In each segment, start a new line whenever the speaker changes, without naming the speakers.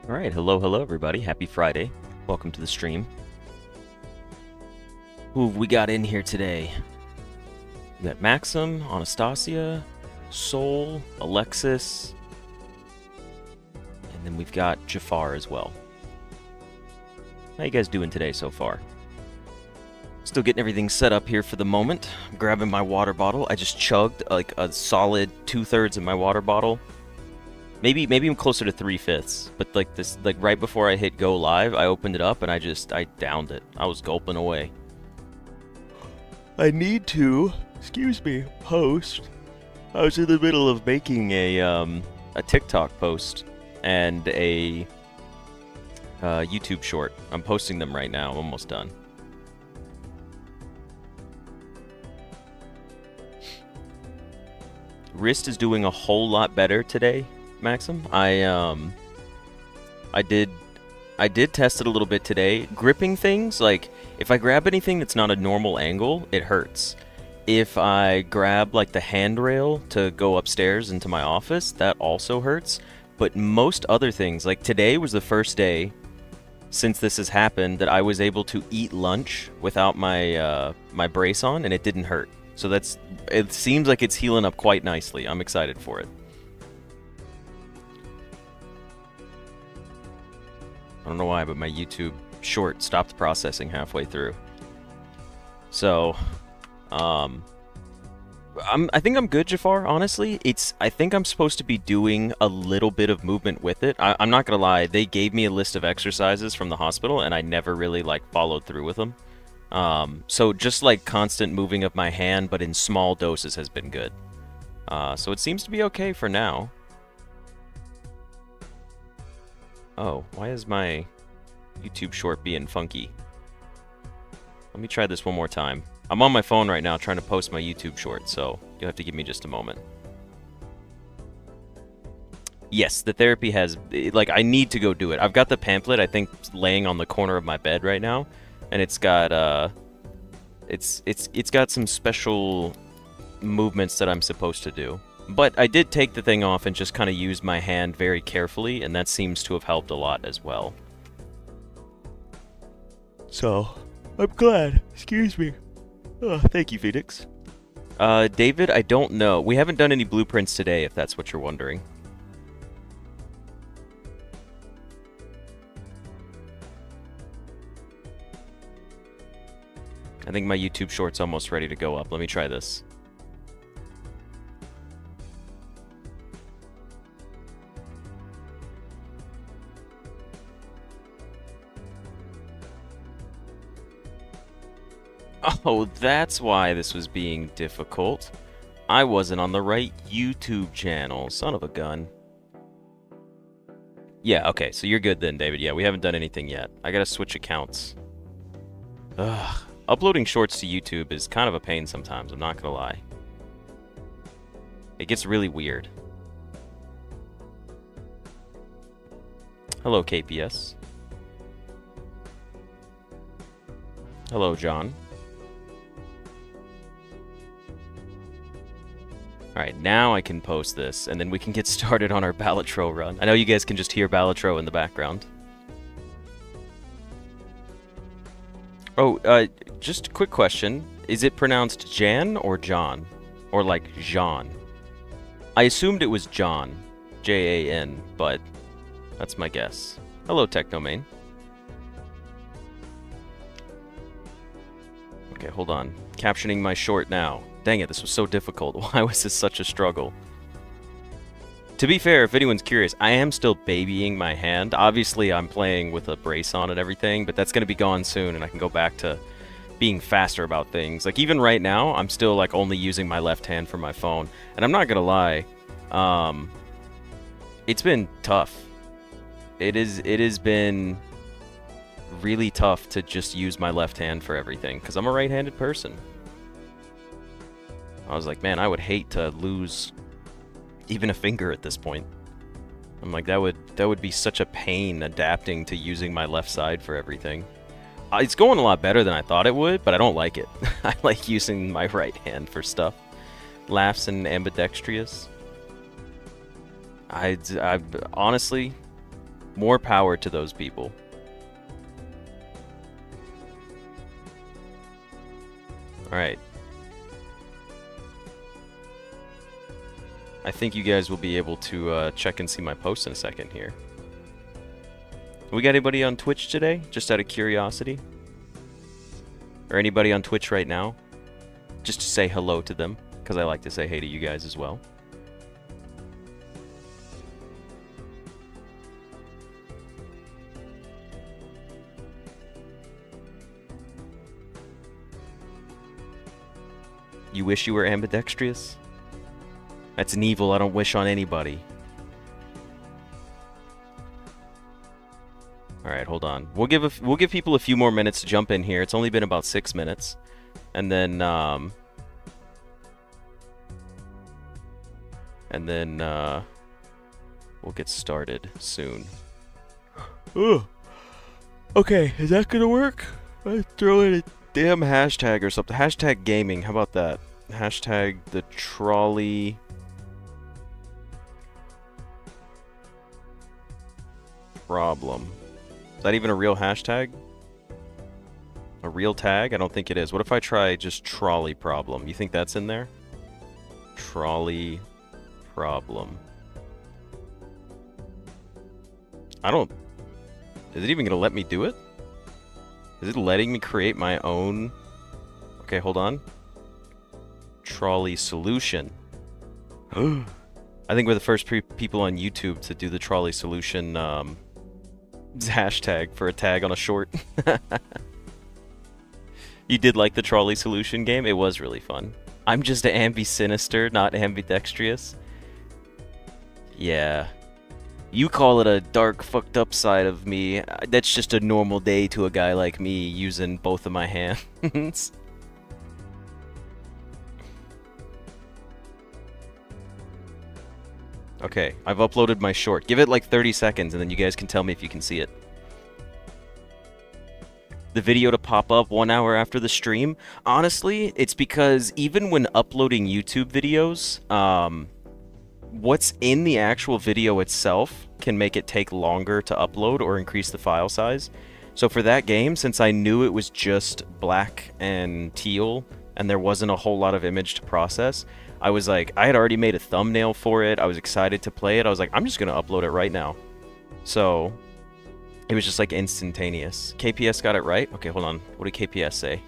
Alright, hello everybody. Happy Friday. Welcome to the stream. Who have we got in here today? We got Maxim, Anastasia, Soul, Alexis, and then we've got Jafar as well. How you guys doing today so far? Still getting everything set up here for the moment. I'm grabbing my water bottle. I just chugged like a solid 2/3 of my water bottle. Maybe I'm closer to 3/5, but like right before I hit go live, I opened it up and I downed it. I was gulping away. I need to, excuse me, post. I was in the middle of making a TikTok post and a YouTube short. I'm posting them right now. I'm almost done. Wrist is doing a whole lot better today, Maxim. I did test it a little bit today. Gripping things, like if I grab anything that's not a normal angle, it hurts. If I grab like the handrail to go upstairs into my office, that also hurts. But most other things, like today was the first day since this has happened that I was able to eat lunch without my my brace on, and it didn't hurt. So it seems like it's healing up quite nicely. I'm excited for it. I don't know why, but my YouTube short stopped processing halfway through. So, I think I'm good, Jafar, honestly. I think I'm supposed to be doing a little bit of movement with it. I'm not gonna lie, they gave me a list of exercises from the hospital, and I never really, followed through with them. So just, constant moving of my hand, but in small doses has been good. So it seems to be okay for now. Oh, why is my YouTube short being funky? Let me try this one more time. I'm on my phone right now trying to post my YouTube short, so you'll have to give me just a moment. Yes, the therapy has... I need to go do it. I've got the pamphlet, I think, laying on the corner of my bed right now, and it's got, it's got some special movements that I'm supposed to do. But I did take the thing off and just kind of use my hand very carefully, and that seems to have helped a lot as well. So, I'm glad. Excuse me. Oh, thank you, Phoenix. David, I don't know. We haven't done any blueprints today, if that's what you're wondering. I think my YouTube short's almost ready to go up. Let me try this. Oh, that's why this was being difficult. I wasn't on the right YouTube channel. Son of a gun. Yeah, okay, so you're good then, David. Yeah, we haven't done anything yet. I gotta switch accounts. Ugh. Uploading shorts to YouTube is kind of a pain sometimes, I'm not gonna lie. It gets really weird. Hello, KPS. Hello, John. Alright, now I can post this, and then we can get started on our Balatro run. I know you guys can just hear Balatro in the background. Oh, just a quick question. Is it pronounced Jan or John? Or like Jean? I assumed it was John. J-A-N, but that's my guess. Hello, Technomain. Okay, hold on. Captioning my short now. Dang it, this was so difficult. Why was this such a struggle? To be fair, if anyone's curious, I am still babying my hand. Obviously, I'm playing with a brace on and everything, but that's going to be gone soon, and I can go back to being faster about things. Like, even right now, I'm still, only using my left hand for my phone. And I'm not going to lie, it's been tough. It has been really tough to just use my left hand for everything, because I'm a right-handed person. I was like, man, I would hate to lose even a finger at this point. I'm like, that would be such a pain adapting to using my left side for everything. It's going a lot better than I thought it would, but I don't like it. I like using my right hand for stuff. Laughs and ambidextrous. I honestly, More power to those people. Alright. I think you guys will be able to check and see my posts in a second here. We got anybody on Twitch today? Just out of curiosity? Or anybody on Twitch right now? Just to say hello to them, because I like to say hey to you guys as well. You wish you were ambidextrous? That's an evil I don't wish on anybody. Alright, hold on. We'll give people a few more minutes to jump in here. It's only been about 6 minutes. And then we'll get started soon. Ugh. Okay, is that gonna work? I throw in a damn hashtag or something. Hashtag gaming, how about that? Hashtag the trolley problem. Is that even a real hashtag? A real tag? I don't think it is. What if I try just trolley problem? You think that's in there? Trolley problem. I don't... Is it even gonna let me do it? Is it letting me create my own... Okay, hold on. Trolley solution. I think we're the first people on YouTube to do the trolley solution hashtag for a tag on a short. You did like the trolley solution game? It was really fun. I'm just ambi-sinister, not ambidextrous. Yeah. You call it a dark, fucked up side of me. That's just a normal day to a guy like me using both of my hands. Okay, I've uploaded my short. Give it like 30 seconds and then you guys can tell me if you can see it. The video to pop up 1 hour after the stream? Honestly, it's because even when uploading YouTube videos, what's in the actual video itself can make it take longer to upload or increase the file size. So for that game, since I knew it was just black and teal and there wasn't a whole lot of image to process, I was like, I had already made a thumbnail for it. I was excited to play it. I was like, I'm just going to upload it right now. So it was just like instantaneous. KPS got it right? Okay, hold on. What did KPS say?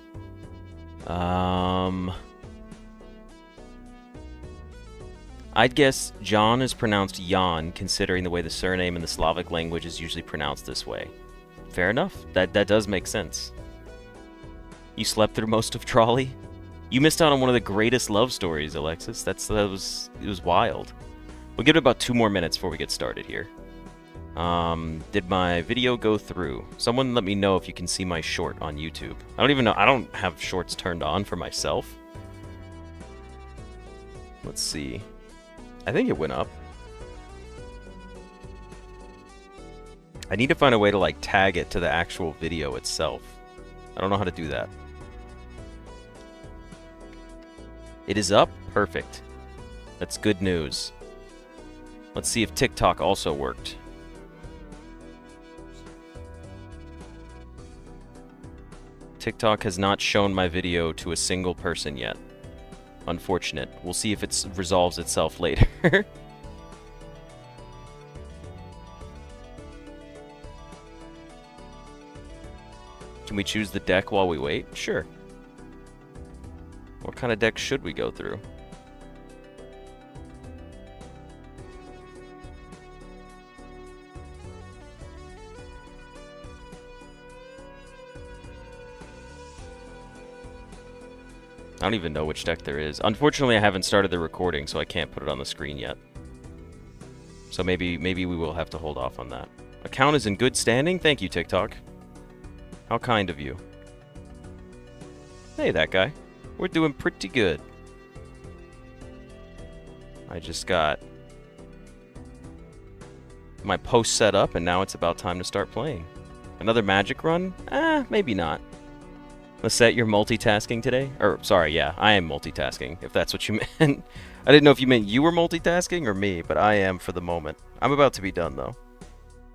I'd guess John is pronounced Jan, considering the way the surname in the Slavic language is usually pronounced this way. Fair enough. That does make sense. You slept through most of Trolley? You missed out on one of the greatest love stories, Alexis. It was wild. We'll give it about 2 more minutes before we get started here. Did my video go through? Someone let me know if you can see my short on YouTube. I don't even know. I don't have shorts turned on for myself. Let's see. I think it went up. I need to find a way to like tag it to the actual video itself. I don't know how to do that. It is up? Perfect. That's good news. Let's see if TikTok also worked. TikTok has not shown my video to a single person yet. Unfortunate. We'll see if it resolves itself later. Can we choose the deck while we wait? Sure. What kind of deck should we go through? I don't even know which deck there is. Unfortunately, I haven't started the recording, so I can't put it on the screen yet. So maybe we will have to hold off on that. Account is in good standing? Thank you, TikTok. How kind of you. Hey, that guy. We're doing pretty good. I just got my post set up, and now it's about time to start playing. Another magic run? Maybe not. Lisette, you're multitasking today? Or, sorry, yeah, I am multitasking, if that's what you meant. I didn't know if you meant you were multitasking or me, but I am for the moment. I'm about to be done, though.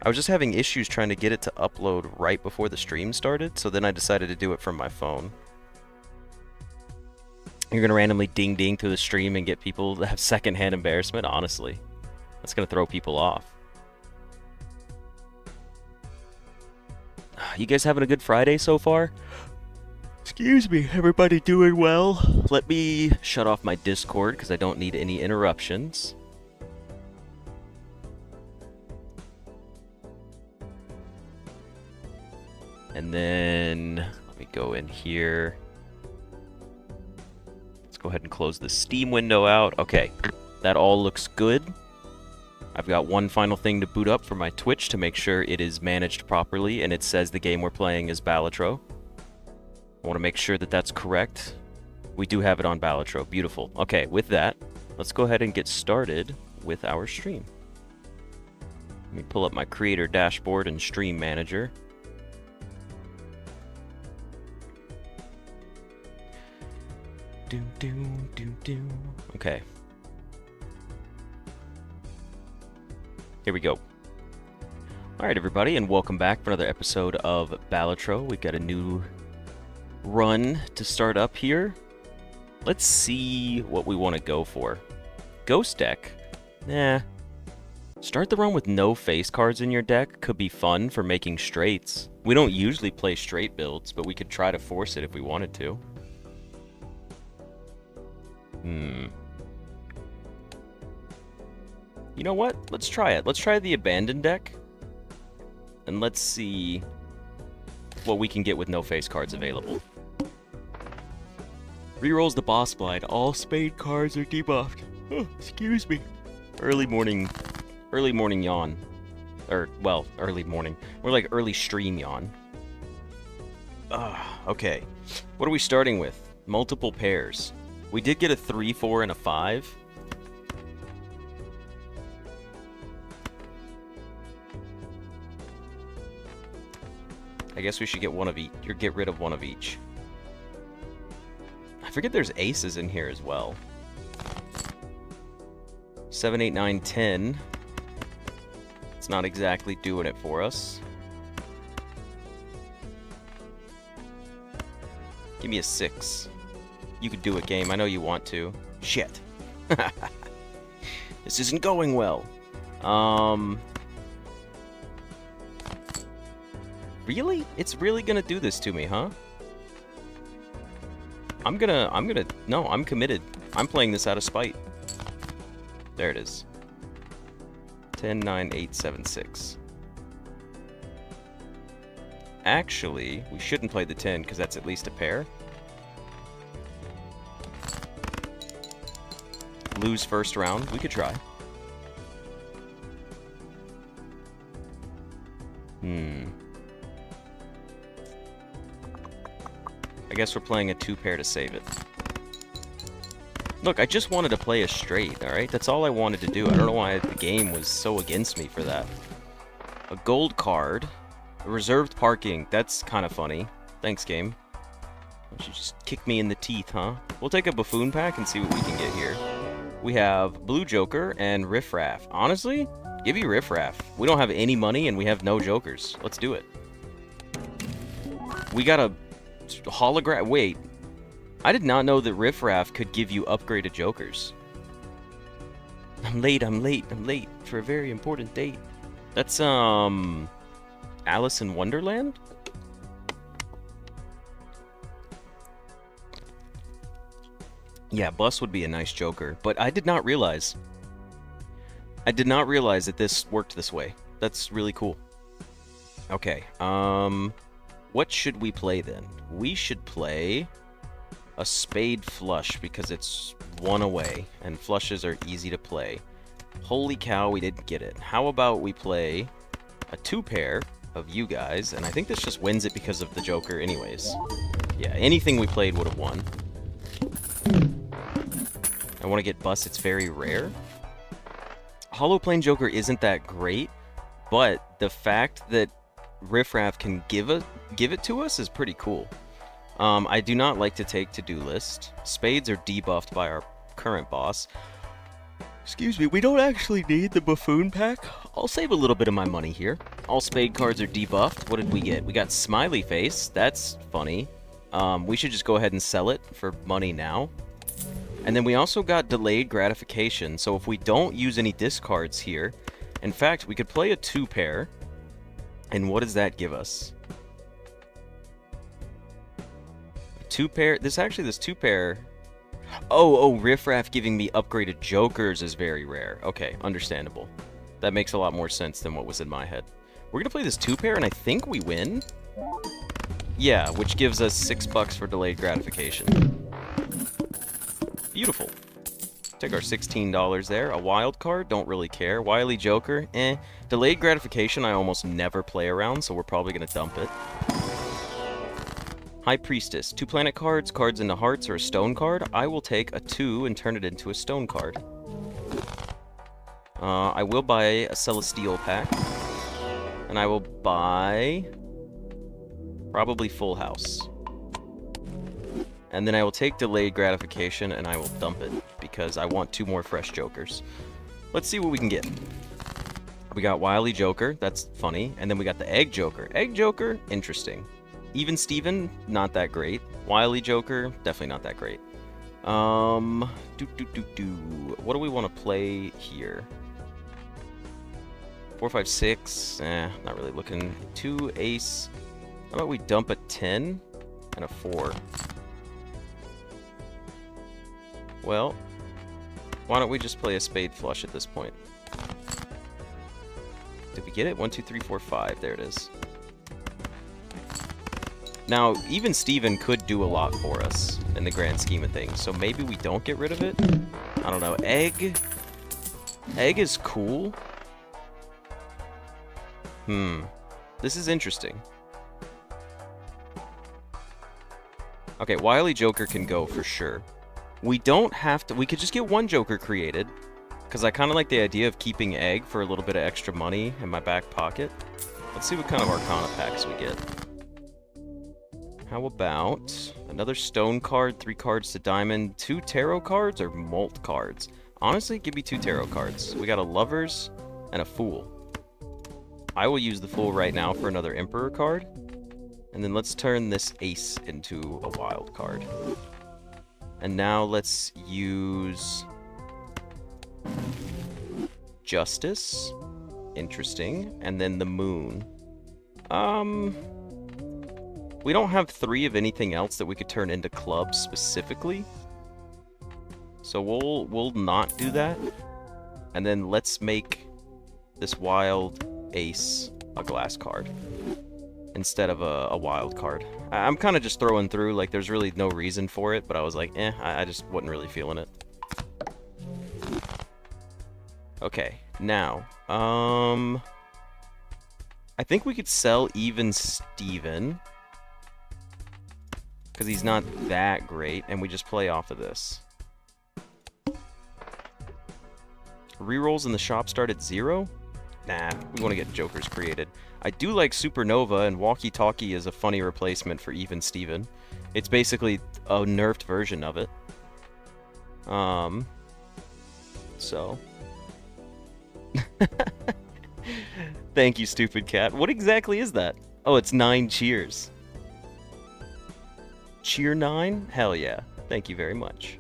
I was just having issues trying to get it to upload right before the stream started, so then I decided to do it from my phone. You're gonna randomly ding-ding through the stream and get people to have secondhand embarrassment? Honestly. That's gonna throw people off. You guys having a good Friday so far? Excuse me, everybody doing well? Let me shut off my Discord because I don't need any interruptions. And then let me go in here. Let's go ahead and close the Steam window out. Okay, that all looks good. I've got one final thing to boot up for my Twitch to make sure it is managed properly and it says the game we're playing is Balatro. I want to make sure that that's correct. We do have it on Balatro. Beautiful. Okay, with that, let's go ahead and get started with our stream. Let me pull up my creator dashboard and stream manager. Okay. Here we go. Alright everybody, and welcome back for another episode of Balatro. We've got a new run to start up here. Let's see what we want to go for. Ghost deck? Nah. Start the run with no face cards in your deck could be fun for making straights. We don't usually play straight builds, but we could try to force it if we wanted to. You know what? Let's try it. Let's try the abandoned deck. And let's see what we can get with no face cards available. Rerolls the boss blind. All spade cards are debuffed. Oh, excuse me. Early morning yawn. Or, well, early morning. More like early stream yawn. Okay. What are we starting with? Multiple pairs. We did get a 3, 4, and a 5. I guess we should get one of each, or get rid of one of each. I forget there's aces in here as well. 7, 8, 9, 10. It's not exactly doing it for us. Give me a 6. You could do it, game. I know you want to. Shit. This isn't going well. Really? It's really gonna do this to me, huh? No, I'm committed. I'm playing this out of spite. There it is. 10, 9, 8, 7, 6. Actually, we shouldn't play the 10 because that's at least a pair. Lose first round. We could try. I guess we're playing a 2-pair to save it. Look, I just wanted to play a straight, alright? That's all I wanted to do. I don't know why the game was so against me for that. A gold card. A reserved parking. That's kind of funny. Thanks, game. Why don't you just kick me in the teeth, huh? We'll take a buffoon pack and see what we can get here. We have Blue Joker and Riff Raff. Honestly, give you Riff Raff. We don't have any money and we have no jokers. Let's do it. We got a hologram. Wait. I did not know that Riff Raff could give you upgraded jokers. I'm late for a very important date. That's, Alice in Wonderland? Yeah, Bus would be a nice joker, but I did not realize that this worked this way. That's really cool. Okay, what should we play then? We should play a spade flush because it's one away, and flushes are easy to play. Holy cow, we didn't get it. How about we play a 2-pair of you guys, and I think this just wins it because of the joker anyways. Yeah, anything we played would have won. I want to get Bus, it's very rare. Hollow Plane Joker isn't that great, but the fact that Riff Raff can give it to us is pretty cool. I do not like to take to-do list. Spades are debuffed by our current boss. Excuse me, we don't actually need the buffoon pack. I'll save a little bit of my money here. All spade cards are debuffed. What did we get? We got smiley face. That's funny. We should just go ahead and sell it for money now. And then we also got delayed gratification. So if we don't use any discards here, in fact, we could play a 2-pair. And what does that give us? A 2-pair. This 2-pair. Oh, Riffraff giving me upgraded jokers is very rare. Okay, understandable. That makes a lot more sense than what was in my head. We're gonna play this 2-pair, and I think we win. Yeah, which gives us $6 for delayed gratification. Beautiful. Take our $16 there. A wild card, don't really care. Wily Joker, eh. Delayed gratification, I almost never play around, so we're probably gonna dump it. High Priestess. 2 planet cards, cards into hearts, or a stone card. I will take a 2 and turn it into a stone card. I will buy a Celestial pack. And I will buy... probably Full House. And then I will take delayed gratification and I will dump it. Because I want 2 more fresh jokers. Let's see what we can get. We got Wily Joker. That's funny. And then we got the Egg Joker. Egg Joker, interesting. Even Steven, not that great. Wily Joker, definitely not that great. What do we want to play here? 4, 5, 6. Not really looking. 2 ace. How about we dump a 10 and a 4? Well, why don't we just play a spade flush at this point? Did we get it? 1, 2, 3, 4, 5. There it is. Now, even Steven could do a lot for us in the grand scheme of things, so maybe we don't get rid of it? I don't know. Egg? Egg is cool. This is interesting. Okay, Wily Joker can go for sure. We don't have to... We could just get 1 Joker created, because I kind of like the idea of keeping Egg for a little bit of extra money in my back pocket. Let's see what kind of Arcana packs we get. How about another stone card, 3 cards to diamond, 2 tarot cards, or molt cards? Honestly, give me 2 tarot cards. We got a Lovers and a Fool. I will use the Fool right now for another Emperor card. And then let's turn this Ace into a wild card. And now let's use Justice. Interesting. And then the Moon. We don't have 3 of anything else that we could turn into clubs specifically. So we'll not do that. And then let's make this wild ace a glass card instead of a wild card. I'm kind of just throwing through, like there's really no reason for it, but I was like, I just wasn't really feeling it. Okay, now, I think we could sell even Steven, because he's not that great, and we just play off of this. Rerolls in the shop start at 0? Nah, we want to get jokers created. I do like Supernova, and Walkie Talkie is a funny replacement for even Steven. It's basically a nerfed version of it. So. Thank you, stupid cat. What exactly is that? Oh, it's 9 cheers. Cheer 9? Hell yeah. Thank you very much.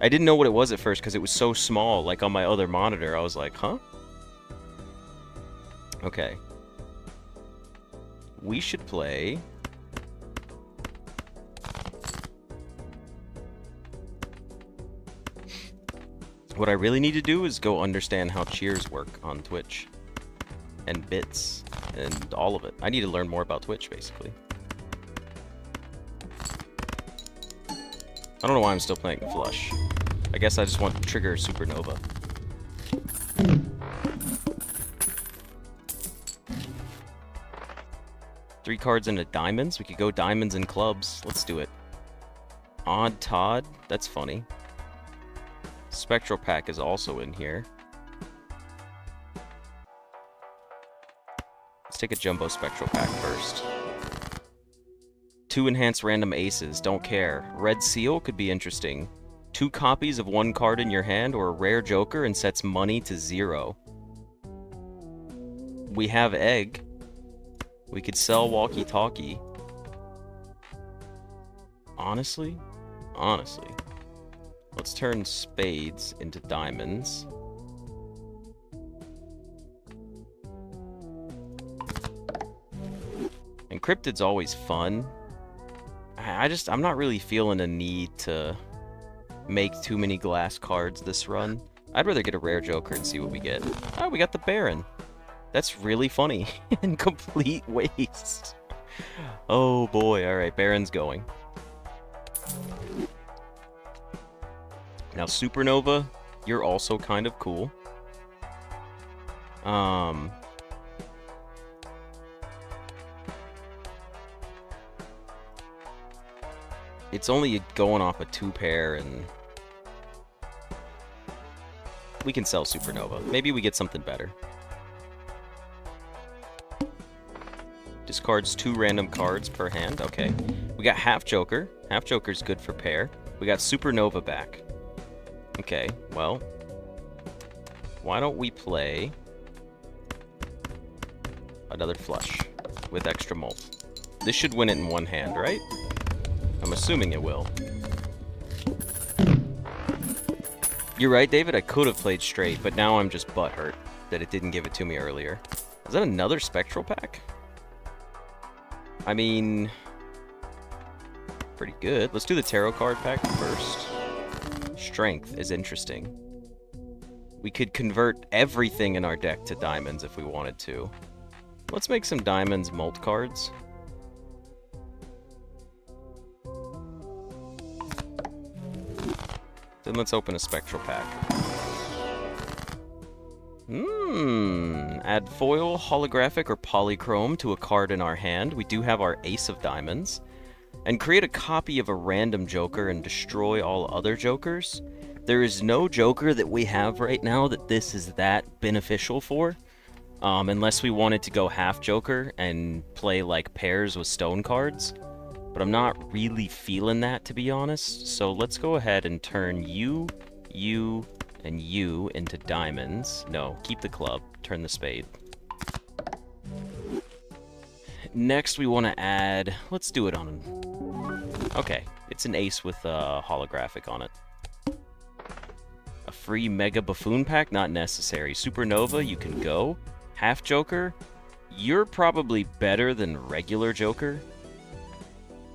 I didn't know what it was at first because it was so small, like on my other monitor. I was like, huh? Okay. We should play... What I really need to do is go understand how cheers work on Twitch. And bits. And all of it. I need to learn more about Twitch, basically. I don't know why I'm still playing Flush. I guess I just want to trigger Supernova. Three cards into diamonds? We could go diamonds and clubs. Let's do it. Odd Todd? That's funny. Spectral Pack is also in here. Let's take a Jumbo Spectral Pack first. 2 enhanced random aces. Don't care. Red Seal could be interesting. 2 copies of 1 card in your hand or a rare joker and sets money to 0. We have egg. We could sell walkie-talkie. Honestly, let's turn spades into diamonds. Encrypted's always fun. I'm not really feeling a need to make too many glass cards this run. I'd rather get a rare joker and see what we get. Oh, we got the Baron. That's really funny and complete waste. Oh boy, alright, Baron's going. Now Supernova, you're also kind of cool. It's only going off a 2-pair, and we can sell Supernova. Maybe we get something better. Discards 2 random cards per hand. Okay. We got Half Joker. Half Joker's good for pair. We got Supernova back. Okay, well, why don't we play another flush with extra mult? This should win it in 1 hand, right? I'm assuming it will. You're right, David, I could have played straight, but now I'm just butthurt that it didn't give it to me earlier. Is that another Spectral pack? I mean, pretty good. Let's do the Tarot card pack first. Strength is interesting. We could convert everything in our deck to diamonds if we wanted to. Let's make some diamonds mult cards. Then let's open a Spectral pack. Add foil, holographic, or polychrome to a card in our hand. We do have our Ace of Diamonds. And create a copy of a random joker and destroy all other jokers. There is no joker that we have right now that this is that beneficial for. Unless we wanted to go half joker and play like pairs with stone cards. But I'm not really feeling that, to be honest. So let's go ahead and turn you, and you into diamonds. No, keep the club. Turn the spade. Next, we want to add... Let's do it on... Okay, it's an ace with a holographic on it. A free Mega Buffoon pack? Not necessary. Supernova, you can go. Half Joker? You're probably better than regular Joker.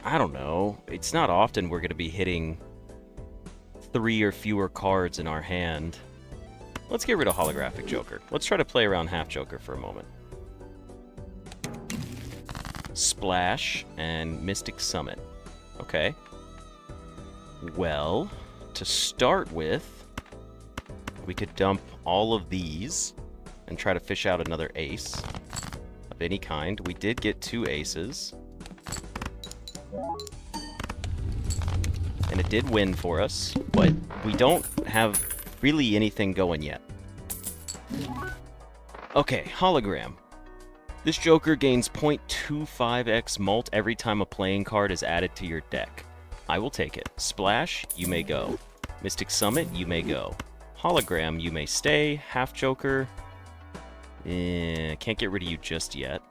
I don't know. It's not often we're going to be hitting 3 or fewer cards in our hand. Let's get rid of Holographic Joker. Let's try to play around Half Joker for a moment. Splash and Mystic Summit. Okay. Well, to start with, we could dump all of these and try to fish out another ace of any kind. We did get 2 aces. And it did win for us, but we don't have really anything going yet. Okay, hologram. This Joker gains 0.25x mult every time a playing card is added to your deck. I will take it. Splash, you may go. Mystic Summit, you may go. Hologram, you may stay. Half Joker, can't get rid of you just yet.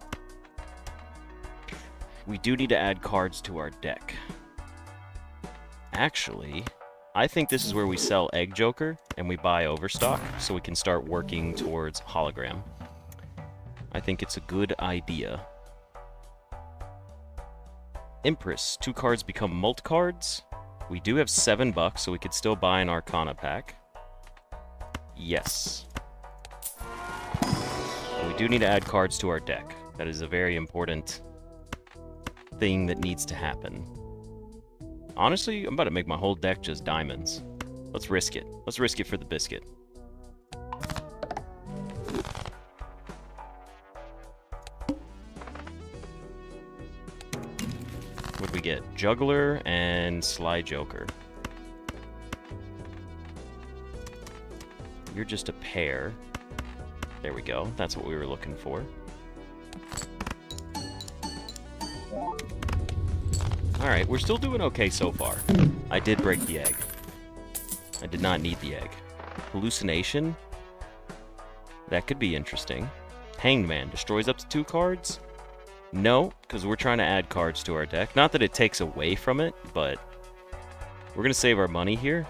We do need to add cards to our deck. Actually, I think this is where we sell Egg Joker and we buy Overstock so we can start working towards Hologram. I think it's a good idea. Empress, 2 cards become mult cards. We do have $7, so we could still buy an Arcana pack. Yes. And we do need to add cards to our deck. That is a very important thing that needs to happen. Honestly, I'm about to make my whole deck just diamonds. Let's risk it. Let's risk it for the biscuit. What do we get? Juggler and Sly Joker. You're just a pair. There we go. That's what we were looking for. Alright, we're still doing okay so far. I did break the egg. I did not need the egg. Hallucination? That could be interesting. Hanged Man destroys up to 2 cards? No, because we're trying to add cards to our deck. Not that it takes away from it, but we're going to save our money here.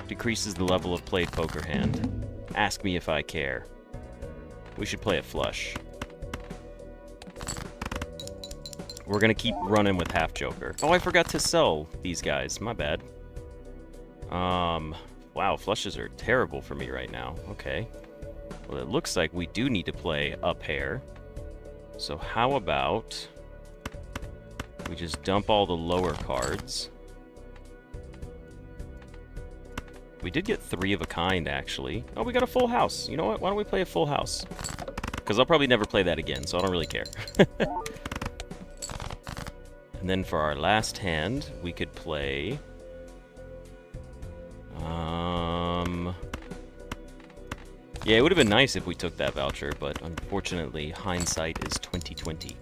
Decreases the level of played poker hand. Ask me if I care. We should play a flush. We're going to keep running with half joker. Oh, I forgot to sell these guys. My bad. Wow, flushes are terrible for me right now. Okay. Well, it looks like we do need to play a pair. So how about we just dump all the lower cards. We did get 3 of a kind, actually. Oh, we got a full house. You know what? Why don't we play a full house? Because I'll probably never play that again, so I don't really care. And then for our last hand, we could play... Yeah, it would have been nice if we took that voucher, but unfortunately, hindsight is 2020.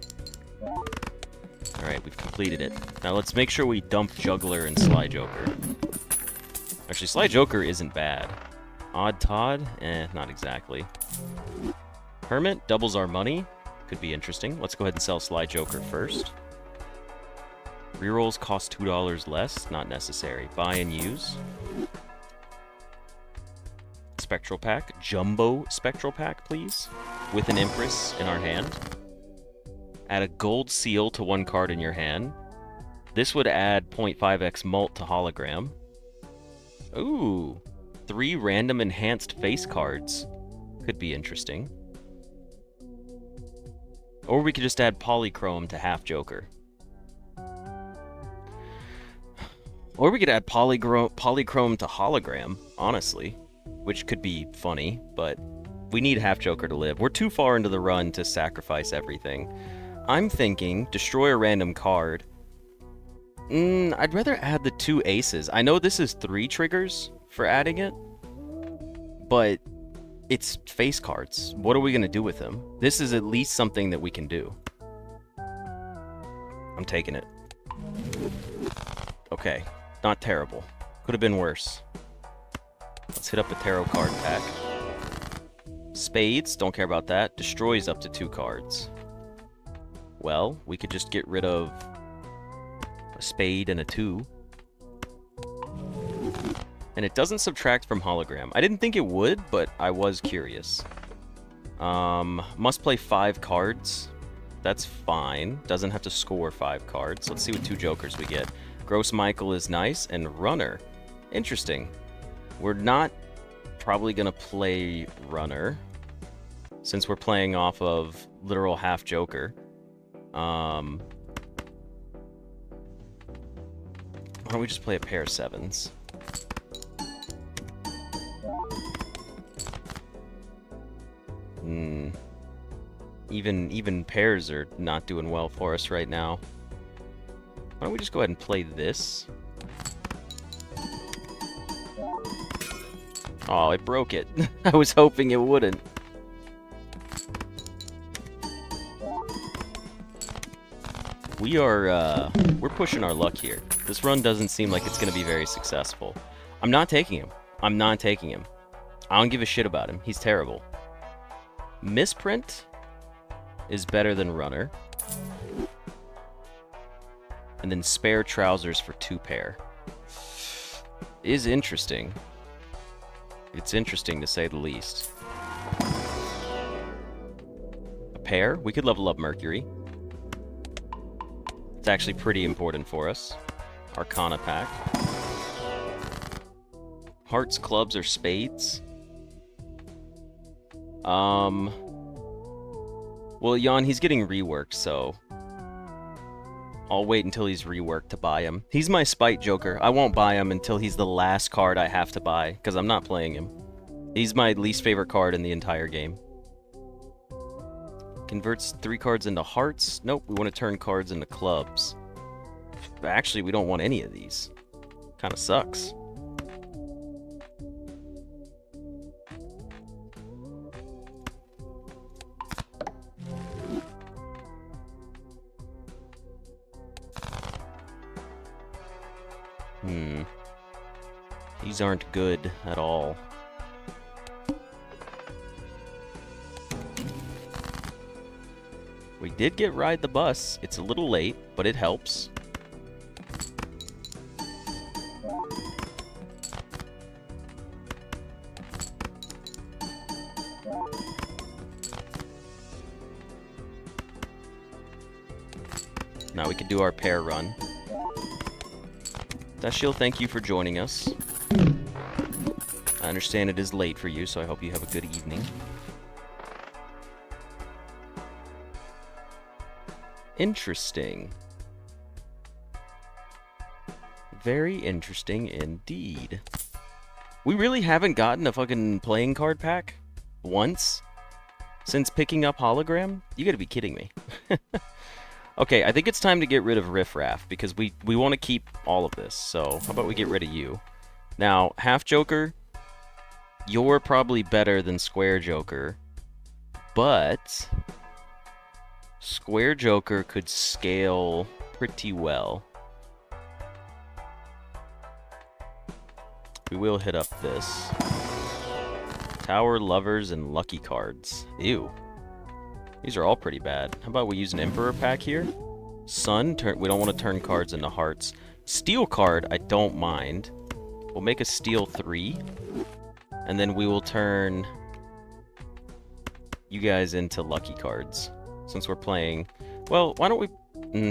Alright, we've completed it. Now let's make sure we dump Juggler and Sly Joker. Actually, Sly Joker isn't bad. Odd Todd? Not exactly. Hermit doubles our money. Could be interesting. Let's go ahead and sell Sly Joker first. Rerolls cost $2 less. Not necessary. Buy and use. Spectral Pack. Jumbo Spectral Pack, please. With an Empress in our hand. Add a gold seal to 1 card in your hand. This would add 0.5x mult to hologram. Ooh. 3 random enhanced face cards. Could be interesting. Or we could just add Polychrome to half Joker. Or we could add Polychrome to hologram, honestly. Which could be funny, but we need half Joker to live. We're too far into the run to sacrifice everything. I'm thinking, destroy a random card. I'd rather add the 2 aces. I know this is 3 triggers for adding it, but it's face cards. What are we going to do with them? This is at least something that we can do. I'm taking it. Okay, not terrible. Could have been worse. Let's hit up a tarot card pack. Spades, don't care about that. Destroys up to 2 cards. Well, we could just get rid of a spade and a 2. And it doesn't subtract from hologram. I didn't think it would, but I was curious. Must play 5 cards. That's fine. Doesn't have to score 5 cards. Let's see what 2 jokers we get. Gross Michael is nice, and Runner. Interesting. We're not probably going to play Runner, since we're playing off of literal half Joker. Why don't we just play a pair of 7s? Even pairs are not doing well for us right now. Why don't we just go ahead and play this? Oh, it broke it. I was hoping it wouldn't. We're pushing our luck here. This run doesn't seem like it's going to be very successful. I'm not taking him. I'm not taking him. I don't give a shit about him. He's terrible. Misprint is better than Runner. And then Spare Trousers for 2 pair. Is interesting. It's interesting to say the least. A pair? We could level up Mercury. It's actually pretty important for us. Arcana pack. Hearts, clubs, or spades? Well, Jan, he's getting reworked, so I'll wait until he's reworked to buy him. He's my spite joker. I won't buy him until he's the last card I have to buy, because I'm not playing him. He's my least favorite card in the entire game. Converts 3 cards into hearts. Nope, we want to turn cards into clubs. Actually, we don't want any of these. Kind of sucks. These aren't good at all. We did get Ride the Bus. It's a little late, but it helps. Now we can do our pair run. Dashiel, thank you for joining us. I understand it is late for you, so I hope you have a good evening. Interesting. Very interesting indeed. We really haven't gotten a fucking playing card pack once since picking up Hologram? You gotta be kidding me. Okay, I think it's time to get rid of Riff Raff, because we want to keep all of this, so how about we get rid of you? Now, Half Joker, you're probably better than Square Joker, but Square Joker could scale pretty well. We will hit up this. Tower, Lovers, and Lucky Cards. Ew. These are all pretty bad. How about we use an Emperor pack here? Sun, we don't want to turn cards into hearts. Steel card, I don't mind. We'll make a Steel 3. And then we will turn you guys into lucky cards. Since we're playing... Well, why don't we...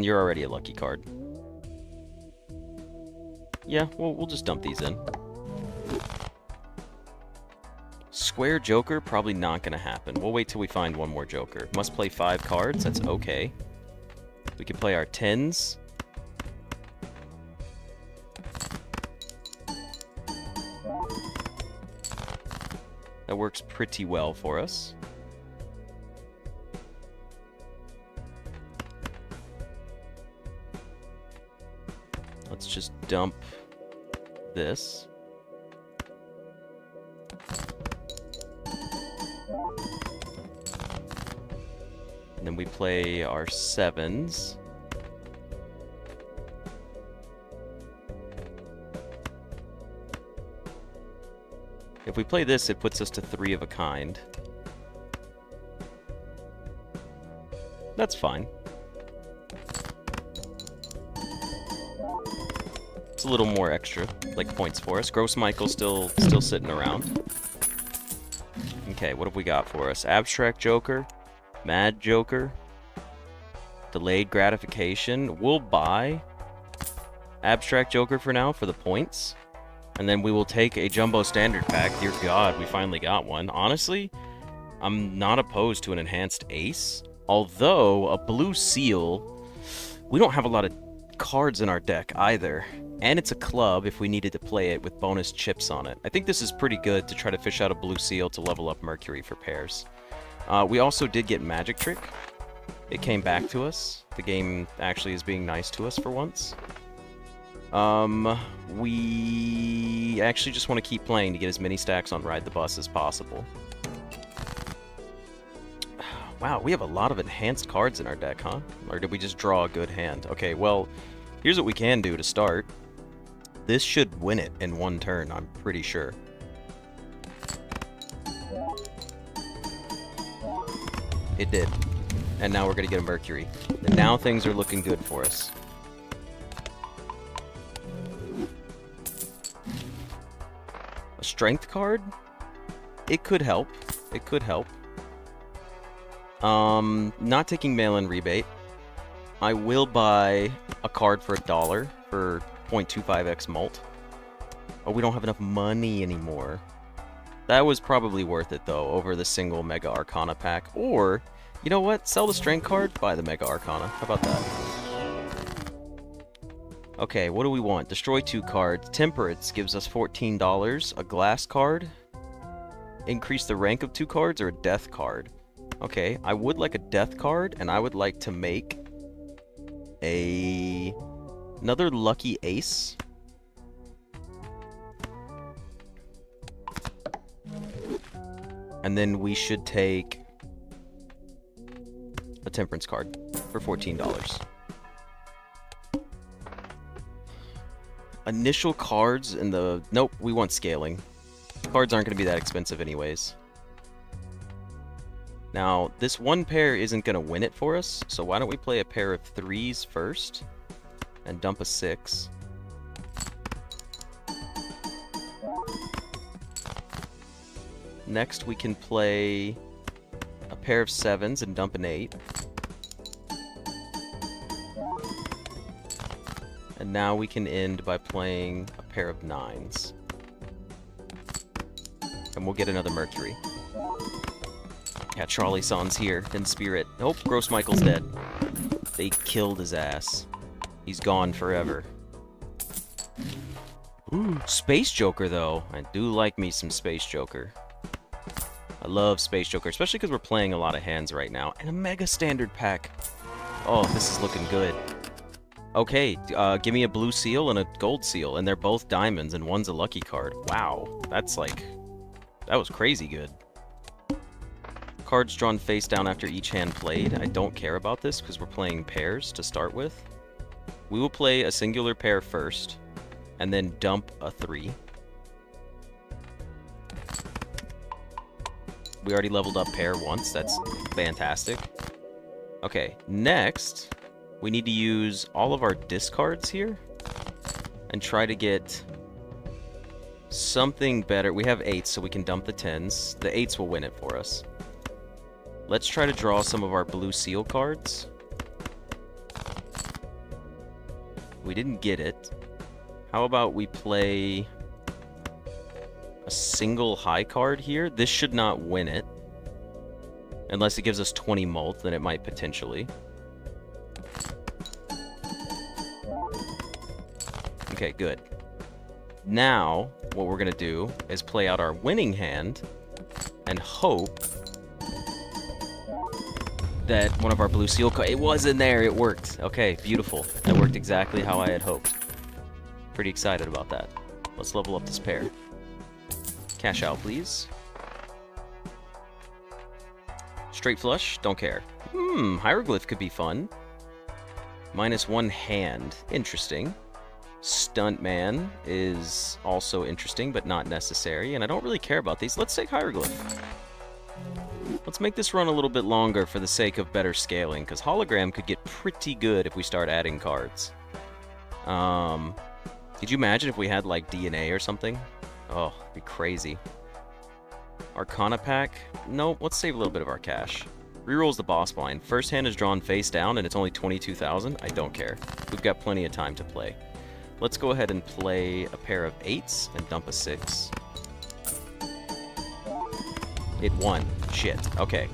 you're already a lucky card. Yeah, we'll just dump these in. Square Joker, probably not going to happen. We'll wait till we find one more Joker. Must play 5 cards, that's okay. We can play our 10s. That works pretty well for us. Let's just dump this. And then we play our 7s. If we play this, it puts us to 3 of a kind. That's fine. It's a little more extra, like points for us. Gross Michael's still sitting around. Okay, what have we got for us? Abstract Joker, Mad Joker, Delayed Gratification. We'll buy Abstract Joker for now for the points. And then we will take a Jumbo Standard Pack. Dear God, we finally got one. Honestly, I'm not opposed to an Enhanced Ace. Although, a Blue Seal... We don't have a lot of cards in our deck either. And it's a club if we needed to play it with bonus chips on it. I think this is pretty good to try to fish out a Blue Seal to level up Mercury for pairs. We also did get Magic Trick. It came back to us. The game actually is being nice to us for once. We actually just want to keep playing to get as many stacks on Ride the Bus as possible. Wow, we have a lot of enhanced cards in our deck, huh? Or did we just draw a good hand? Okay, well, here's what we can do to start. This should win it in one turn, I'm pretty sure. It did. And now we're going to get a Mercury. And now things are looking good for us. A Strength card? It could help. It could help. Not taking mail-in rebate. I will buy a card for $1 for 0.25x mult. Oh, we don't have enough money anymore. That was probably worth it, though, over the single Mega Arcana pack. Or, you know what? Sell the Strength card, buy the Mega Arcana. How about that? Okay, what do we want? Destroy 2 cards. Temperance gives us $14. A Glass card. Increase the rank of 2 cards, or a Death card. Okay, I would like a Death card, and I would like to make another Lucky Ace. And then we should take a Temperance card for $14. initial cards and the... Nope, we want scaling. Cards aren't going to be that expensive anyways. Now, this one pair isn't going to win it for us, so why don't we play a pair of 3s first and dump a 6. Next, we can play a pair of 7s and dump an 8. And now we can end by playing a pair of 9s. And we'll get another Mercury. Yeah, Charlie-san's here in spirit. Nope, Gross Michael's dead. They killed his ass. He's gone forever. Ooh, Space Joker, though. I do like me some Space Joker. I love Space Joker, especially because we're playing a lot of hands right now. And a Mega Standard pack. Oh, this is looking good. Okay, give me a blue seal and a gold seal, and they're both diamonds, and one's a lucky card. Wow, that's like... That was crazy good. Cards drawn face down after each hand played. I don't care about this because we're playing pairs to start with. We will play a singular pair first, and then dump a 3. We already leveled up pair once. That's fantastic. Okay, next, we need to use all of our discards here and try to get something better. We have 8s, so we can dump the 10s. The 8s will win it for us. Let's try to draw some of our blue seal cards. We didn't get it. How about we play a single high card here? This should not win it. Unless it gives us 20 mult, then it might potentially. Okay, good. Now, what we're going to do is play out our winning hand and hope that one of our blue seal cards... It was in there! It worked! Okay, beautiful. That worked exactly how I had hoped. Pretty excited about that. Let's level up this pair. Cash out, please. Straight flush? Don't care. Hieroglyph could be fun. -1 hand. Interesting. Stuntman is also interesting, but not necessary. And I don't really care about these. Let's take Hieroglyph. Let's make this run a little bit longer for the sake of better scaling, because Hologram could get pretty good if we start adding cards. Could you imagine if we had, like, DNA or something? Oh, it'd be crazy. Arcana pack? Nope, let's save a little bit of our cash. Rerolls the boss blind. First hand is drawn face down, and it's only 22,000. I don't care. We've got plenty of time to play. Let's go ahead and play a pair of 8s and dump a 6. It won. Shit. Okay.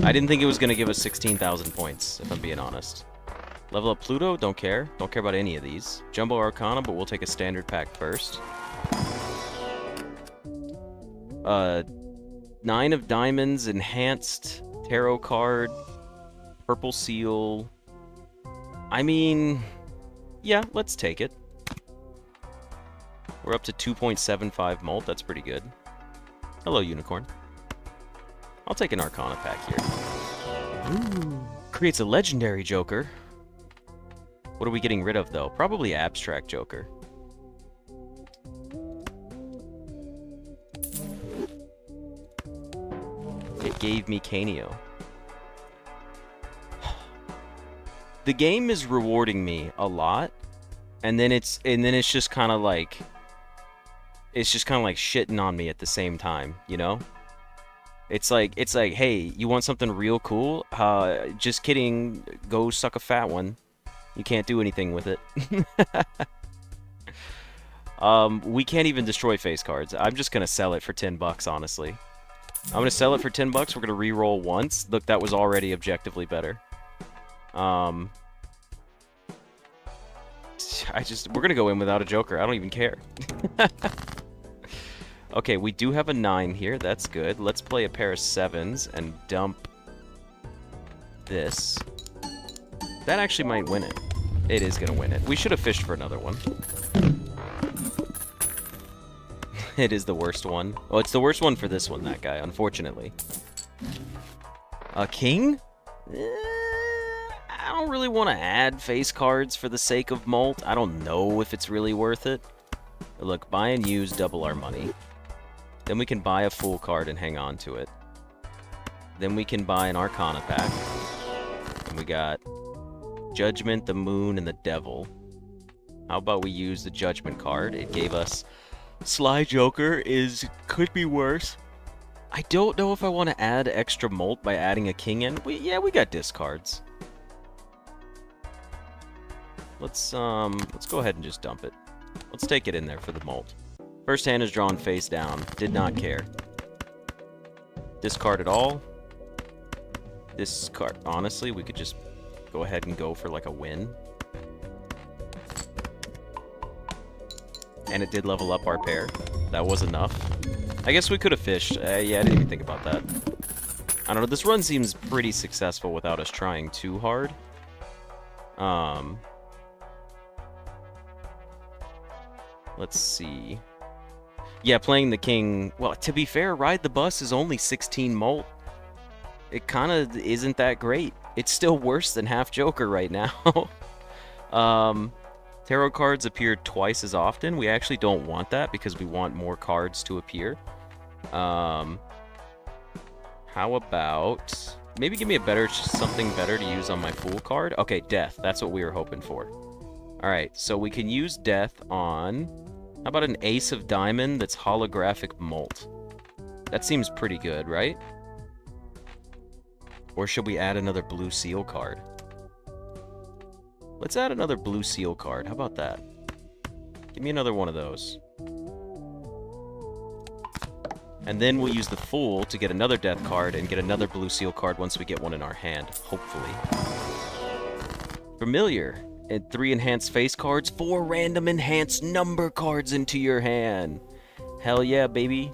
I didn't think it was going to give us 16,000 points, if I'm being honest. Level up Pluto? Don't care. Don't care about any of these. Jumbo Arcana, but we'll take a standard pack first. 9 of Diamonds, Enhanced, Tarot card, Purple Seal. I mean, yeah, let's take it. We're up to 2.75 mult. That's pretty good. Hello, Unicorn. I'll take an Arcana pack here. Ooh. Creates a Legendary Joker. What are we getting rid of, though? Probably Abstract Joker. It gave me Canio. The game is rewarding me a lot, and then it's just kind of like shitting on me at the same time, you know? It's like, hey, you want something real cool? Just kidding. Go suck a fat one. You can't do anything with it. We can't even destroy face cards. I'm just gonna sell it for 10 bucks, honestly. I'm gonna sell it for 10 bucks. We're gonna re-roll once. Look, that was already objectively better. We're gonna go in without a Joker. I don't even care. Okay, we do have a 9 here. That's good. Let's play a pair of 7s and dump this. That actually might win it. It is gonna win it. We should have fished for another one. It is the worst one. Oh, it's the worst one for this one, that guy, unfortunately. A king? I don't really want to add face cards for the sake of Molt. I don't know if it's really worth it. But look, buy and use, double our money. Then we can buy a full card and hang on to it. Then we can buy an Arcana pack. And we got Judgment, the Moon, and the Devil. How about we use the Judgment card? It gave us Sly Joker could be worse. I don't know if I want to add extra Molt by adding a king in. We got discards. Let's go ahead and just dump it. Let's take it in there for the Molt. First hand is drawn face down. Did not care. Discard it all. Discard. Honestly, we could just go ahead and go for like a win. And it did level up our pair. That was enough. I guess we could have fished. Yeah, I didn't even think about that. I don't know, this run seems pretty successful without us trying too hard. Let's see. Yeah, playing the king... Well, to be fair, Ride the Bus is only 16 Molt. It kind of isn't that great. It's still worse than Half Joker right now. Tarot cards appear twice as often. We actually don't want that because we want more cards to appear. How about... Maybe give me something better to use on my Fool card? Okay, Death. That's what we were hoping for. Alright, so we can use Death on... How about an Ace of Diamond that's holographic Molt? That seems pretty good, right? Or should we add another Blue Seal card? Let's add another Blue Seal card. How about that? Give me another one of those. And then we'll use the Fool to get another Death card and get another Blue Seal card once we get one in our hand, hopefully. Familiar. And 3 enhanced face cards, 4 random enhanced number cards into your hand. Hell yeah, baby.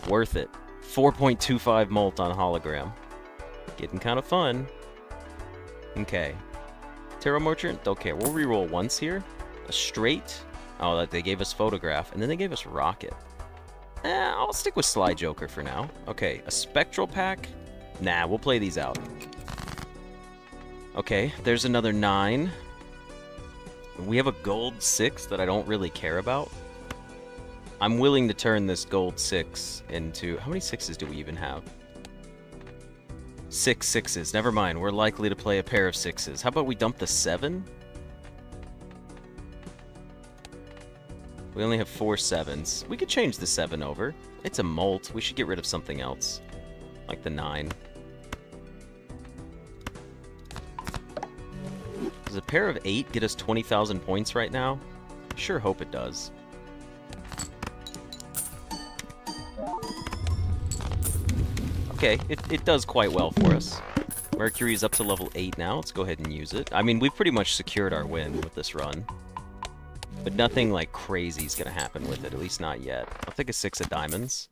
Worth it. 4.25 Molt on hologram. Getting kind of fun. Okay. Tarot Merchant, don't care. We'll reroll once here. A straight. Oh, they gave us Photograph, and then they gave us Rocket. I'll stick with Sly Joker for now. Okay, a Spectral pack. Nah, we'll play these out. Okay, there's another 9. We have a gold 6 that I don't really care about. I'm willing to turn this gold 6 into... How many 6s do we even have? 6 6s. Never mind, we're likely to play a pair of 6s. How about we dump the 7? We only have 4 7s. We could change the 7 over. It's a Molt. We should get rid of something else. Like the 9. Does a pair of 8 get us 20,000 points right now? Sure hope it does. Okay, it does quite well for us. Mercury's up to level 8 now. Let's go ahead and use it. I mean, we've pretty much secured our win with this run. But nothing, like, crazy is going to happen with it, at least not yet. I'll take a 6 of diamonds.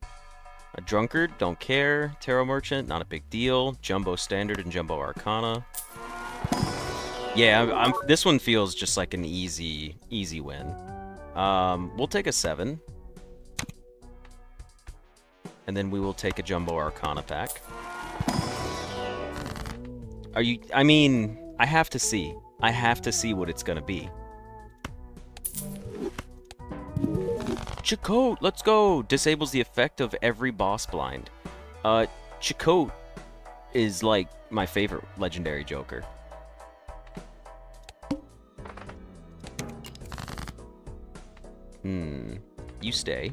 A Drunkard, don't care. Tarot Merchant, not a big deal. Jumbo Standard and Jumbo Arcana. Yeah, this one feels just like an easy win. We'll take a 7. And then we will take a Jumbo Arcana pack. I mean, I have to see. I have to see what it's gonna be. Chakotay, let's go! Disables the effect of every boss blind. Chakotay is, like, my favorite legendary Joker. You stay.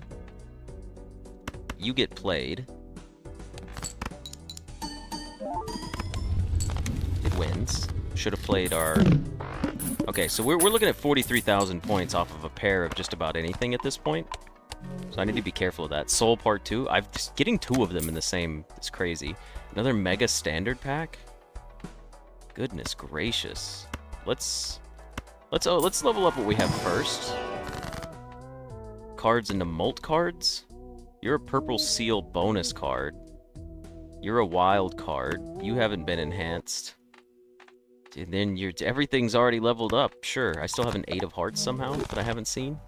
You get played. It wins. Should have played our... Okay, so we're looking at 43,000 points off of a pair of just about anything at this point. So I need to be careful of that. Soul Part 2. Getting 2 of them in the same is crazy. Another Mega Standard pack? Goodness gracious. Let's level up what we have first. Cards into Molt cards. You're a Purple Seal bonus card. You're a wild card. You haven't been enhanced. And then everything's already leveled up. Sure, I still have an 8 of Hearts somehow that I haven't seen.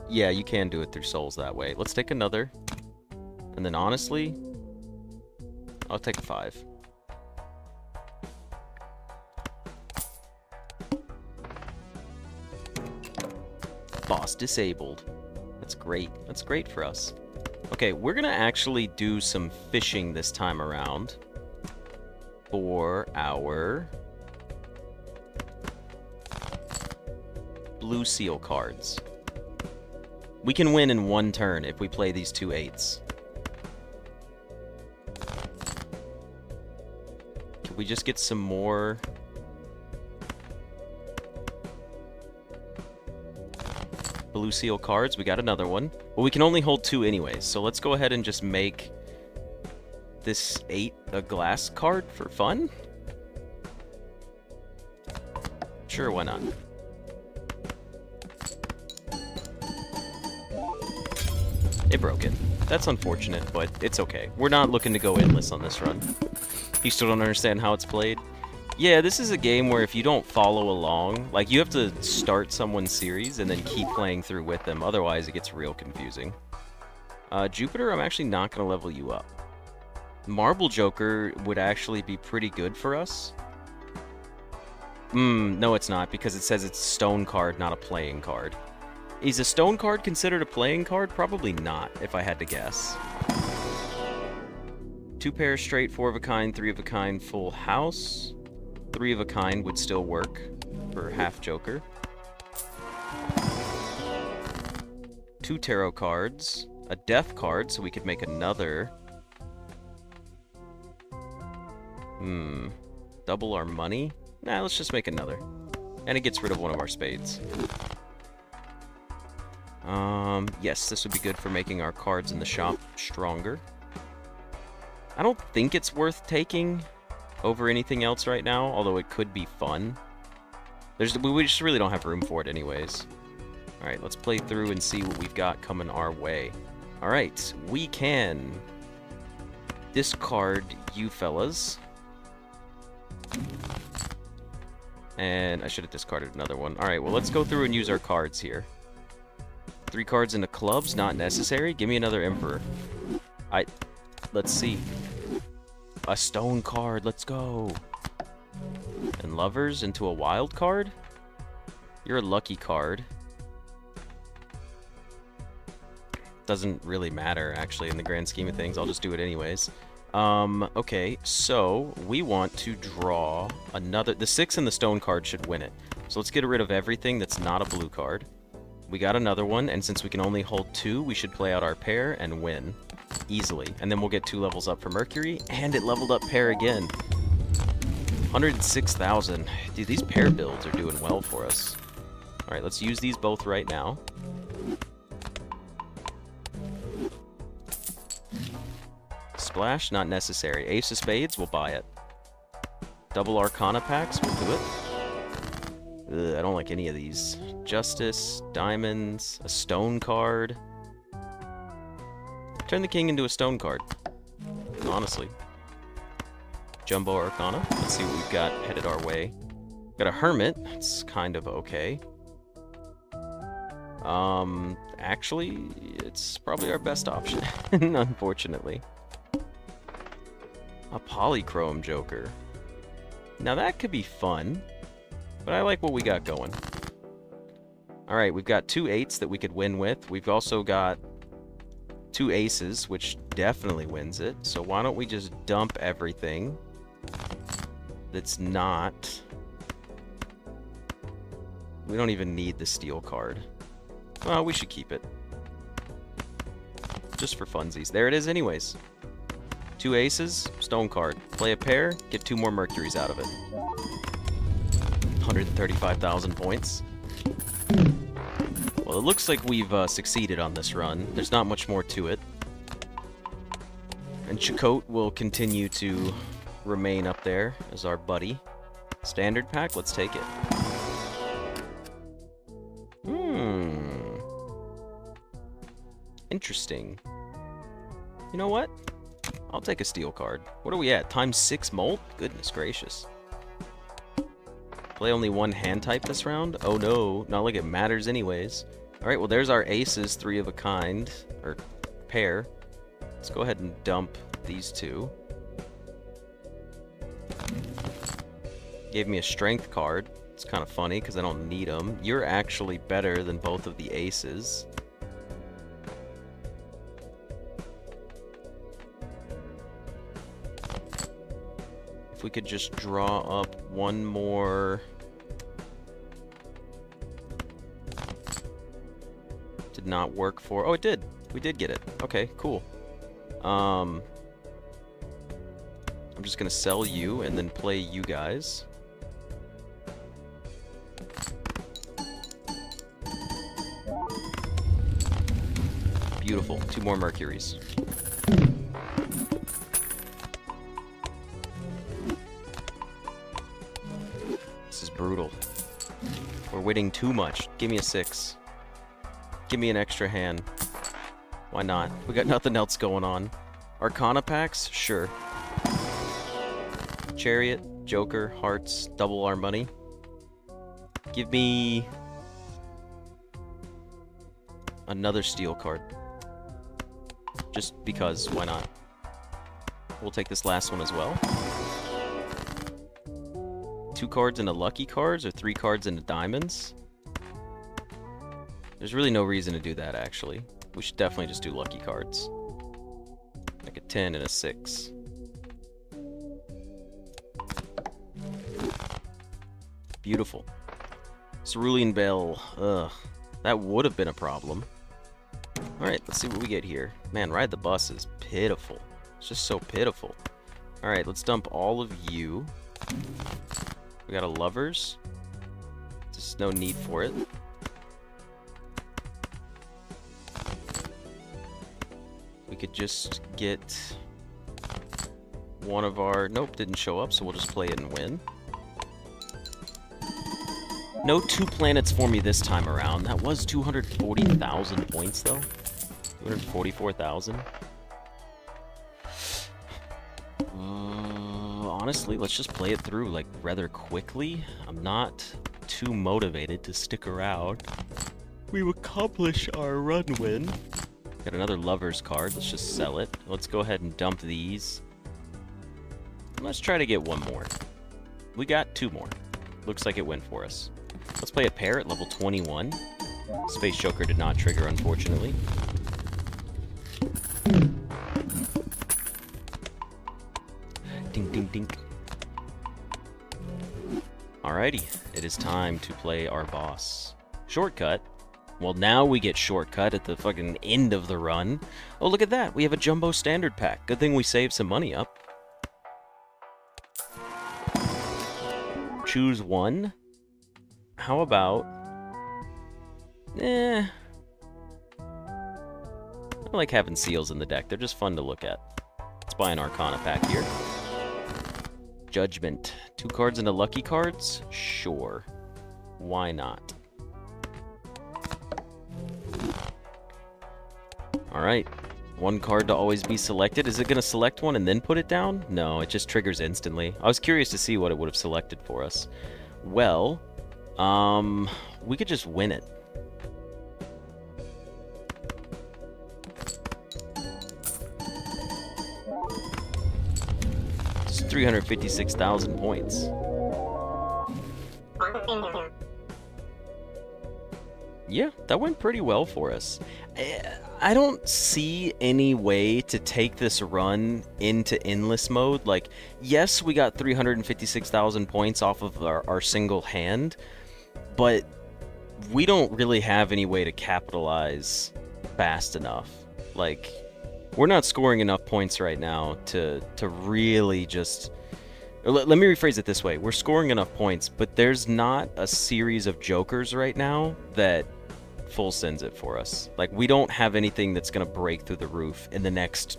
Yeah, you can do it through souls that way. Let's take another. And then honestly, I'll take a 5. Boss disabled. That's great. That's great for us. Okay, we're gonna actually do some fishing this time around for our blue seal cards. We can win in 1 turn if we play these 2 8s. Can we just get some more? Blue seal cards. We got another one. Well, we can only hold 2 anyways, so let's go ahead and just make this 8 a glass card for fun. Sure, why not? It broke it. That's unfortunate, but it's okay. We're not looking to go endless on this run. You still don't understand how it's played? Yeah, this is a game where if you don't follow along, like, you have to start someone's series and then keep playing through with them. Otherwise, it gets real confusing. Jupiter, I'm actually not going to level you up. Marble Joker would actually be pretty good for us. No, it's not, because it says it's a stone card, not a playing card. Is a stone card considered a playing card? Probably not, if I had to guess. 2 pairs straight, 4 of a kind, 3 of a kind, full house. 3 of a kind would still work for half Joker. 2 tarot cards, a death card, so we could make another. Double our money? Nah, let's just make another. And it gets rid of one of our spades. Yes, this would be good for making our cards in the shop stronger. I don't think it's worth taking over anything else right now, although it could be fun. We just really don't have room for it anyways. Alright, let's play through and see what we've got coming our way. Alright, we can discard you fellas. And I should have discarded another one. Alright, well, let's go through and use our cards here. 3 cards into clubs, not necessary. Give me another Emperor. Let's see. A stone card, let's go. And lovers into a wild card? You're a lucky card. Doesn't really matter, actually, in the grand scheme of things. I'll just do it anyways. Okay, so we want to draw another. The 6 and the stone card should win it. So let's get rid of everything that's not a blue card. We got another one, and since we can only hold 2, we should play out our pair and win easily. And then we'll get 2 levels up for Mercury, and it leveled up pair again. 106,000. Dude, these pair builds are doing well for us. Alright, let's use these both right now. Splash, not necessary. Ace of Spades, we'll buy it. Double Arcana packs, we'll do it. Ugh, I don't like any of these. Justice, diamonds, a stone card. Turn the king into a stone card. Honestly. Jumbo Arcana. Let's see what we've got headed our way. Got a hermit. It's kind of okay. Actually, it's probably our best option, unfortunately. A polychrome Joker. Now that could be fun, but I like what we got going. Alright, we've got 2 8s that we could win with. We've also got 2 aces, which definitely wins it. So why don't we just dump everything that's not... We don't even need the steel card. Well, we should keep it. Just for funsies. There it is anyways. 2 aces, stone card. Play a pair, get 2 more Mercuries out of it. 135,000 points. Well, it looks like we've succeeded on this run. There's not much more to it. And Chakotay will continue to remain up there as our buddy. Standard pack, let's take it. Interesting. You know what? I'll take a steel card. What are we at? Times 6 molt? Goodness gracious. Play only 1 hand type this round? Oh no, not like it matters anyways. Alright, well there's our aces, 3 of a kind, or pair. Let's go ahead and dump these 2. Gave me a strength card. It's kind of funny because I don't need them. You're actually better than both of the aces. If we could just draw up one more... Did not work for... Oh, it did. We did get it. Okay, cool. I'm just gonna sell you and then play you guys. Beautiful. 2 more Mercuries. This is brutal. We're waiting too much. Give me a 6. Give me an extra hand. Why not? We got nothing else going on. Arcana packs? Sure. Chariot, Joker, Hearts, double our money. Give me... another steel card. Just because, why not? We'll take this last one as well. 2 cards into lucky cards, or 3 cards into diamonds? There's really no reason to do that, actually. We should definitely just do lucky cards. Like a 10 and a 6. Beautiful. Cerulean Bell. Ugh. That would have been a problem. Alright, let's see what we get here. Man, Ride the Bus is pitiful. It's just so pitiful. Alright, let's dump all of you. We got a Lovers. Just no need for it. We could just get one of our... Nope, didn't show up, so we'll just play it and win. No 2 planets for me this time around. That was 240,000 points, though. 244,000. Honestly, let's just play it through, like, rather quickly. I'm not too motivated to stick around. We accomplish our run win. Got another Lover's card. Let's just sell it. Let's go ahead and dump these. Let's try to get one more. We got 2 more. Looks like it went for us. Let's play a pair at level 21. Space Joker did not trigger, unfortunately. Ding, ding, ding. Alrighty, it is time to play our boss. Shortcut. Well, now we get shortcut at the fucking end of the run. Oh, look at that. We have a Jumbo Standard Pack. Good thing we saved some money up. Choose one. How about... I like having seals in the deck. They're just fun to look at. Let's buy an Arcana pack here. Judgment. 2 cards into lucky cards? Sure. Why not? Alright. 1 card to always be selected. Is it going to select one and then put it down? No, it just triggers instantly. I was curious to see what it would have selected for us. Well, we could just win it. It's 356,000 points. Yeah, that went pretty well for us. I don't see any way to take this run into endless mode. Like, yes, we got 356,000 points off of our single hand, but we don't really have any way to capitalize fast enough. Like, we're not scoring enough points right now to really just... Let me rephrase it this way. We're scoring enough points, but there's not a series of jokers right now that full sends it for us. Like, we don't have anything that's going to break through the roof in the next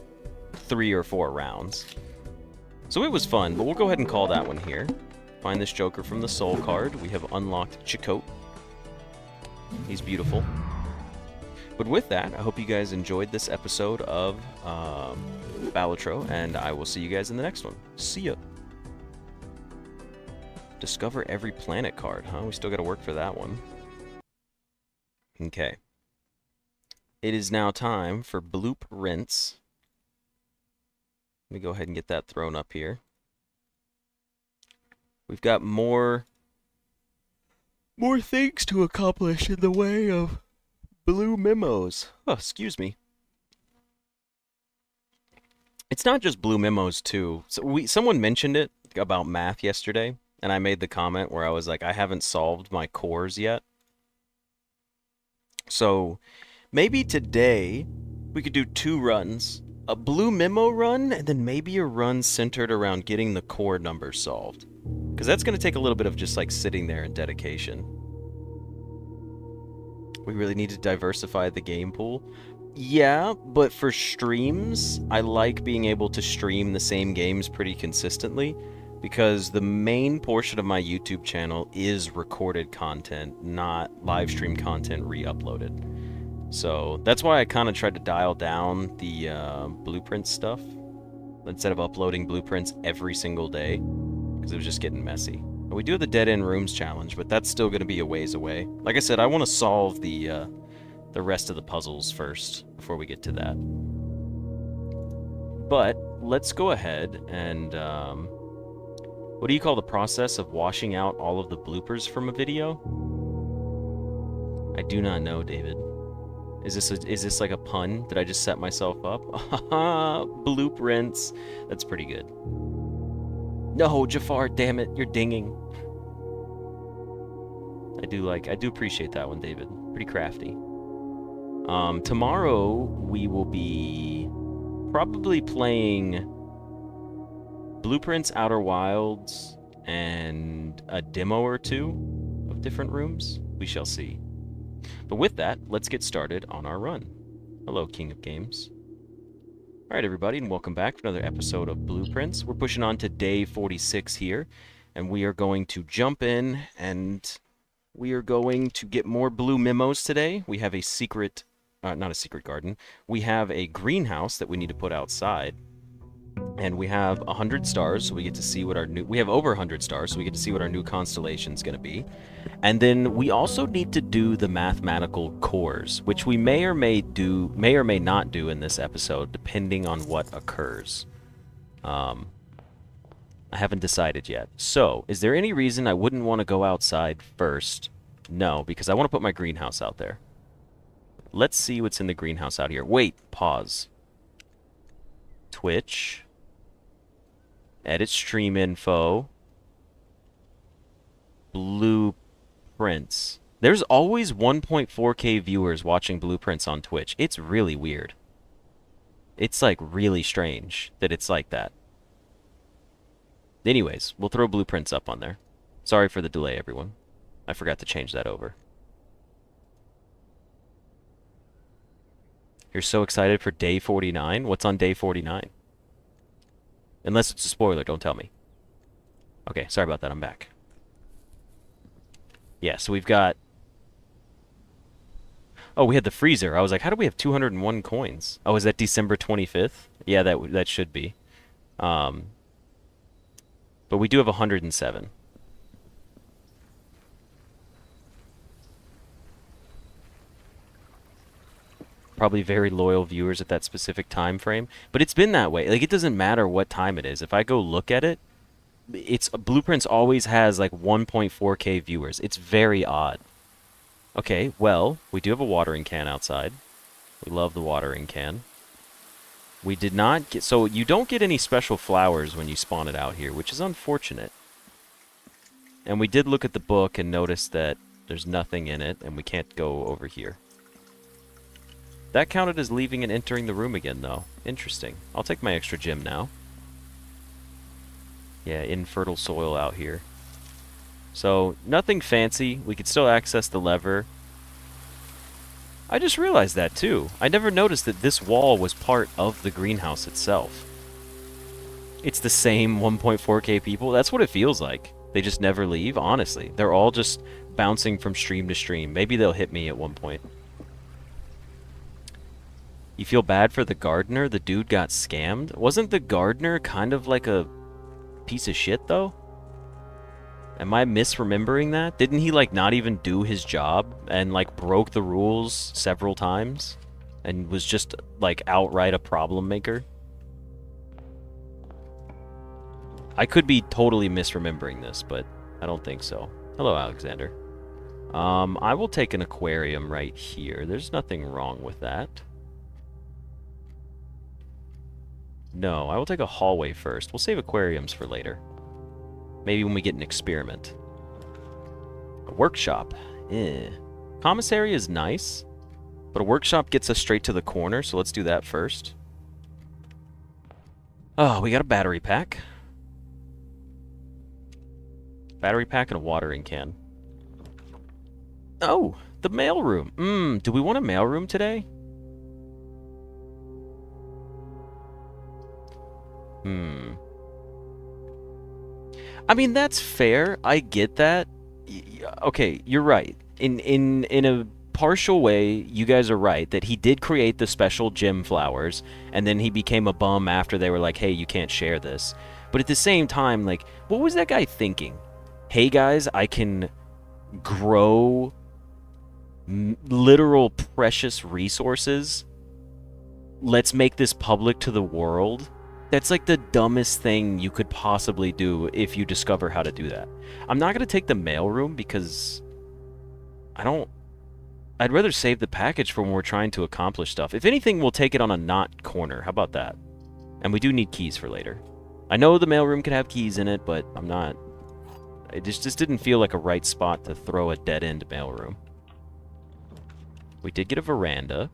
3 or 4 rounds. So it was fun, but we'll go ahead and call that one here. Find this joker from the soul card. We have unlocked Chakotay. He's beautiful. But with that, I hope you guys enjoyed this episode of Balatro, and I will see you guys in the next one. See ya! Discover every planet card, huh? We still got to work for that one. Okay. It is now time for Bloop Rinse. Let me go ahead and get that thrown up here. We've got more things to accomplish in the way of blue memos. Oh, excuse me. It's not just blue memos too. So someone mentioned it about math yesterday, and I made the comment where I was like, I haven't solved my cores yet. So maybe today we could do 2 runs. A blue memo run, and then maybe a run centered around getting the core number solved. Because that's going to take a little bit of just like sitting there and dedication. We really need to diversify the game pool. Yeah, but for streams, I like being able to stream the same games pretty consistently, because the main portion of my YouTube channel is recorded content, not live stream content re-uploaded. So that's why I kind of tried to dial down the blueprint stuff instead of uploading blueprints every single day, because it was just getting messy. And we do have the Dead End Rooms challenge, but that's still going to be a ways away. Like I said, I want to solve the rest of the puzzles first before we get to that. But let's go ahead and what do you call the process of washing out all of the bloopers from a video? I do not know, David. Is this like a pun? Did I just set myself up? Blueprints. That's pretty good. No, Jafar, damn it, you're dinging. I do appreciate that one, David. Pretty crafty. Tomorrow we will be probably playing Blueprints, Outer Wilds, and a demo or 2 of different rooms. We shall see. But with that, let's get started on our run. Hello, King of Games. Alright, everybody, and welcome back for another episode of Blueprints. We're pushing on to day 46 here, and we are going to jump in, and we are going to get more blue memos today. We have a secret, not a secret garden. We have a greenhouse that we need to put outside. And we have 100 stars, so we get to see what our new... We have over 100 stars, so we get to see what our new constellation's going to be. And then we also need to do the mathematical cores, which we may or may not do in this episode, depending on what occurs. I haven't decided yet. So, is there any reason I wouldn't want to go outside first? No, because I want to put my greenhouse out there. Let's see what's in the greenhouse out here. Wait, pause. Twitch. Edit stream info. Blueprints. There's always 1.4K viewers watching Blueprints on Twitch. It's really weird. It's like really strange that it's like that. Anyways, we'll throw Blueprints up on there. Sorry for the delay, everyone. I forgot to change that over. You're so excited for day 49? What's on day 49? Unless it's a spoiler, don't tell me. Okay, sorry about that, I'm back. Yeah, so we've got... Oh, we had the freezer. I was like, how do we have 201 coins? Oh, is that December 25th? Yeah, that should be. But we do have 107. Probably very loyal viewers at that specific time frame. But it's been that way. Like, it doesn't matter what time it is. If I go look at it, Blueprints always has like 1.4K viewers. It's very odd. Okay, well, we do have a watering can outside. We love the watering can. We did not get... So you don't get any special flowers when you spawn it out here, which is unfortunate. And we did look at the book and notice that there's nothing in it, and we can't go over here. That counted as leaving and entering the room again, though. Interesting. I'll take my extra gem now. Yeah, infertile soil out here. So, nothing fancy. We could still access the lever. I just realized that, too. I never noticed that this wall was part of the greenhouse itself. It's the same 1.4K people. That's what it feels like. They just never leave, honestly. They're all just bouncing from stream to stream. Maybe they'll hit me at one point. You feel bad for the gardener? The dude got scammed? Wasn't the gardener kind of like a piece of shit, though? Am I misremembering that? Didn't he, like, not even do his job and, like, broke the rules several times? And was just, like, outright a problem maker? I could be totally misremembering this, but I don't think so. Hello, Alexander. I will take an aquarium right here. There's nothing wrong with that. No, I will take a hallway first. We'll save aquariums for later. Maybe when we get an experiment. A workshop. Eh. Commissary is nice, but a workshop gets us straight to the corner, so let's do that first. Oh, we got a battery pack. Battery pack and a watering can. Oh, the mailroom. Do we want a mailroom today? I mean, that's fair. I get that. Okay, you're right. In a partial way, you guys are right that he did create the special gem flowers, and then he became a bum after they were like, hey, you can't share this. But at the same time, like, what was that guy thinking? Hey, guys, I can grow literal precious resources. Let's make this public to the world. That's like the dumbest thing you could possibly do if you discover how to do that. I'm not going to take the mailroom because I'd rather save the package for when we're trying to accomplish stuff. If anything, we'll take it on a not corner. How about that? And we do need keys for later. I know the mailroom could have keys in it, but I'm not... It just didn't feel like a right spot to throw a dead-end mailroom. We did get a veranda.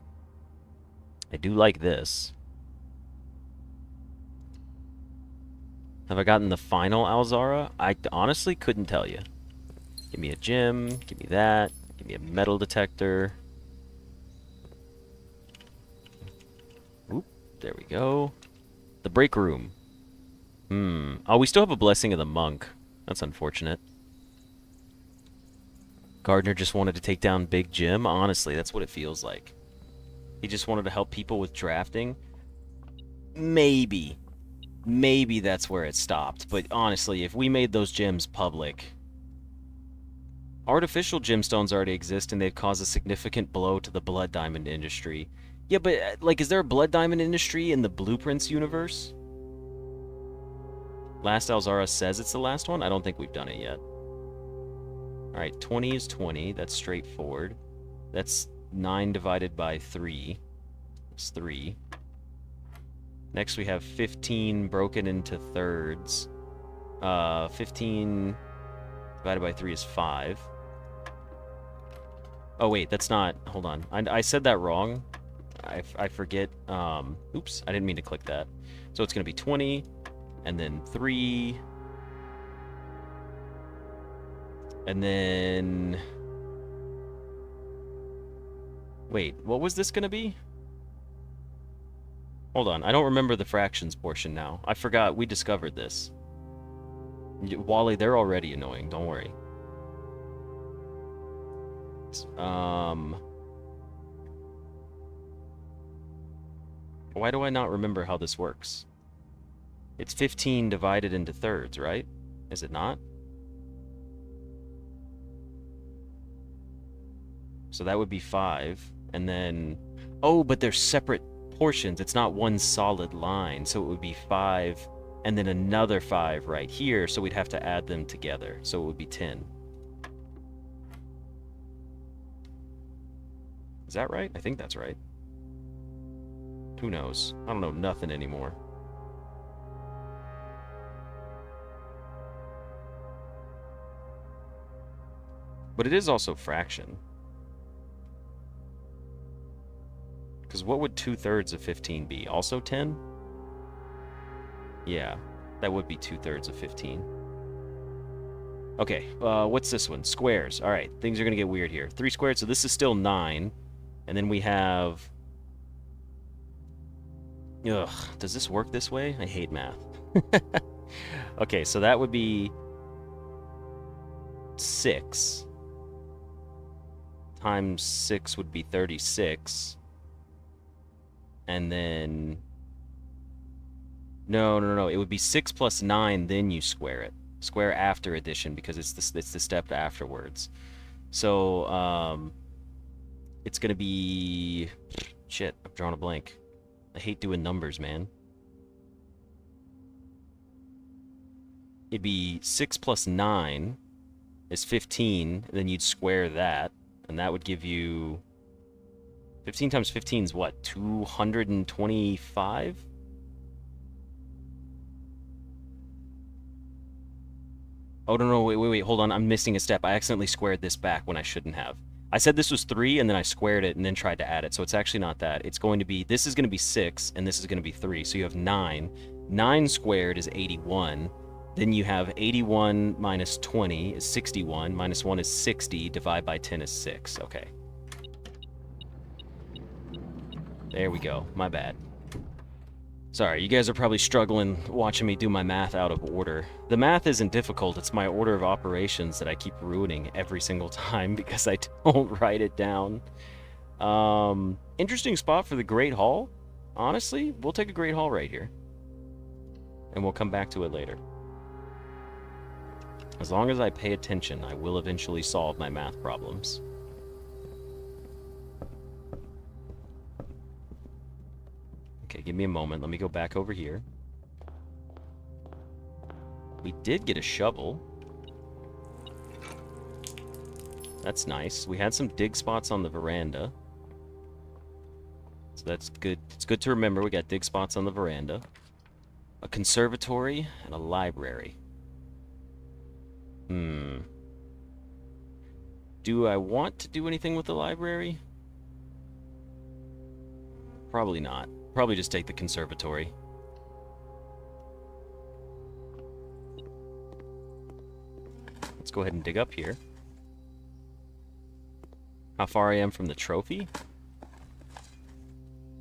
I do like this. Have I gotten the final Alzara? I honestly couldn't tell you. Give me a gem. Give me that. Give me a metal detector. Oop, there we go. The break room. Oh, we still have a blessing of the monk. That's unfortunate. Gardner just wanted to take down Big Jim. Honestly, that's what it feels like. He just wanted to help people with drafting. Maybe. Maybe that's where it stopped. But honestly, if we made those gems public... Artificial gemstones already exist, and they've caused a significant blow to the blood diamond industry. Yeah, but, like, is there a blood diamond industry in the Blueprints universe? Last Alzara says it's the last one? I don't think we've done it yet. Alright, 20 is 20. That's straightforward. That's 9 divided by 3. It's 3. Next we have 15 broken into thirds. 15 divided by 3 is 5. Oh wait, that's not... Hold on. I said that wrong. I forget. Oops, I didn't mean to click that. So it's going to be 20, and then 3... And then... Wait, what was this going to be? Hold on, I don't remember the fractions portion now. I forgot, we discovered this. Wally, they're already annoying, don't worry. Why do I not remember how this works? It's 15 divided into thirds, right? Is it not? So that would be 5, and then... Oh, but they're separate portions. It's not one solid line, so it would be 5, and then another 5 right here, so we'd have to add them together. So it would be 10. Is that right? I think that's right. Who knows? I don't know nothing anymore. But it is also fraction. Because what would 2/3 of 15 be? Also 10? Yeah, that would be 2/3 of 15. Okay, what's this one? Squares. Alright, things are going to get weird here. 3 squared, so this is still 9. And then we have... Ugh, does this work this way? I hate math. Okay, so that would be 6. Times 6 would be 36. And then... No. It would be 6 plus 9, then you square it. Square after addition, because it's the step afterwards. So, it's gonna be... Shit, I've drawn a blank. I hate doing numbers, man. it'd be 6 plus 9 is 15, and then you'd square that, and that would give you... 15 times 15 is what, 225? Oh, no, wait, hold on, I'm missing a step. I accidentally squared this back when I shouldn't have. I said this was 3, and then I squared it, and then tried to add it, so it's actually not that. It's going to be, this is going to be 6, and this is going to be 3, so you have 9. 9 squared is 81. Then you have 81 minus 20 is 61, minus 1 is 60, divide by 10 is 6. Okay. There we go, my bad. Sorry, you guys are probably struggling watching me do my math out of order. The math isn't difficult, it's my order of operations that I keep ruining every single time because I don't write it down. Interesting spot for the Great Hall. Honestly, we'll take a Great Hall right here. And we'll come back to it later. As long as I pay attention, I will eventually solve my math problems. Okay, give me a moment. Let me go back over here. We did get a shovel. That's nice. We had some dig spots on the veranda. So that's good. It's good to remember we got dig spots on the veranda. A conservatory and a library. Do I want to do anything with the library? Probably not. Probably just take the conservatory. Let's go ahead and dig up here. How far I am from the trophy?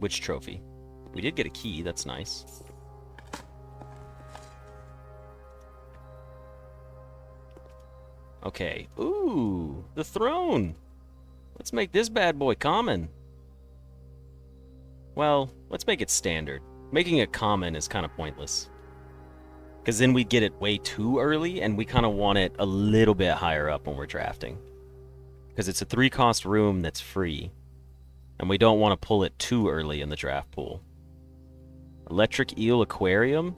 Which trophy? We did get a key, that's nice. Okay. Ooh, the throne. Let's make this bad boy common. Well, let's make it standard. Making it common is kind of pointless. Because then we get it way too early, and we kind of want it a little bit higher up when we're drafting. Because it's a 3-cost room that's free. And we don't want to pull it too early in the draft pool. Electric Eel Aquarium.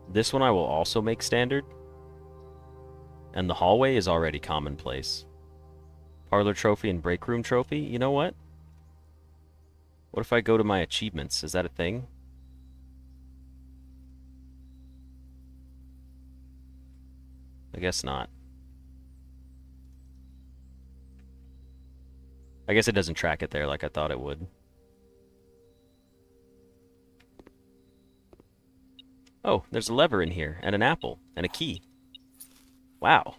This one I will also make standard. And the hallway is already commonplace. Parlor Trophy and Break Room Trophy. You know what? What if I go to my achievements? Is that a thing? I guess not. I guess it doesn't track it there like I thought it would. Oh, there's a lever in here, and an apple, and a key. Wow.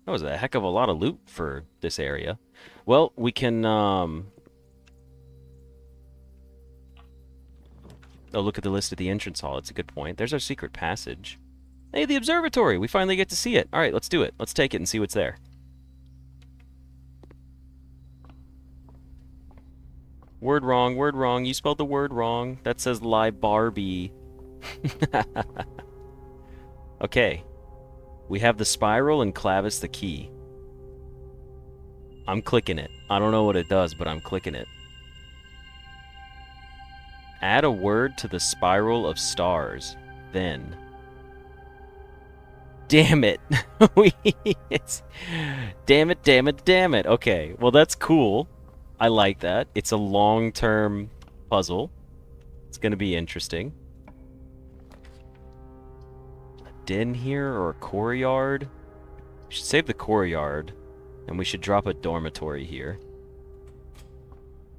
That was a heck of a lot of loot for this area. Well, we can, Oh, look at the list at the entrance hall. It's a good point. There's our secret passage. Hey, the observatory! We finally get to see it. Alright, let's do it. Let's take it and see what's there. Word wrong, word wrong. You spelled the word wrong. That says lie Barbie. Okay. We have the spiral and Clavis the key. I'm clicking it. I don't know what it does, but I'm clicking it. Add a word to the spiral of stars. Then. Damn it. Damn it, damn it, damn it. Okay, well that's cool. I like that. It's a long-term puzzle. It's going to be interesting. A den here or a courtyard? We should save the courtyard. And we should drop a dormitory here.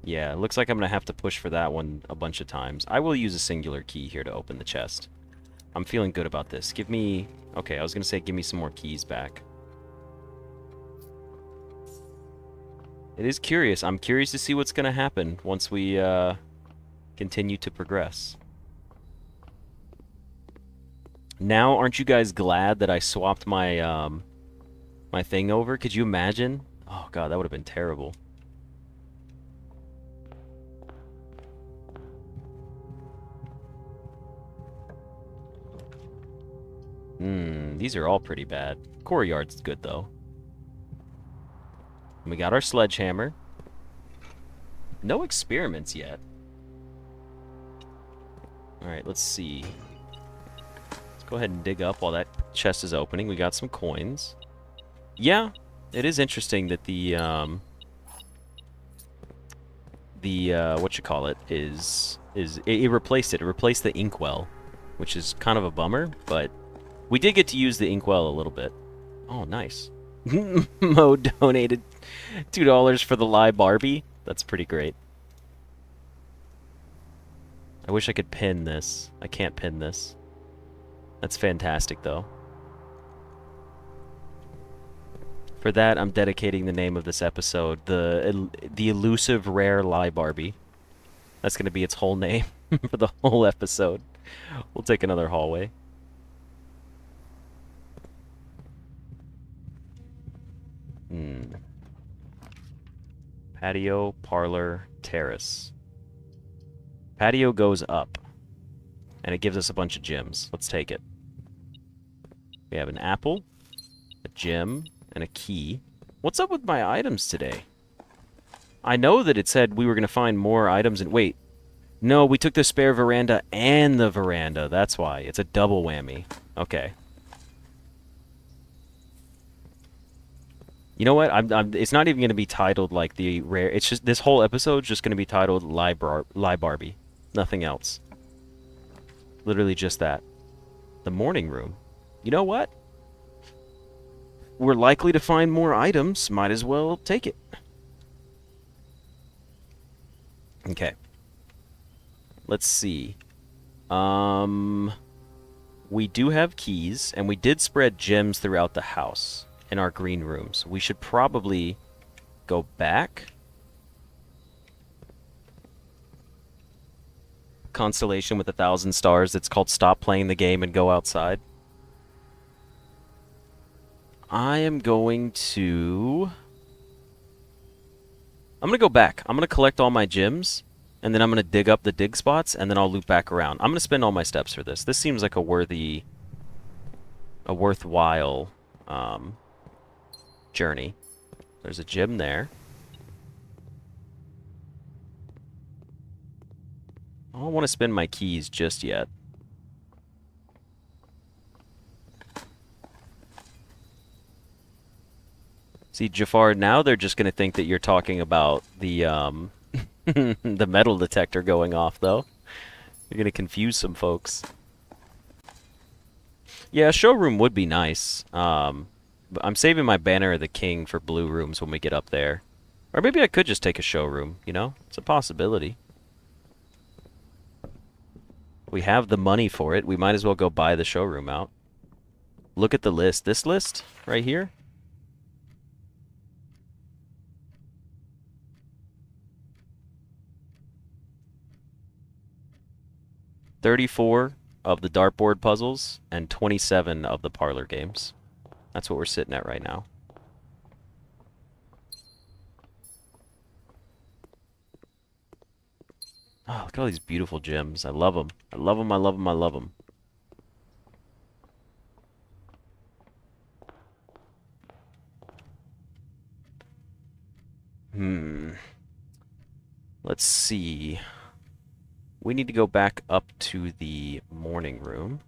Yeah, it looks like I'm going to have to push for that one a bunch of times. I will use a singular key here to open the chest. I'm feeling good about this. Give me... Okay, I was going to say give me some more keys back. It is curious. I'm curious to see what's going to happen once we continue to progress. Now, aren't you guys glad that I swapped my my thing over? Could you imagine? Oh god, that would have been terrible. These are all pretty bad. Courtyard's good though. And we got our sledgehammer. No experiments yet. Alright, let's see. Let's go ahead and dig up while that chest is opening. We got some coins. Yeah, it is interesting that the what you call it is it replaced it. It replaced the inkwell, which is kind of a bummer, but we did get to use the inkwell a little bit. Oh, nice. Mo donated $2 for the live Barbie. That's pretty great. I wish I could pin this. I can't pin this. That's fantastic, though. For that, I'm dedicating the name of this episode, the elusive rare lie Barbie. That's going to be its whole name for the whole episode. We'll take another hallway. Patio, parlor, terrace. Patio goes up, and it gives us a bunch of gems. Let's take it. We have an apple, a gem, and a key. What's up with my items today? I know that it said we were going to find more items and wait. No, we took the spare veranda and the veranda. That's why. It's a double whammy. Okay. You know what? It's not even going to be titled like the rare. It's just this whole episode's just going to be titled Lie Barbie. Nothing else. Literally just that. The morning room. You know what? We're likely to find more items. Might as well take it. Okay. Let's see. We do have keys, and we did spread gems throughout the house in our green rooms. We should probably go back. Constellation with 1,000 stars. It's called Stop Playing the Game and Go Outside. I am going to go back. I'm going to collect all my gems, and then I'm going to dig up the dig spots, and then I'll loop back around. I'm going to spend all my steps for this. This seems like a worthwhile journey. There's a gem there. I don't want to spend my keys just yet. See, Jafar, now they're just going to think that you're talking about the the metal detector going off, though. You're going to confuse some folks. Yeah, a showroom would be nice. But I'm saving my Banner of the King for blue rooms when we get up there. Or maybe I could just take a showroom, you know? It's a possibility. We have the money for it. We might as well go buy the showroom out. Look at the list. This list right here. $34 of the dartboard puzzles and 27 of the parlor games. That's what we're sitting at right now. Oh, look at all these beautiful gems. I love them. I love them, I love them, I love them. Let's see. We need to go back up to the morning room.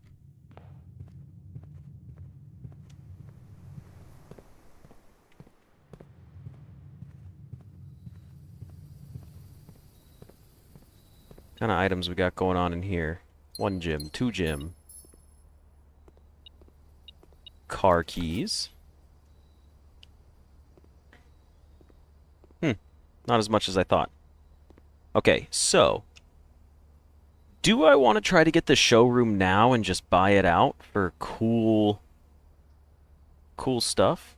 What kind of items we got going on in here? 1 gem, 2 gem. Car keys. Not as much as I thought. Okay, so do I want to try to get the showroom now and just buy it out for cool stuff?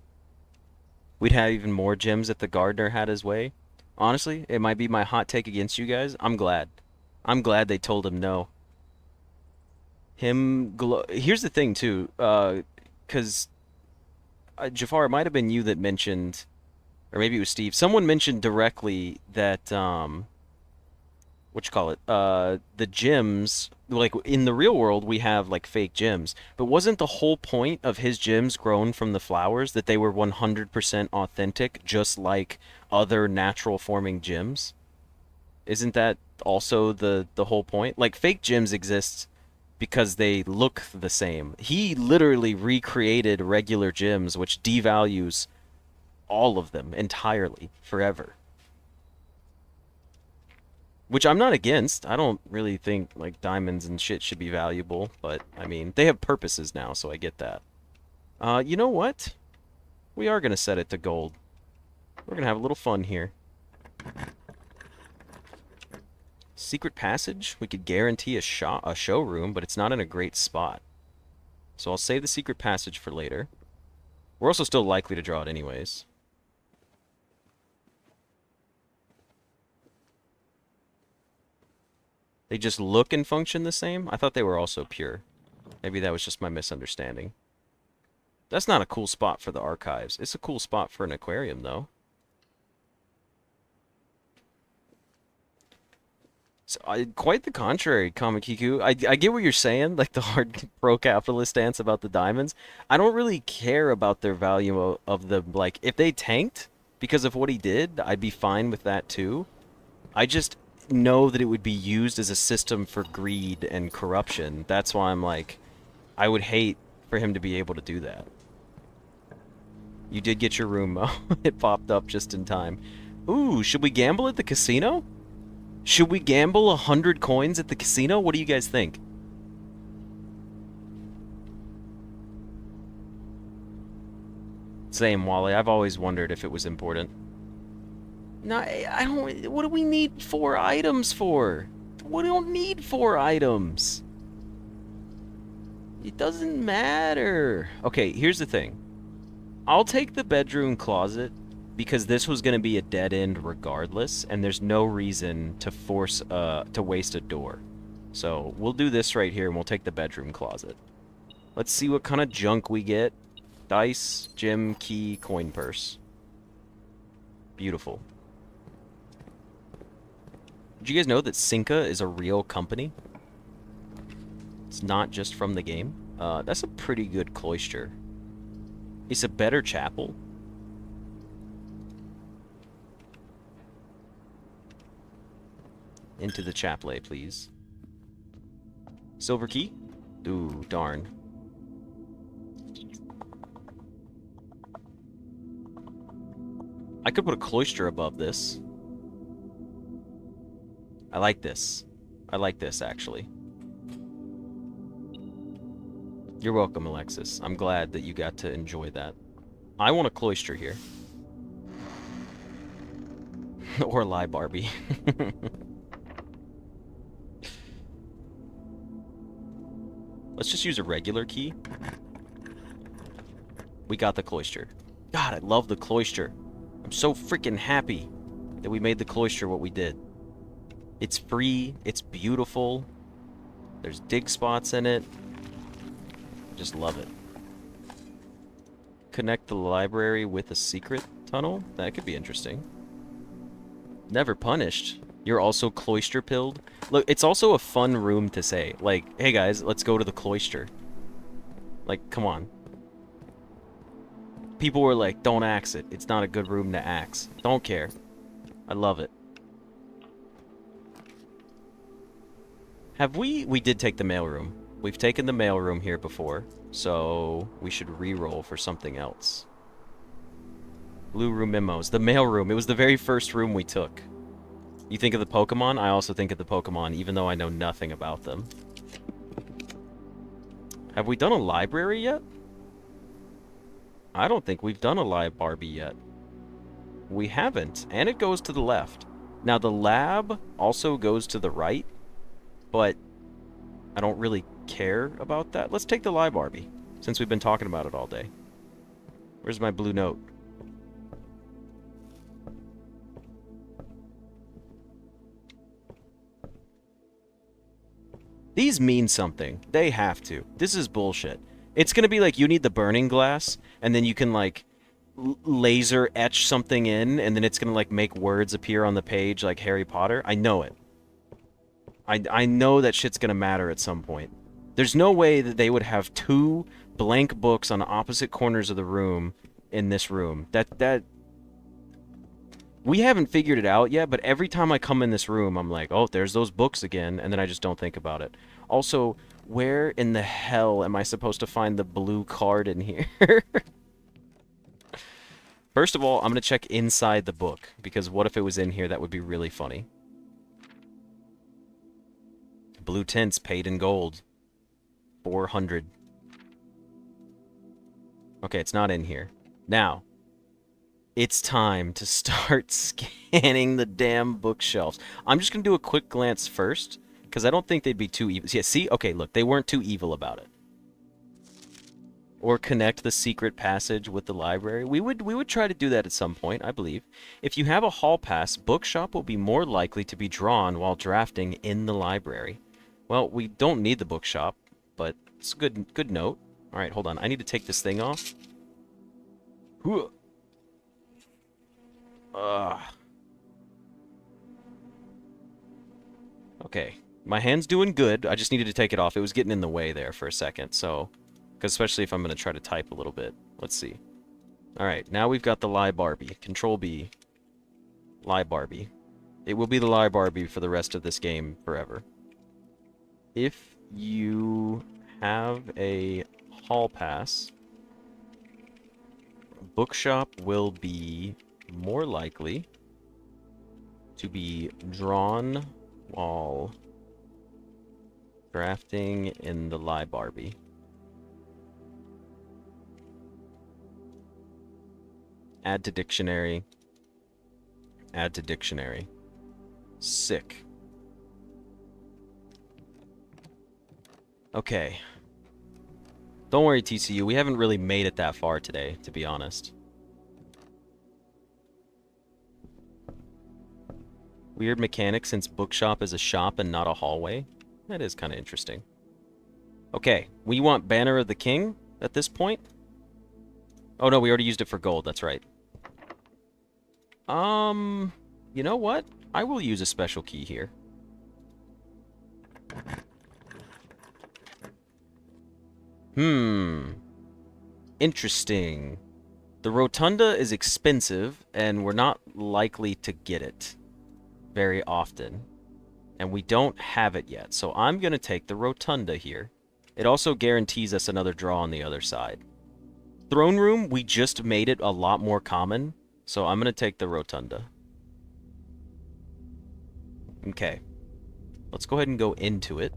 We'd have even more gems if the gardener had his way. Honestly, it might be my hot take against you guys. I'm glad. I'm glad they told him no. Here's the thing, too. Because Jafar, it might have been you that mentioned, or maybe it was Steve. Someone mentioned directly that, the gems, like in the real world, we have like fake gems. But wasn't the whole point of his gems grown from the flowers that they were 100% authentic, just like other natural forming gems? Isn't that also the whole point? Like, fake gems exist because they look the same. He literally recreated regular gems, which devalues all of them entirely, forever. Which I'm not against. I don't really think, like, diamonds and shit should be valuable, but, I mean, they have purposes now, so I get that. You know what? We are going to set it to gold. We're going to have a little fun here. Secret passage? We could guarantee a showroom, but it's not in a great spot. So I'll save the secret passage for later. We're also still likely to draw it anyways. They just look and function the same? I thought they were also pure. Maybe that was just my misunderstanding. That's not a cool spot for the archives. It's a cool spot for an aquarium, though. So, quite the contrary, Kamakiku. I get what you're saying, like the hard pro-capitalist stance about the diamonds. I don't really care about their value of the, like, if they tanked because of what he did, I'd be fine with that too. I just know that it would be used as a system for greed and corruption. That's why I'm like, I would hate for him to be able to do that. You did get your room, Mo. It popped up just in time. Ooh, should we gamble at the casino? Should we gamble 100 coins at the casino? What do you guys think? Same, Wally. I've always wondered if it was important. No, I don't... What do we need 4 items for? We don't need 4 items. It doesn't matter. Okay, here's the thing. I'll take the bedroom closet because this was going to be a dead end regardless, and there's no reason to force to waste a door. So we'll do this right here, and we'll take the bedroom closet. Let's see what kind of junk we get. Dice, gem, key, coin purse. Beautiful. Did you guys know that Cinca is a real company? It's not just from the game. That's a pretty good cloister. It's a better chapel. Into the chapelet, please. Silver key? Ooh, darn. I could put a cloister above this. I like this. I like this, actually. You're welcome, Alexis. I'm glad that you got to enjoy that. I want a cloister here. Or lie, Barbie. Let's just use a regular key. We got the cloister. God, I love the cloister. I'm so freaking happy that we made the cloister what we did. It's free. It's beautiful. There's dig spots in it. Just love it. Connect the library with a secret tunnel? That could be interesting. Never punished. You're also cloister pilled? Look, it's also a fun room to say. Like, hey guys, let's go to the cloister. Like, come on. People were like, don't axe it. It's not a good room to axe. Don't care. I love it. Have we... We did take the mailroom. We've taken the mailroom here before, so we should re-roll for something else. Blue room memos. The mailroom. It was the very first room we took. You think of the Pokemon? I also think of the Pokemon, even though I know nothing about them. Have we done a library yet? I don't think we've done a live Barbie yet. We haven't, and it goes to the left. Now, the lab also goes to the right, but I don't really care about that. Let's take the live Barbie, since we've been talking about it all day. Where's my blue note? These mean something. They have to. This is bullshit. It's gonna be like you need the burning glass, and then you can like laser etch something in, and then it's gonna like make words appear on the page like Harry Potter. I know it. I know that shit's gonna matter at some point. There's no way that they would have 2 blank books on opposite corners of the room in this room. That we haven't figured it out yet, but every time I come in this room, I'm like, oh, there's those books again, and then I just don't think about it. Also, Where in the hell am I supposed to find the blue card in here? First of all, I'm going to check inside the book, because what if it was in here? That would be really funny. Blue tints paid in gold. 400. Okay, it's not in here. Now, it's time to start scanning the damn bookshelves. I'm just going to do a quick glance first, because I don't think they'd be too evil. Yeah, see? Okay, look, they weren't too evil about it. Or connect the secret passage with the library. We would try to do that at some point, I believe. If you have a hall pass, bookshop will be more likely to be drawn while drafting in the library. Well, we don't need the bookshop, but it's a good note. All right, hold on. I need to take this thing off. Okay. My hand's doing good. I just needed to take it off. It was getting in the way there for a second, so... Because especially if I'm going to try to type a little bit. Let's see. Alright, now we've got the Lie Barbie. Control B. Lie Barbie. It will be the Lie Barbie for the rest of this game forever. If you have a hall pass, bookshop will be more likely to be drawn while drafting in the Lie Barbie. Add to dictionary. Add to dictionary. Sick. Okay. Don't worry, TCU. We haven't really made it that far today, to be honest. Weird mechanic since bookshop is a shop and not a hallway. That is kind of interesting. Okay. We want Banner of the King at this point. Oh, no, we already used it for gold. That's right. You know what? I will use a special key here. Interesting. The Rotunda is expensive, and we're not likely to get it very often. And we don't have it yet, so I'm going to take the Rotunda here. It also guarantees us another draw on the other side. Throne Room, we just made it a lot more common, so I'm going to take the Rotunda. Okay. Let's go ahead and go into it.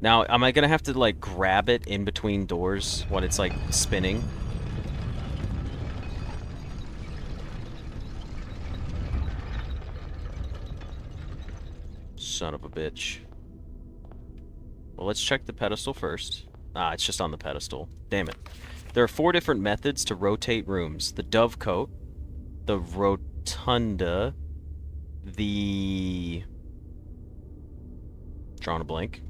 Now, am I going to have to, like, grab it in between doors when it's, like, spinning? Son of a bitch. Well, let's check the pedestal first. Ah, it's just on the pedestal. Damn it. There are 4 different methods to rotate rooms. The Dovecote, the Rotunda, the... Drawing a blank.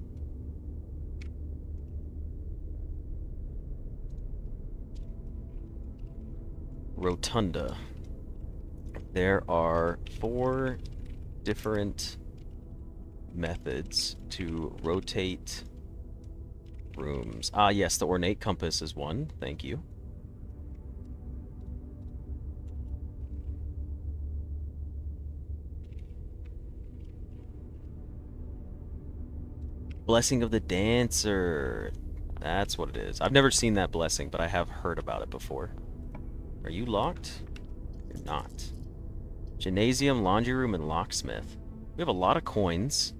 Rotunda. There are 4 different methods to rotate rooms. Ah, yes, the ornate compass is one. Thank you. Blessing of the Dancer. That's what it is. I've never seen that blessing, but I have heard about it before. Are you locked? You're not. Gymnasium, laundry room, and locksmith. We have a lot of coins.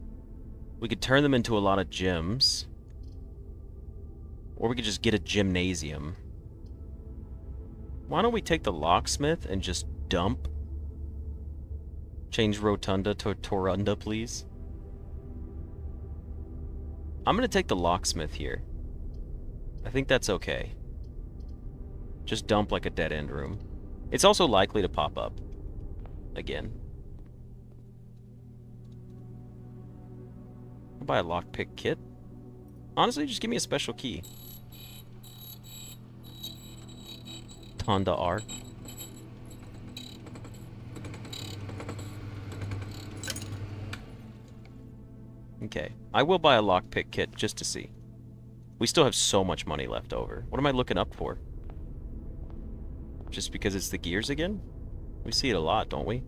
We could turn them into a lot of gems. Or we could just get a gymnasium. Why don't we take the locksmith and just dump? Change Rotunda to Torunda, please. I'm going to take the locksmith here. I think that's okay. Just dump like a dead-end room. It's also likely to pop up. Again. I'll buy a lockpick kit. Honestly, just give me a special key. Tonda R. Okay. I will buy a lockpick kit just to see. We still have so much money left over. What am I looking up for? Just because it's the gears again? We see it a lot, don't we?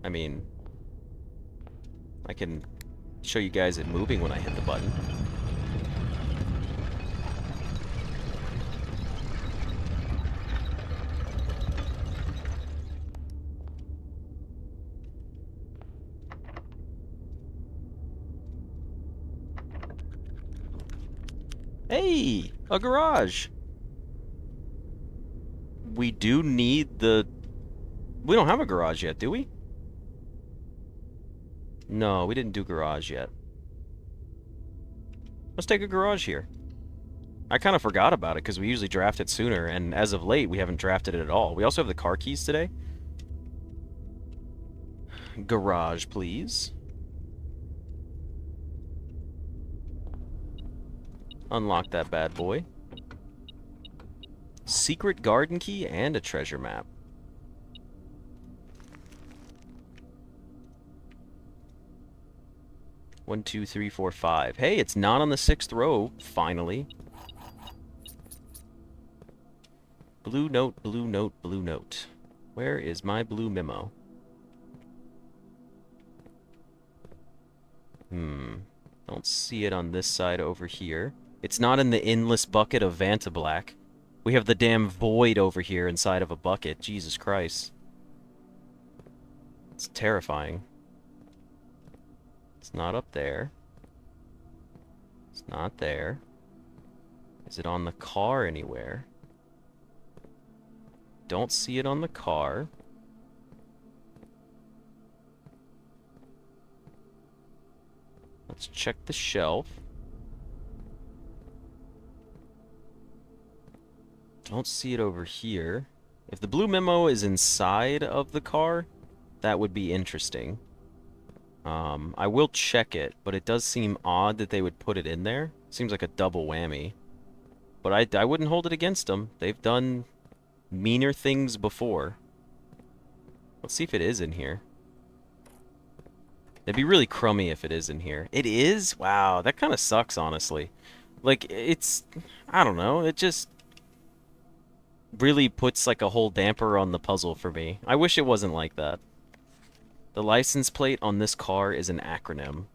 I mean... I can show you guys it moving when I hit the button. Hey, a garage. We do need the... We don't have a garage yet, do we? No, we didn't do garage yet. Let's take a garage here. I kind of forgot about it because we usually draft it sooner, and as of late, we haven't drafted it at all. We also have the car keys today. Garage, please. Unlock that bad boy. Secret garden key and a treasure map. One, two, three, four, five. Hey, it's not on the 6th row, finally. Blue note, blue note, blue note. Where is my blue memo? Don't see it on this side over here. It's not in the endless bucket of Vanta Black. We have the damn void over here inside of a bucket. Jesus Christ. It's terrifying. It's not up there. It's not there. Is it on the car anywhere? Don't see it on the car. Let's check the shelf. Don't see it over here. If the blue memo is inside of the car, that would be interesting. I will check it, but it does seem odd that they would put it in there. Seems like a double whammy. But I wouldn't hold it against them. They've done meaner things before. Let's see if it is in here. It'd be really crummy if it is in here. It is? Wow, that kind of sucks, honestly. Like, it's... I don't know, it just... really puts like a whole damper on the puzzle for me. I wish it wasn't like that. The license plate on this car is an acronym.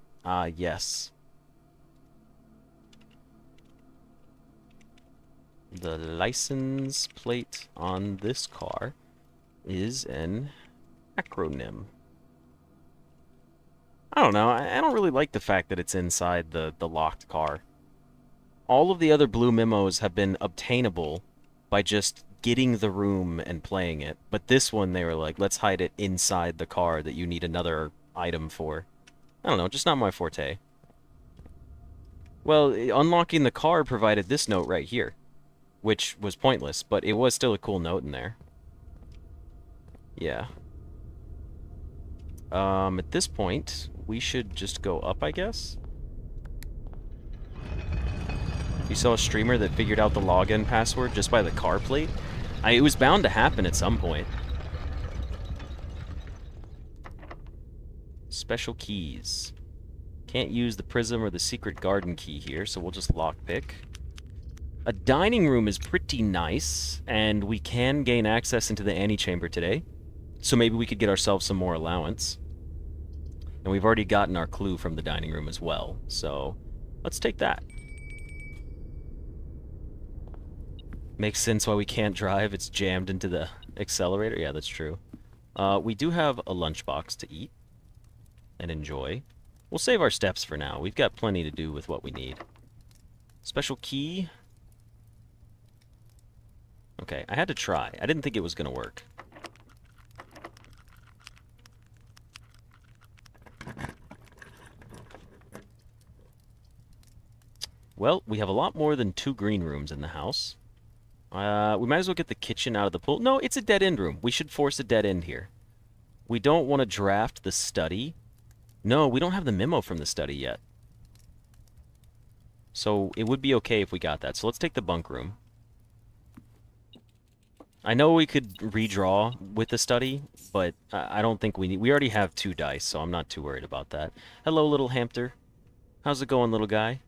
Yes. The license plate on this car is an acronym. I don't know, I don't really like the fact that it's inside the locked car. All of the other blue memos have been obtainable by just getting the room and playing it. But this one, they were like, let's hide it inside the car that you need another item for. I don't know, just not my forte. Well, unlocking the car provided this note right here, which was pointless, but it was still a cool note in there. Yeah. At this point, we should just go up, I guess? You saw a streamer that figured out the login password just by the car plate? It was bound to happen at some point. Special keys. Can't use the prism or the secret garden key here, so we'll just lockpick. A dining room is pretty nice, and we can gain access into the antechamber today. So maybe we could get ourselves some more allowance. And we've already gotten our clue from the dining room as well, so let's take that. Makes sense why we can't drive. It's jammed into the accelerator. Yeah, that's true. We do have a lunchbox to eat and enjoy. We'll save our steps for now. We've got plenty to do with what we need. Special key. Okay, I had to try. I didn't think it was going to work. Well, we have a lot more than 2 green rooms in the house. We might as well get the kitchen out of the pool. No, it's a dead-end room. We should force a dead end here. We don't want to draft the study. No, we don't have the memo from the study yet. So it would be okay if we got that. So let's take the bunk room. I know we could redraw with the study, but I don't think we need... We already have 2 dice, so I'm not too worried about that. Hello, little hamster. How's it going, little guy?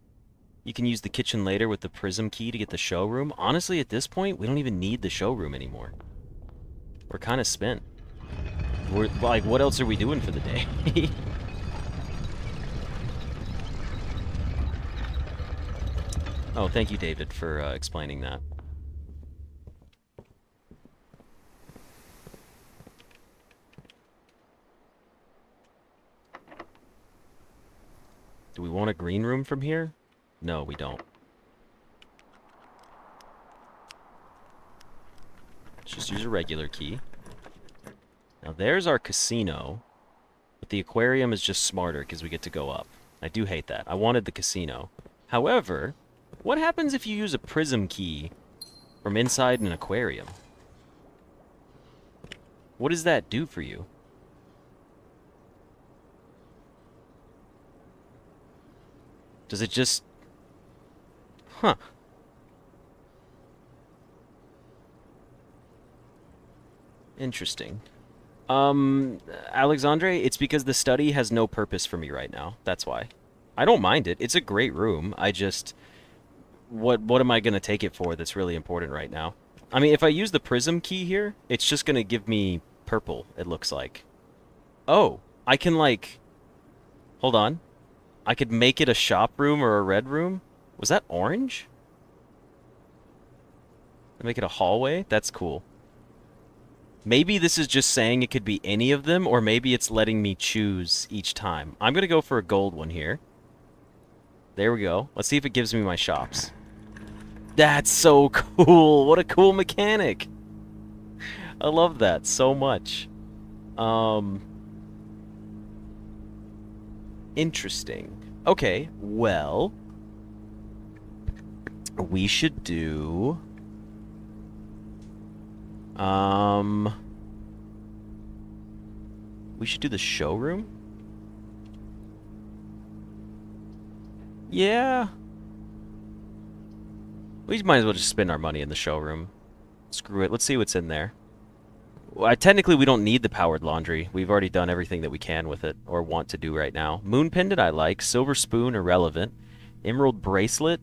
You can use the kitchen later with the prism key to get the showroom. Honestly, at this point, we don't even need the showroom anymore. We're kind of spent. We're like, what else are we doing for the day? Oh, thank you, David, for explaining that. Do we want a green room from here? No, we don't. Let's just use a regular key. Now there's our casino. But the aquarium is just smarter because we get to go up. I do hate that. I wanted the casino. However, what happens if you use a prism key from inside an aquarium? What does that do for you? Does it just... Huh. Interesting. Alexandre, it's because the study has no purpose for me right now. That's why. I don't mind it. It's a great room. I just... What am I going to take it for that's really important right now? I mean, if I use the prism key here, it's just going to give me purple, it looks like. Oh, I can, like... Hold on. I could make it a shop room or a red room? Was that orange? Make it a hallway? That's cool. Maybe this is just saying it could be any of them, or maybe it's letting me choose each time. I'm going to go for a gold one here. There we go. Let's see if it gives me my shops. That's so cool. What a cool mechanic. I love that so much. Interesting. Okay, well, we should do... we should do the showroom? Yeah. We might as well just spend our money in the showroom. Screw it. Let's see what's in there. Well, technically, we don't need the powered laundry. We've already done everything that we can with it, or want to do right now. Moon pendant, I like. Silver spoon, irrelevant. Emerald bracelet,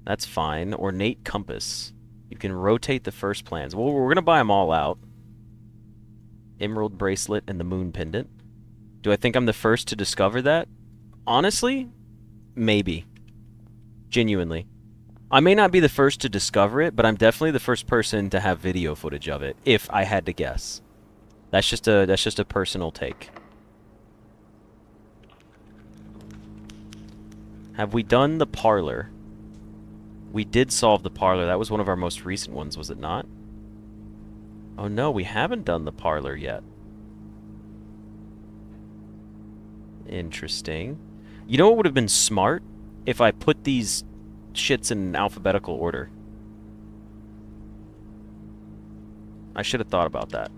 that's fine. Ornate compass. You can rotate the first plans. Well, we're going to buy them all out. Emerald bracelet and the moon pendant. Do I think I'm the first to discover that? Honestly, maybe. Genuinely. I may not be the first to discover it, but I'm definitely the first person to have video footage of it, if I had to guess. That's just a personal take. Have we done the parlor? We did solve the parlor. That was one of our most recent ones, was it not? Oh no, we haven't done the parlor yet. Interesting. You know what would have been smart? If I put these shits in alphabetical order. I should have thought about that.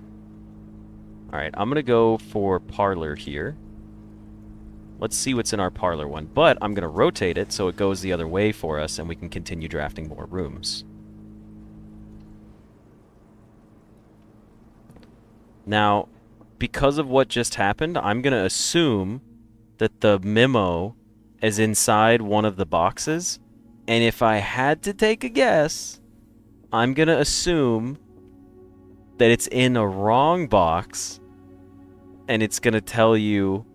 Alright, I'm gonna go for parlor here. Let's see what's in our parlor one. But I'm gonna rotate it so it goes the other way for us and we can continue drafting more rooms. Now, because of what just happened, I'm gonna assume that the memo is inside one of the boxes. And if I had to take a guess, I'm gonna assume that it's in a wrong box and it's gonna tell you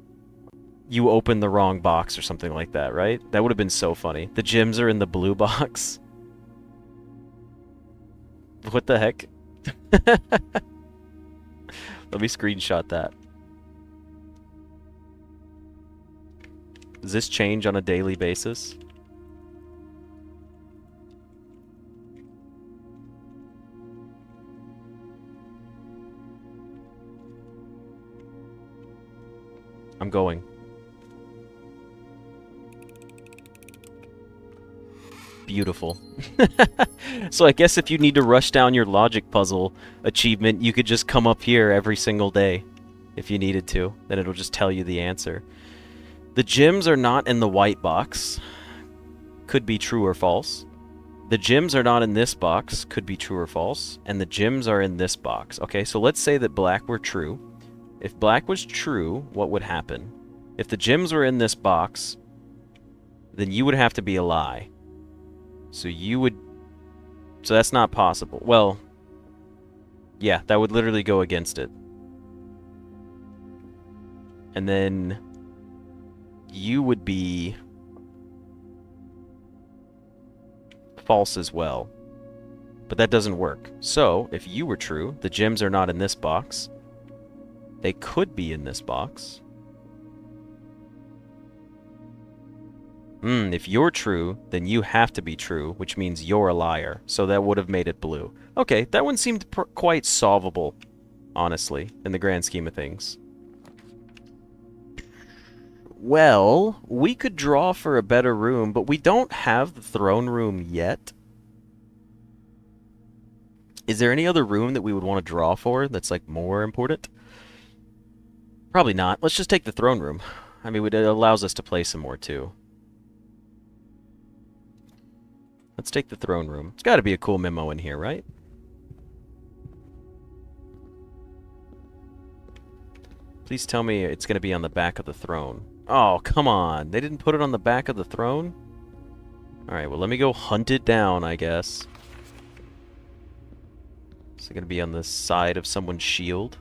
you opened the wrong box or something like that, right? That would have been so funny. The gems are in the blue box. What the heck? Let me screenshot that. Does this change on a daily basis? I'm going. Beautiful. So I guess if you need to rush down your logic puzzle achievement, you could just come up here every single day if you needed to. Then it'll just tell you the answer. The gems are not in the white box. Could be true or false. The gems are not in this box. Could be true or false. And the gems are in this box. Okay, so let's say that black were true. If black was true, what would happen? If the gems were in this box, then you would have to be a lie. So you would... So that's not possible. Well, yeah, that would literally go against it. And then you would be false as well. But that doesn't work. So, if you were true, the gems are not in this box. They could be in this box. If you're true, then you have to be true, which means you're a liar. So that would have made it blue. Okay, that one seemed quite solvable, honestly, in the grand scheme of things. Well, we could draw for a better room, but we don't have the throne room yet. Is there any other room that we would want to draw for that's, like, more important? Probably not. Let's just take the throne room. I mean, it allows us to play some more, too. Let's take the throne room. It's got to be a cool memo in here, right? Please tell me it's going to be on the back of the throne. Oh, come on. They didn't put it on the back of the throne? Alright, well, let me go hunt it down, I guess. Is it going to be on the side of someone's shield?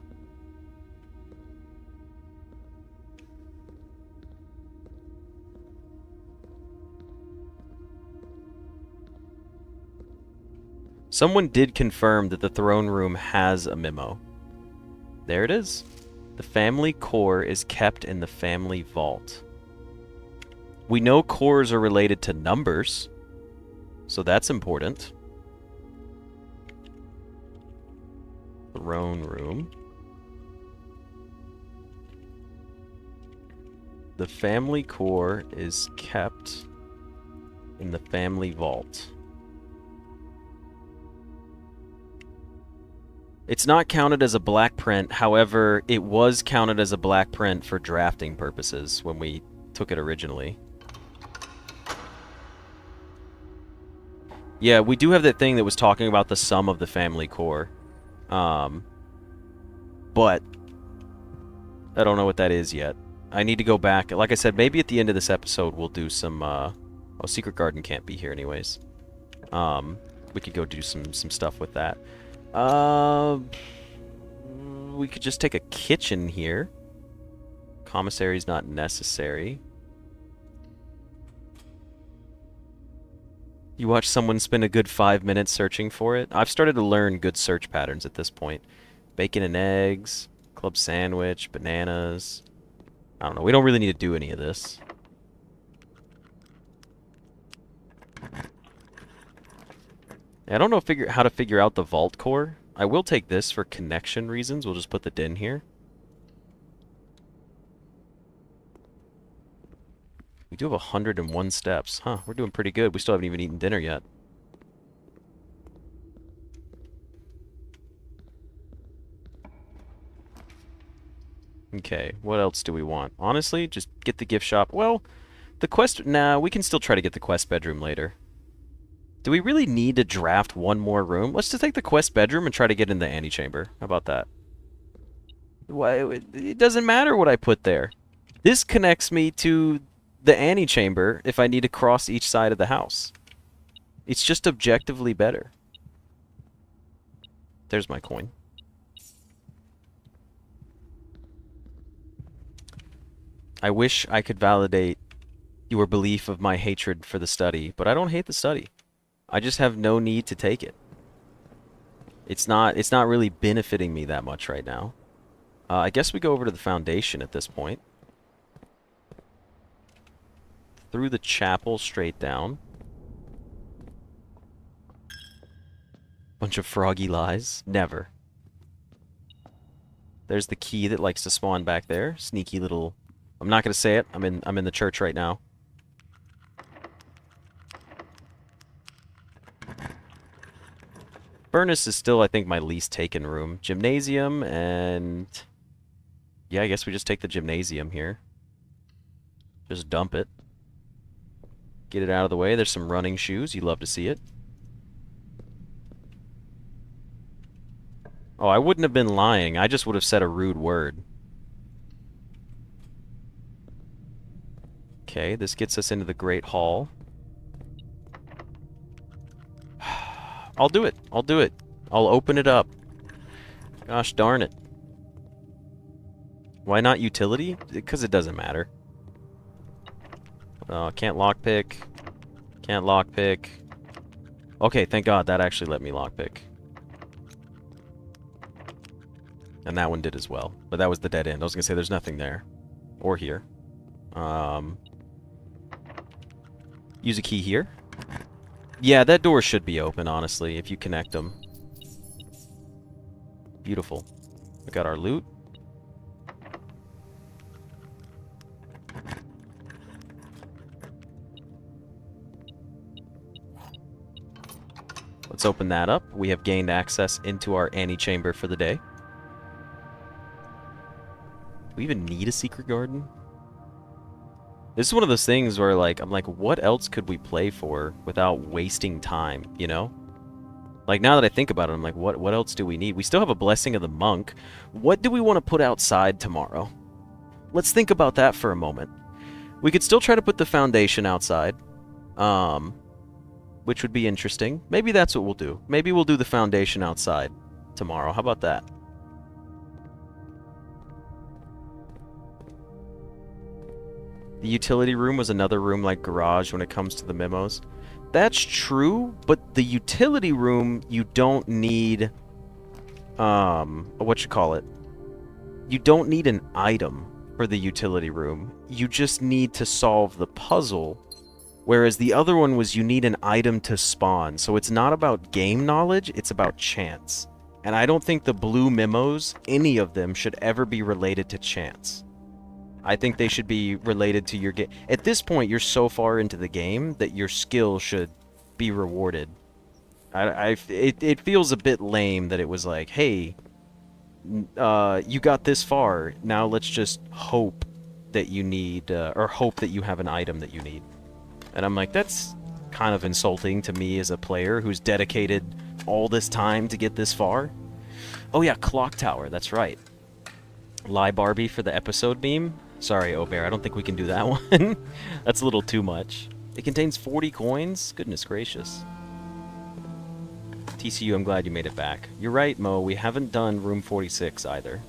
Someone did confirm that the throne room has a memo. There it is. The family core is kept in the family vault. We know cores are related to numbers, so that's important. Throne room. The family core is kept in the family vault. It's not counted as a black print, however, it was counted as a black print for drafting purposes when we took it originally. Yeah, we do have that thing that was talking about the sum of the family core. But I don't know what that is yet. I need to go back. Like I said, maybe at the end of this episode we'll do some, oh, Secret Garden can't be here anyways. We could go do some stuff with that. We could just take a kitchen here. Commissary's not necessary. You watch someone spend a good 5 minutes searching for it? I've started to learn good search patterns at this point. Bacon and eggs, club sandwich, bananas. I don't know. We don't really need to do any of this. I don't know how to figure out the vault core. I will take this for connection reasons. We'll just put the din here. We do have 101 steps. Huh, we're doing pretty good. We still haven't even eaten dinner yet. Okay, what else do we want? Honestly, just get the gift shop. Well, the quest... Nah, we can still try to get the quest bedroom later. Do we really need to draft one more room? Let's just take the quest bedroom and try to get in the antechamber. How about that? Why, it doesn't matter what I put there. This connects me to the antechamber if I need to cross each side of the house. It's just objectively better. There's my coin. I wish I could validate your belief of my hatred for the study, but I don't hate the study. I just have no need to take it. It's not really benefiting me that much right now. I guess we go over to the foundation at this point. Through the chapel straight down. Bunch of froggy lies. Never. There's the key that likes to spawn back there. Sneaky little... I'm not gonna say it. I'm in the church right now. Furnace is still, I think, my least taken room. Gymnasium and... Yeah, I guess we just take the gymnasium here. Just dump it. Get it out of the way. There's some running shoes. You love to see it. Oh, I wouldn't have been lying. I just would have said a rude word. Okay, this gets us into the Great Hall. I'll do it. I'll do it. I'll open it up. Gosh darn it. Why not utility? Because it doesn't matter. Can't lockpick. Can't lockpick. Okay, thank God that actually let me lockpick. And that one did as well. But that was the dead end. I was going to say there's nothing there. Or here. Use a key here. Yeah, that door should be open, honestly, if you connect them. Beautiful. We got our loot. Let's open that up. We have gained access into our antechamber for the day. Do we even need a secret garden? This is one of those things where, like, I'm like, what else could we play for without wasting time, you know? Like, now that I think about it, I'm like, what else do we need? We still have a Blessing of the Monk. What do we want to put outside tomorrow? Let's think about that for a moment. We could still try to put the foundation outside, which would be interesting. Maybe that's what we'll do. Maybe we'll do the foundation outside tomorrow. How about that? The utility room was another room like garage when it comes to the memos. That's true, but the utility room, you don't need, what you call it? You don't need an item for the utility room. You just need to solve the puzzle, whereas the other one was you need an item to spawn. So it's not about game knowledge, it's about chance. And I don't think the blue memos, any of them, should ever be related to chance. I think they should be related to your game. At this point, you're so far into the game that your skill should be rewarded. It feels a bit lame that it was like, hey, you got this far. Now let's just hope that you need, or hope that you have an item that you need. And I'm like, that's kind of insulting to me as a player who's dedicated all this time to get this far. Oh yeah, Clock Tower, that's right. Lie Barbie for the episode meme. Sorry, Obear, I don't think we can do that one. That's a little too much. It contains 40 coins? Goodness gracious. TCU, I'm glad you made it back. You're right, Mo, we haven't done room 46 either.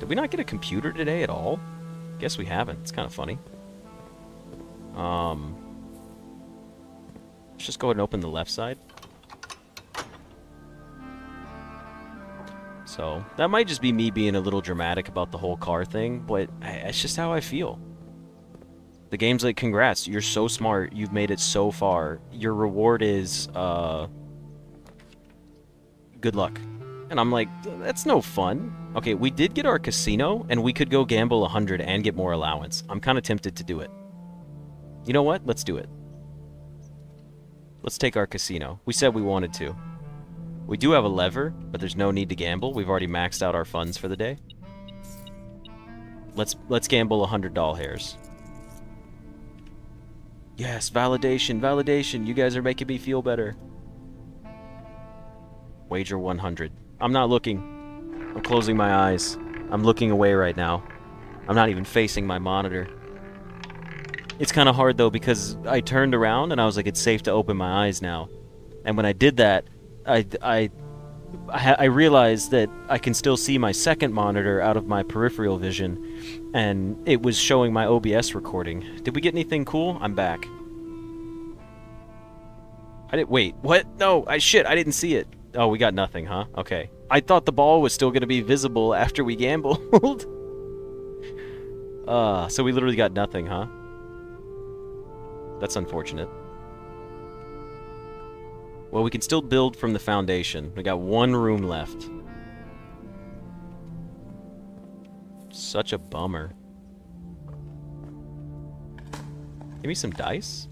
Did we not get a computer today at all? Guess we haven't. It's kind of funny. Let's just go ahead and open the left side. So, that might just be me being a little dramatic about the whole car thing, but it's just how I feel. The game's like, congrats, you're so smart, you've made it so far. Your reward is, good luck. And I'm like, that's no fun. Okay, we did get our casino, and we could go gamble 100 and get more allowance. I'm kind of tempted to do it. You know what? Let's do it. Let's take our casino. We said we wanted to. We do have a lever, but there's no need to gamble. We've already maxed out our funds for the day. Let's gamble 100 doll hairs. Yes, validation, validation. You guys are making me feel better. Wager 100. I'm not looking. I'm closing my eyes. I'm looking away right now. I'm not even facing my monitor. It's kind of hard though because I turned around and I was like, it's safe to open my eyes now. And when I did that, I realized that I can still see my second monitor out of my peripheral vision, and it was showing my OBS recording. Did we get anything cool? I'm back. Wait, what? No, shit, I didn't see it. Oh, we got nothing, huh? Okay. I thought the ball was still going to be visible after we gambled. So we literally got nothing, huh? That's unfortunate. Well, we can still build from the foundation. We got one room left. Such a bummer. Give me some dice.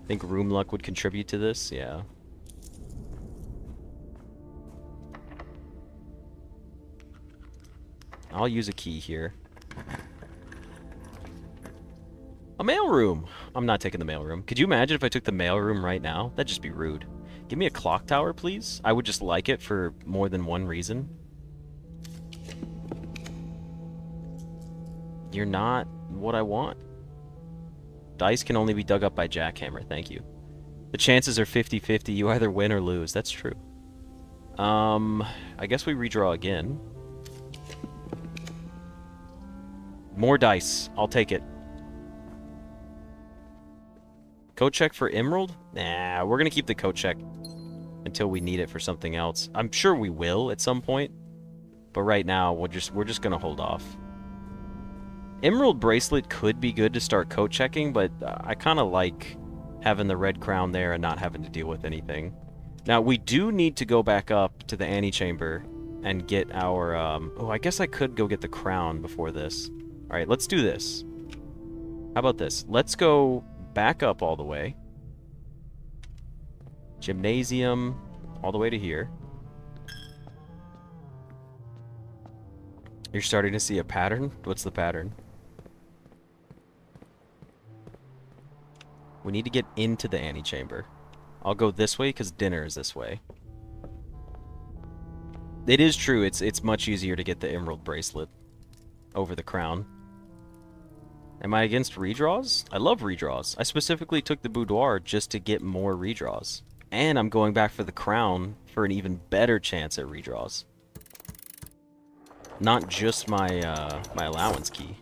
Think room luck would contribute to this? Yeah. I'll use a key here. A mailroom! I'm not taking the mailroom. Could you imagine if I took the mailroom right now? That'd just be rude. Give me a clock tower, please. I would just like it for more than one reason. You're not what I want. Dice can only be dug up by jackhammer, thank you. The chances are 50-50. You either win or lose. That's true. I guess we redraw again. More dice. I'll take it. Code check for Emerald? Nah, we're gonna keep the code check until we need it for something else. I'm sure we will at some point, but right now we're just gonna hold off. Emerald Bracelet could be good to start coat checking, but I kind of like having the red crown there and not having to deal with anything. Now, we do need to go back up to the antechamber and get our... oh, I guess I could go get the crown before this. Alright, let's do this. How about this? Let's go back up all the way. Gymnasium, all the way to here. You're starting to see a pattern? What's the pattern? We need to get into the antechamber. I'll go this way because dinner is this way. It is true, it's much easier to get the emerald bracelet over the crown. Am I against redraws? I love redraws. I specifically took the boudoir just to get more redraws. And I'm going back for the crown for an even better chance at redraws. Not just my my allowance key.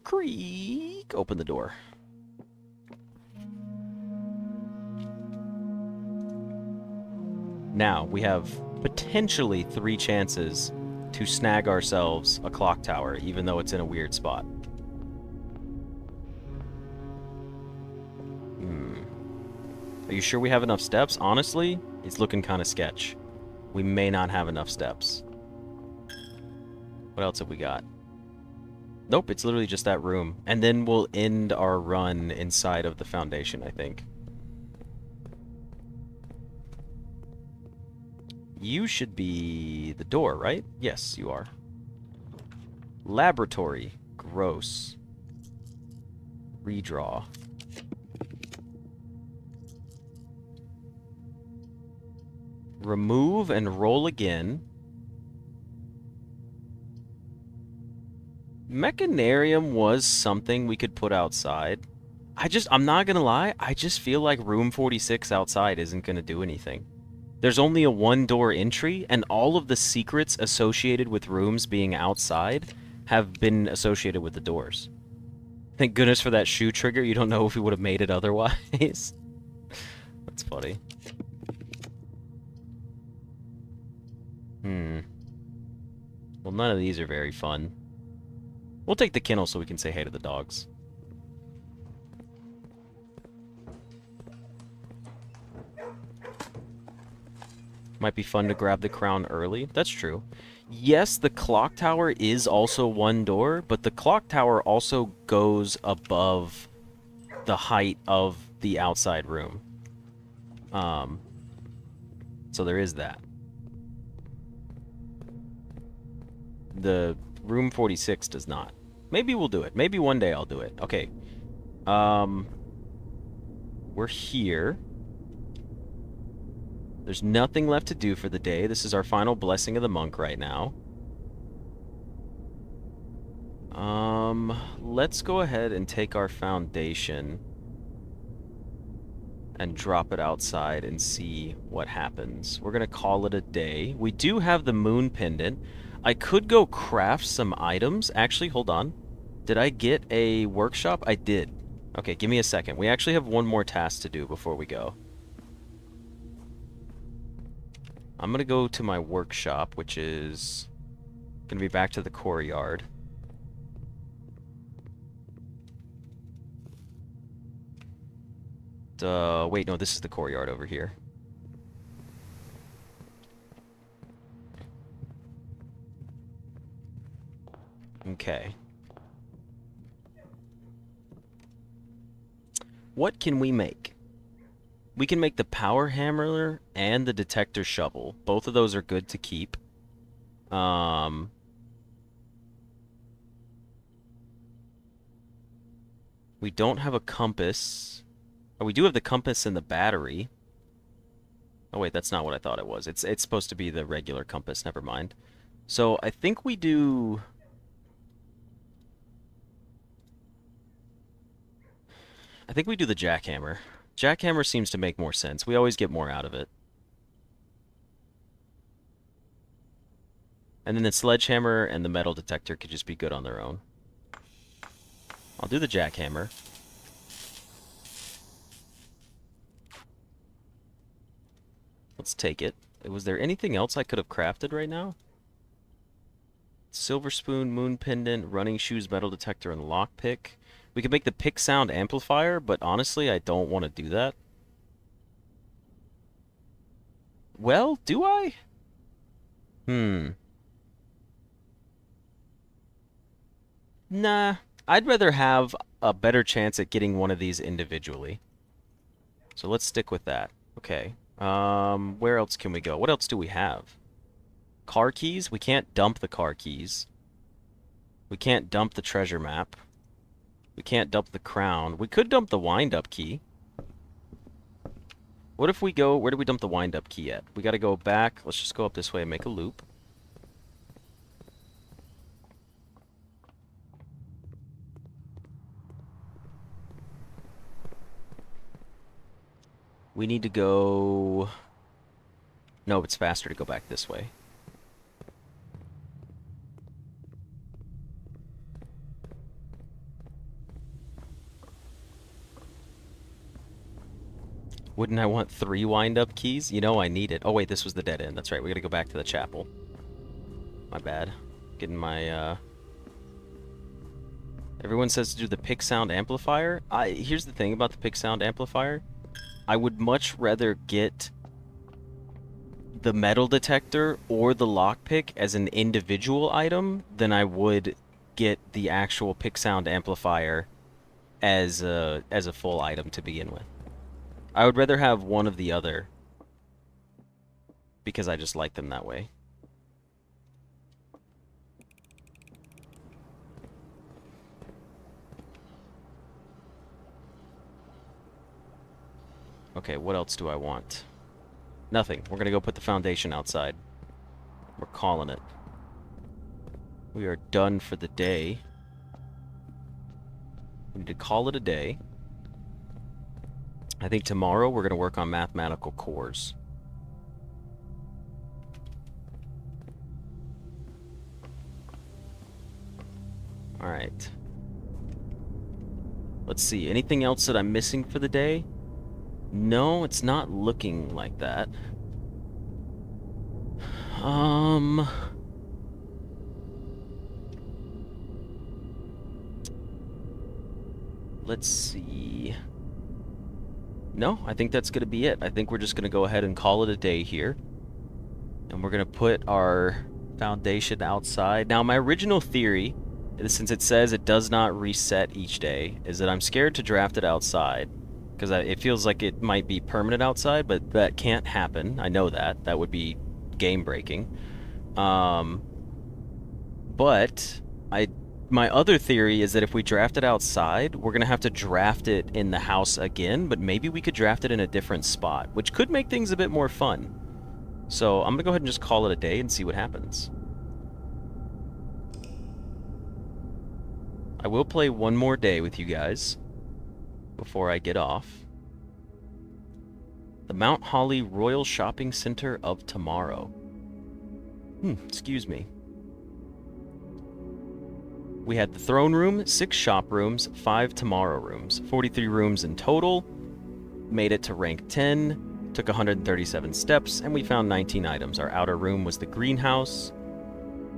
Creak! Open the door. Now, we have potentially 3 chances to snag ourselves a clock tower, even though it's in a weird spot. Are you sure we have enough steps? Honestly, it's looking kind of sketch. We may not have enough steps. What else have we got? Nope, it's literally just that room. And then we'll end our run inside of the foundation, I think. You should be the door, right? Yes, you are. Laboratory. Gross. Redraw. Remove and roll again. Mechanarium was something we could put outside. I'm not gonna lie, I just feel like room 46 outside isn't gonna do anything. There's only a 1-door entry, and all of the secrets associated with rooms being outside have been associated with the doors. Thank goodness for that shoe trigger. You don't know if we would have made it otherwise. That's funny. Well, none of these are very fun. We'll take the kennel so we can say hey to the dogs. Might be fun to grab the crown early. That's true. Yes, the clock tower is also 1 door, but the clock tower also goes above the height of the outside room. So there is that. The room 46 does not. Maybe we'll do it. Maybe one day I'll do it. Okay. We're here. There's nothing left to do for the day. This is our final blessing of the monk right now. Let's go ahead and take our foundation and drop it outside and see what happens. We're gonna call it a day. We do have the moon pendant. I could go craft some items. Actually, hold on. Did I get a workshop? I did. Okay, give me a second. We actually have one more task to do before we go. I'm gonna go to my workshop, which is gonna be back to the core yard. Wait, no, this is the core yard over here. Okay. What can we make? We can make the power hammer and the detector shovel. Both of those are good to keep. We don't have a compass. Oh, we do have the compass and the battery. Oh wait, that's not what I thought it was. It's supposed to be the regular compass. Never mind. So I think we do... I think we do the jackhammer. Jackhammer seems to make more sense. We always get more out of it. And then the sledgehammer and the metal detector could just be good on their own. I'll do the jackhammer. Let's take it. Was there anything else I could have crafted right now? Silver spoon, moon pendant, running shoes, metal detector, and lockpick. We could make the pick sound amplifier, but honestly, I don't want to do that. Well, do I? Nah. I'd rather have a better chance at getting one of these individually. So let's stick with that. Okay. Where else can we go? What else do we have? Car keys? We can't dump the car keys. We can't dump the treasure map. We can't dump the crown. We could dump the wind-up key. What if we go... Where do we dump the wind-up key at? We gotta go back. Let's just go up this way and make a loop. We need to go... No, it's faster to go back this way. Wouldn't I want 3 wind-up keys? You know I need it. Oh, wait, this was the dead end. That's right, we gotta go back to the chapel. My bad. Getting my, Everyone says to do the pick sound amplifier. Here's the thing about the pick sound amplifier. I would much rather get the metal detector or the lockpick as an individual item than I would get the actual pick sound amplifier as a full item to begin with. I would rather have one of the other because I just like them that way. Okay, what else do I want? Nothing. We're gonna go put the foundation outside. We're calling it. We are done for the day. We need to call it a day. I think tomorrow we're gonna work on mathematical cores. Alright. Let's see. Anything else that I'm missing for the day? No, it's not looking like that. Let's see. No, I think that's going to be it. I think we're just going to go ahead and call it a day here. And we're going to put our foundation outside. Now, my original theory, since it says it does not reset each day, is that I'm scared to draft it outside. Because it feels like it might be permanent outside, but that can't happen. I know that. That would be game-breaking. But my other theory is that if we draft it outside, we're going to have to draft it in the house again, but maybe we could draft it in a different spot, which could make things a bit more fun. So I'm going to go ahead and just call it a day and see what happens. I will play one more day with you guys before I get off. The Mount Holly Royal Shopping Center of tomorrow. Excuse me. We had the throne room, 6 shop rooms, 5 tomorrow rooms, 43 rooms in total. Made it to rank 10, took 137 steps, and we found 19 items. Our outer room was the greenhouse.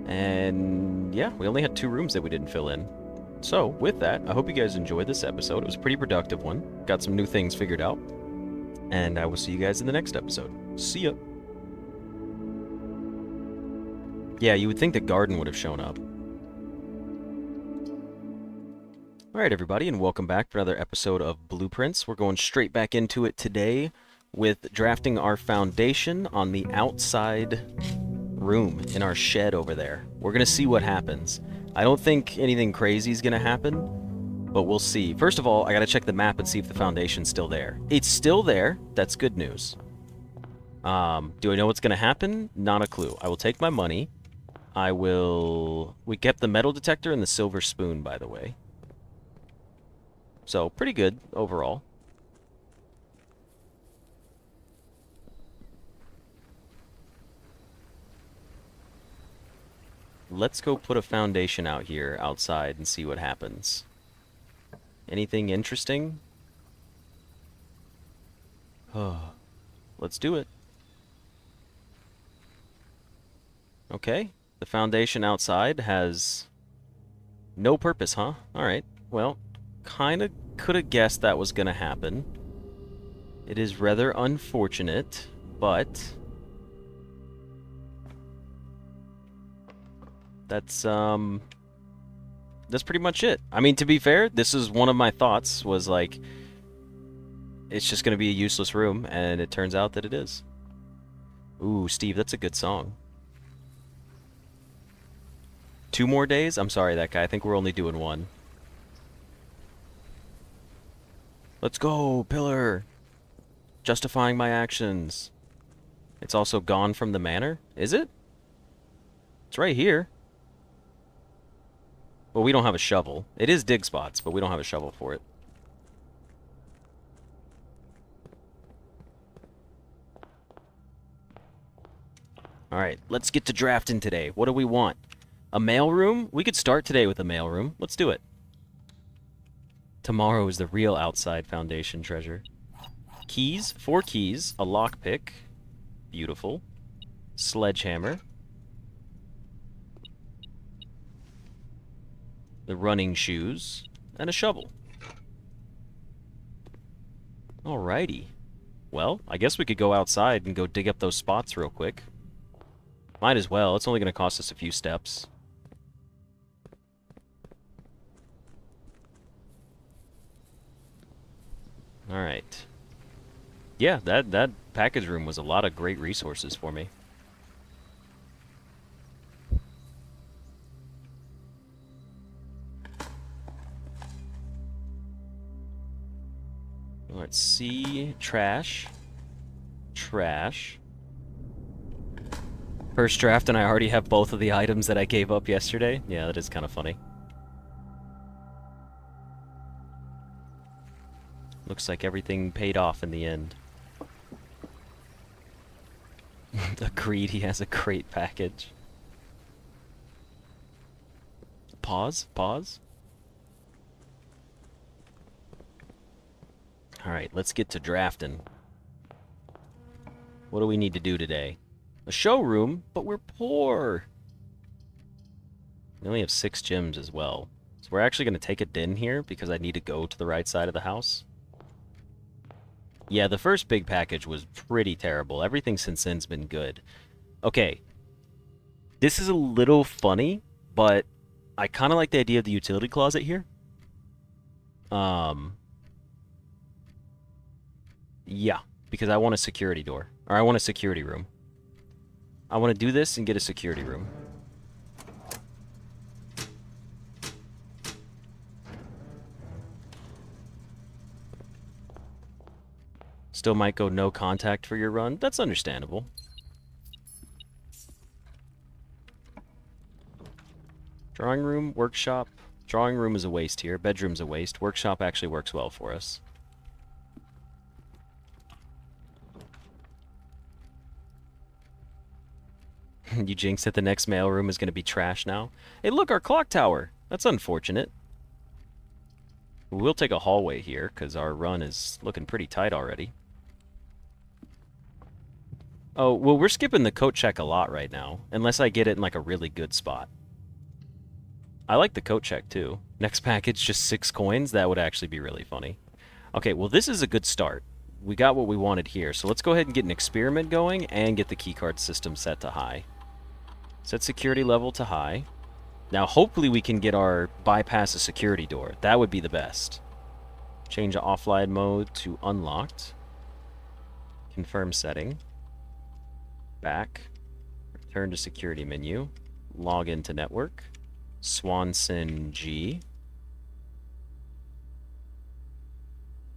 And yeah, we only had 2 rooms that we didn't fill in. So, with that, I hope you guys enjoyed this episode. It was a pretty productive one. Got some new things figured out. And I will see you guys in the next episode. See ya! Yeah, you would think the garden would have shown up. Alright everybody, and welcome back for another episode of Blueprints. We're going straight back into it today with drafting our foundation on the outside room in our shed over there. We're going to see what happens. I don't think anything crazy is going to happen, but we'll see. First of all, I got to check the map and see if the foundation's still there. It's still there. That's good news. Do I know what's going to happen? Not a clue. I will take my money. We kept the metal detector and the silver spoon, by the way. So, pretty good overall. Let's go put a foundation out here outside and see what happens. Anything interesting? Let's do it. Okay. The foundation outside has no purpose, huh? Alright. Well, kinda could have guessed that was gonna happen. It is rather unfortunate, but that's pretty much it. I mean, to be fair, this is one of my thoughts, was like, it's just gonna be a useless room, and it turns out that it is. Ooh, Steve, that's a good song. 2 more days? I'm sorry, that guy. I think we're only doing 1. Let's go, Pillar! Justifying my actions. It's also gone from the manor? Is it? It's right here. Well, we don't have a shovel. It is dig spots, but we don't have a shovel for it. Alright, let's get to drafting today. What do we want? A mailroom? We could start today with a mailroom. Let's do it. Tomorrow is the real outside foundation treasure. Keys, 4 keys, a lockpick, beautiful, sledgehammer, the running shoes, and a shovel. Alrighty. Well, I guess we could go outside and go dig up those spots real quick. Might as well. It's only going to cost us a few steps. Alright. Yeah, that package room was a lot of great resources for me. Let's see. Trash. Trash. First draft, and I already have both of the items that I gave up yesterday. Yeah, that is kind of funny. Looks like everything paid off in the end. Agreed, he has a great package. Pause, pause. Alright, let's get to drafting. What do we need to do today? A showroom, but we're poor. We only have 6 gems as well. So we're actually going to take a din here because I need to go to the right side of the house. Yeah, the first big package was pretty terrible. Everything since then's been good. Okay. This is a little funny, but I kind of like the idea of the utility closet here. Yeah, because I want a security door. Or I want a security room. I want to do this and get a security room. Still might go no contact for your run. That's understandable. Drawing room, workshop. Drawing room is a waste here. Bedroom's a waste. Workshop actually works well for us. You jinxed that the next mailroom is going to be trash now. Hey, look, our clock tower. That's unfortunate. We'll take a hallway here, because our run is looking pretty tight already. Oh, well, we're skipping the coat check a lot right now, unless I get it in, like, a really good spot. I like the coat check, too. Next package, just 6 coins. That would actually be really funny. Okay, well, this is a good start. We got what we wanted here, so let's go ahead and get an experiment going and get the keycard system set to high. Set security level to high. Now, hopefully we can get our bypass a security door. That would be the best. Change the offline mode to unlocked. Confirm setting. Back. Return to security menu. Log into network. Swanson G.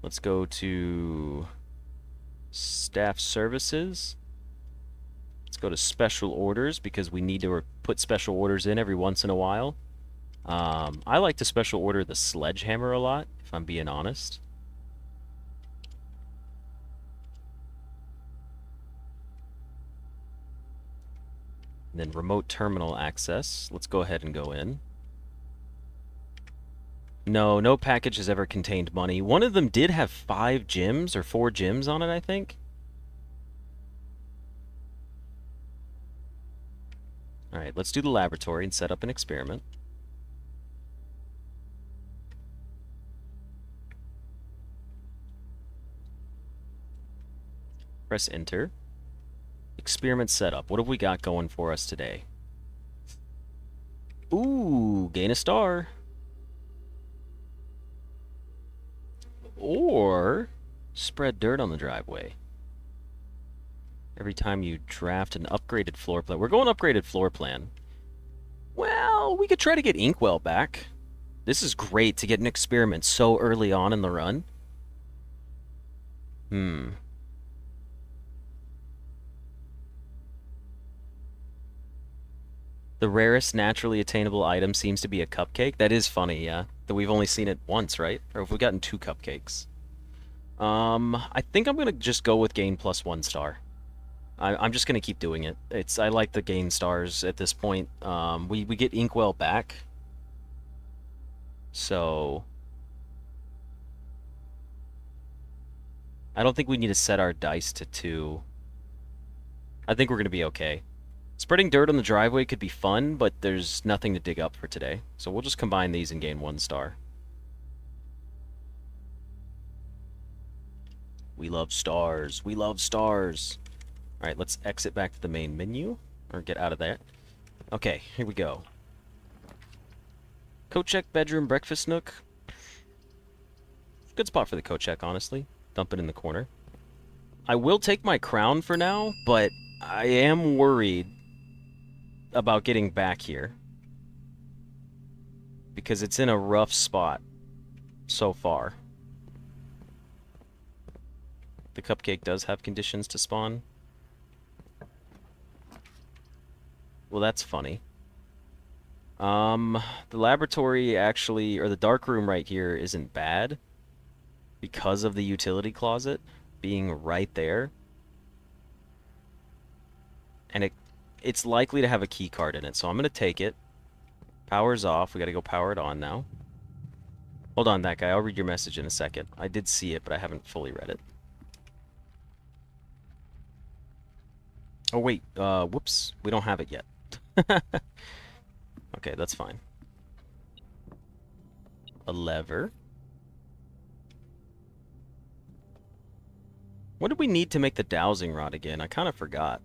Let's go to staff services. Let's go to special orders because we need to put special orders in every once in a while. I like to special order the sledgehammer a lot, if I'm being honest. And then remote terminal access. Let's go ahead and go in. No, no package has ever contained money. One of them did have 5 gems or 4 gems on it, I think. Alright, let's do the laboratory and set up an experiment. Press enter. Experiment setup. What have we got going for us today? Ooh, gain a star. Or spread dirt on the driveway. Every time you draft an upgraded floor plan. We're going upgraded floor plan. Well, we could try to get Inkwell back. This is great to get an experiment so early on in the run. The rarest naturally attainable item seems to be a cupcake. That is funny, yeah. That we've only seen it once, right? Or have we gotten 2 cupcakes? I think I'm gonna just go with gain +1 star. I'm just gonna keep doing it. I like the gain stars at this point. We get Inkwell back. So I don't think we need to set our dice to 2. I think we're gonna be okay. Spreading dirt on the driveway could be fun, but there's nothing to dig up for today. So we'll just combine these and gain 1 star. We love stars. We love stars. Alright, let's exit back to the main menu. Or get out of there. Okay, here we go. Coat check, bedroom, breakfast nook. Good spot for the coat check, honestly. Dump it in the corner. I will take my crown for now, but I am worried about getting back here. Because it's in a rough spot so far. The cupcake does have conditions to spawn. Well, that's funny. The laboratory actually, or the dark room right here isn't bad because of the utility closet being right there. And it's likely to have a key card in it, so I'm going to take it. Power's off. We got to go power it on now. Hold on, that guy. I'll read your message in a second. I did see it, but I haven't fully read it. Oh, wait. Whoops. We don't have it yet. Okay, that's fine. A lever. What did we need to make the dowsing rod again? I kind of forgot.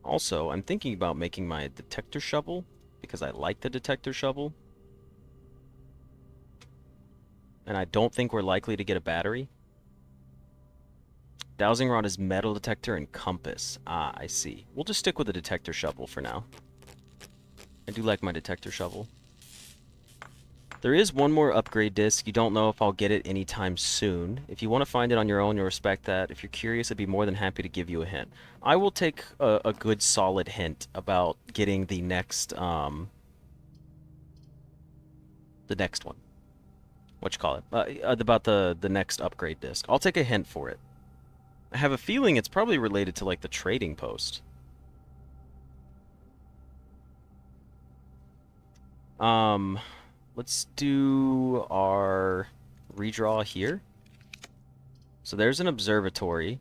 Also, I'm thinking about making my detector shovel, because I like the detector shovel. And I don't think we're likely to get a battery. Dowsing rod is metal detector and compass. Ah, I see. We'll just stick with the detector shovel for now. I do like my detector shovel. There is one more upgrade disc. You don't know if I'll get it anytime soon. If you want to find it on your own, you'll respect that. If you're curious, I'd be more than happy to give you a hint. I will take a good solid hint about getting the next one. What you call it? About the next upgrade disc. I'll take a hint for it. I have a feeling it's probably related to like the trading post. Let's do our redraw here. So there's an observatory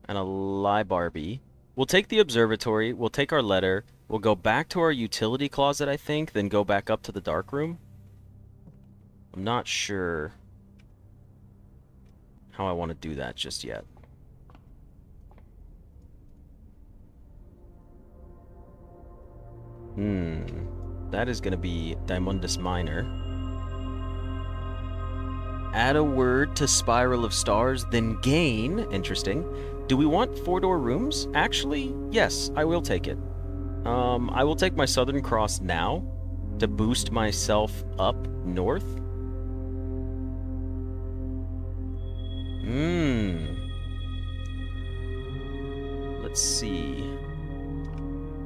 and a Libarby. We'll take the observatory, we'll take our letter, we'll go back to our utility closet, I think, then go back up to the dark room. I'm not sure how I want to do that just yet. That is going to be Dimundus Minor. Add a word to Spiral of Stars, then gain. Interesting. Do we want 4-door rooms? Actually, yes, I will take it. I will take my Southern Cross now to boost myself up north. Let's see.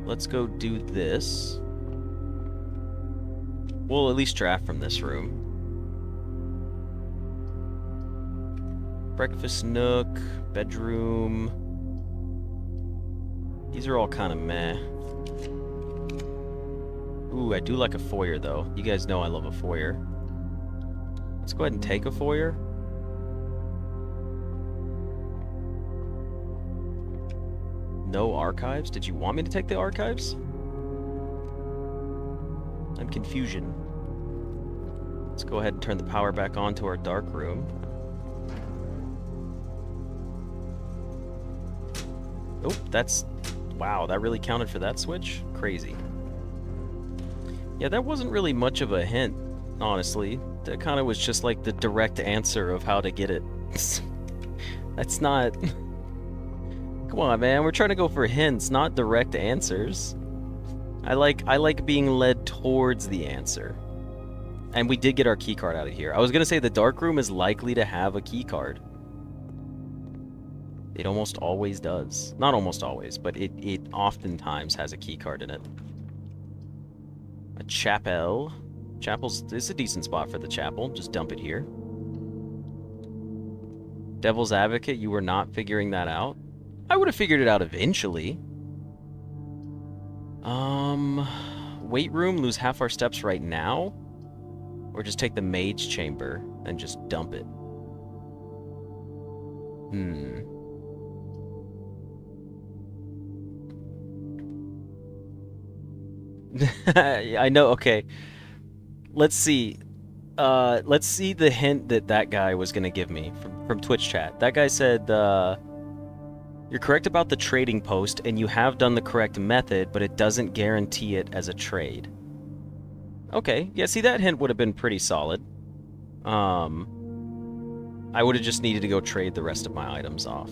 Let's go do this. We'll at least draft from this room. Breakfast nook, bedroom. These are all kind of meh. Ooh, I do like a foyer, though. You guys know I love a foyer. Let's go ahead and take a foyer. No archives? Did you want me to take the archives? I'm confusion. Let's go ahead and turn the power back on to our dark room. Oh, that's... Wow, that really counted for that switch? Crazy. Yeah, that wasn't really much of a hint, honestly. That kind of was just like the direct answer of how to get it. That's not... Come on, man, we're trying to go for hints, not direct answers. I like being led towards the answer. And we did get our keycard out of here. I was gonna say the dark room is likely to have a keycard. It almost always does. Not almost always, but it oftentimes has a keycard in it. A chapel. This is a decent spot for the chapel. Just dump it here. Devil's Advocate, you were not figuring that out? I would have figured it out eventually. Weight room, lose half our steps right now? Or just take the mage chamber and just dump it? I know, okay. Let's see. Let's see the hint that guy was gonna give me from Twitch chat. That guy said, you're correct about the trading post, and you have done the correct method, but it doesn't guarantee it as a trade. Okay, yeah, see, that hint would have been pretty solid. I would have just needed to go trade the rest of my items off.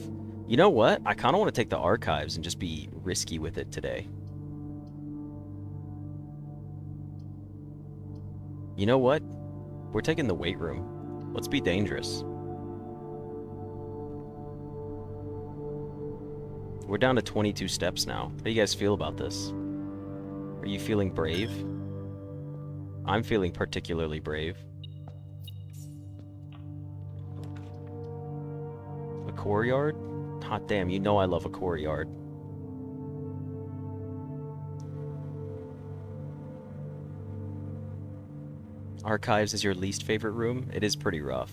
You know what? I kind of want to take the archives and just be risky with it today. You know what? We're taking the weight room. Let's be dangerous. We're down to 22 steps now. How do you guys feel about this? Are you feeling brave? I'm feeling particularly brave. A core yard? Hot damn, you know I love a core yard. Archives is your least favorite room? It is pretty rough.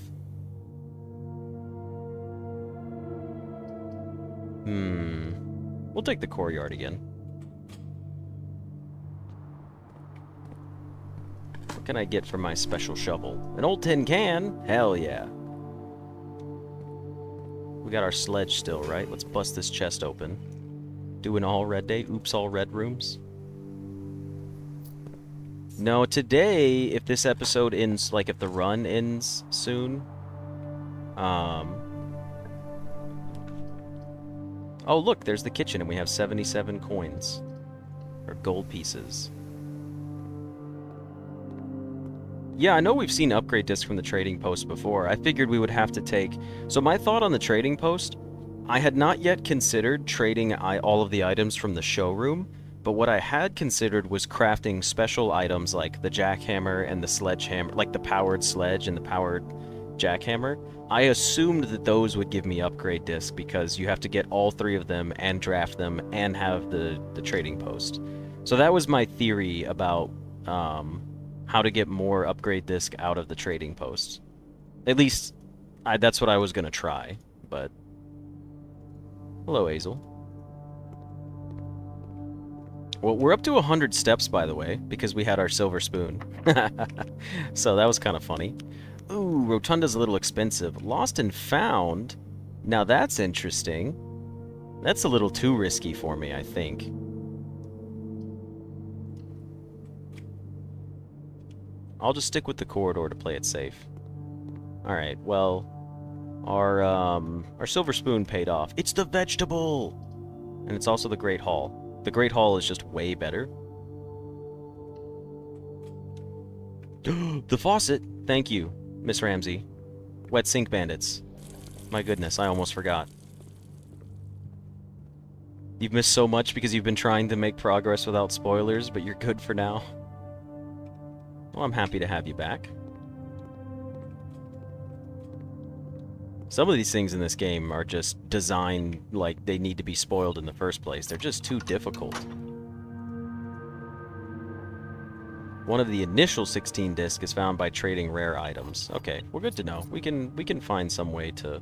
We'll take the core yard again. What can I get for my special shovel? An old tin can? Hell yeah. We got our sledge still, right? Let's bust this chest open. Do an all red day? Oops, all red rooms? No, today, if this episode ends, like if the run ends soon, oh, look, there's the kitchen, and we have 77 coins. Or gold pieces. Yeah, I know we've seen upgrade discs from the trading post before. I figured we would have to take... So my thought on the trading post, I had not yet considered trading all of the items from the showroom, but what I had considered was crafting special items like the jackhammer and the sledgehammer, like the powered sledge and the powered jackhammer. I assumed that those would give me upgrade disc because you have to get all three of them and draft them and have the trading post. So that was my theory about how to get more upgrade disc out of the trading post. At least, that's what I was going to try, but... Hello, Hazel. Well, we're up to 100 steps, by the way, because we had our silver spoon. So that was kind of funny. Ooh, Rotunda's a little expensive. Lost and Found? Now that's interesting. That's a little too risky for me, I think. I'll just stick with the corridor to play it safe. Alright, well... Our silver spoon paid off. It's the vegetable! And it's also the Great Hall. The Great Hall is just way better. The faucet! Thank you, Miss Ramsey. Wet sink bandits. My goodness, I almost forgot. You've missed so much because you've been trying to make progress without spoilers, but you're good for now. Well, I'm happy to have you back. Some of these things in this game are just designed like they need to be spoiled in the first place. They're just too difficult.
One of the initial 16 discs is found by trading rare items. Okay, we're good to know. We can find some way to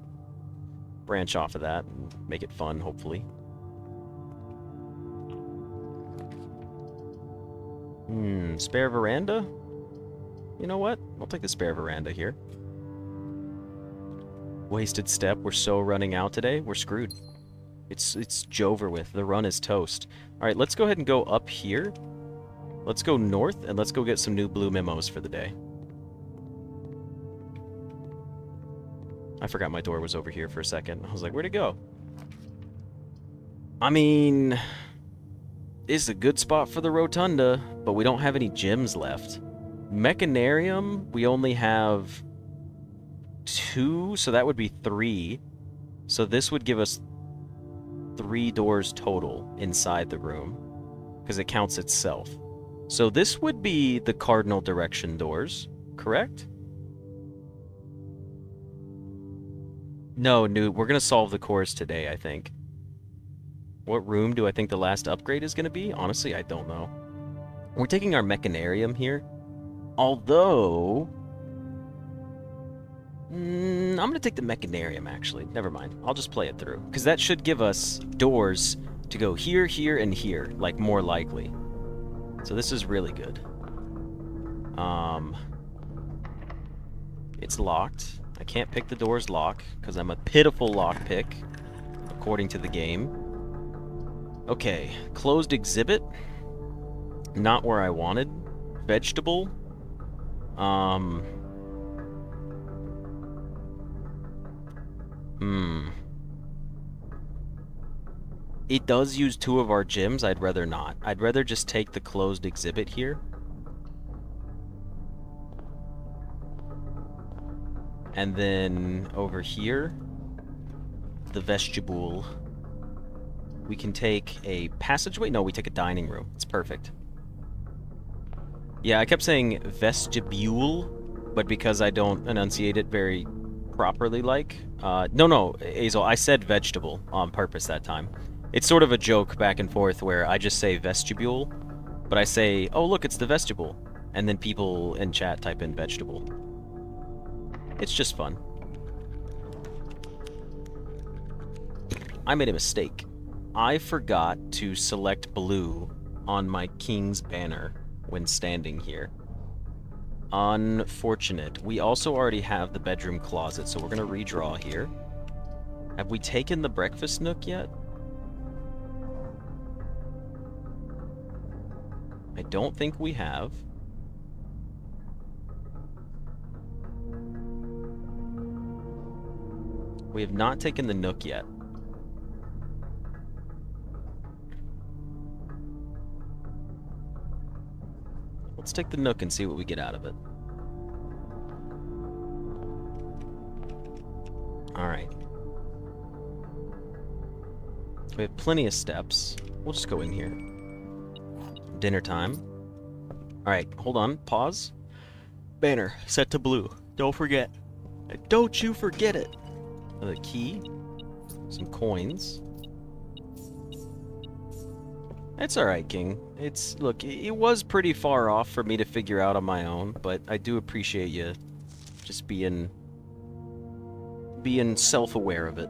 branch off of that and make it fun, hopefully. Spare veranda? You know what? I'll take the spare veranda here. Wasted step. We're so running out today. We're screwed. It's over with. The run is toast. All right, let's go ahead and go up here. Let's go north, and let's go get some new blue memos for the day. I forgot my door was over here for a second. I was like, where'd it go? I mean, it's a good spot for the rotunda, but we don't have any gems left. Mechanarium, we only have 2, so that would be 3. So this would give us 3 doors total inside the room, because it counts itself. So this would be the cardinal direction doors, correct? No, Newt, we're going to solve the cores today, I think. What room do I think the last upgrade is going to be? Honestly, I don't know. We're taking our mechanarium here. Although... I'm going to take the mechanarium, actually. Never mind. I'll just play it through. Because that should give us doors to go here, here, and here. Like, more likely. So this is really good. It's locked. I can't pick the door's lock, because I'm a pitiful lockpick, according to the game. Okay, closed exhibit. Not where I wanted. Vegetable. It does use 2 of our gems. I'd rather not. I'd rather just take the closed exhibit here. And then over here, the vestibule. We can take a passageway. No, we take a dining room. It's perfect. Yeah, I kept saying vestibule, but because I don't enunciate it very properly no, Azel, I said vegetable on purpose that time. It's sort of a joke back and forth where I just say vestibule, but I say, oh look, it's the vestibule. And then people in chat type in vegetable. It's just fun. I made a mistake. I forgot to select blue on my king's banner when standing here. Unfortunate. We also already have the bedroom closet, so we're going to redraw here. Have we taken the breakfast nook yet? I don't think we have. We have not taken the nook yet. Let's take the nook and see what we get out of it. Alright. We have plenty of steps. We'll just go in here. Dinner time. Alright, hold on. Pause. Banner, set to blue. Don't forget. Don't you forget it. Another key. Some coins. It's alright, King. Look, it was pretty far off for me to figure out on my own, but I do appreciate you just being self-aware of it.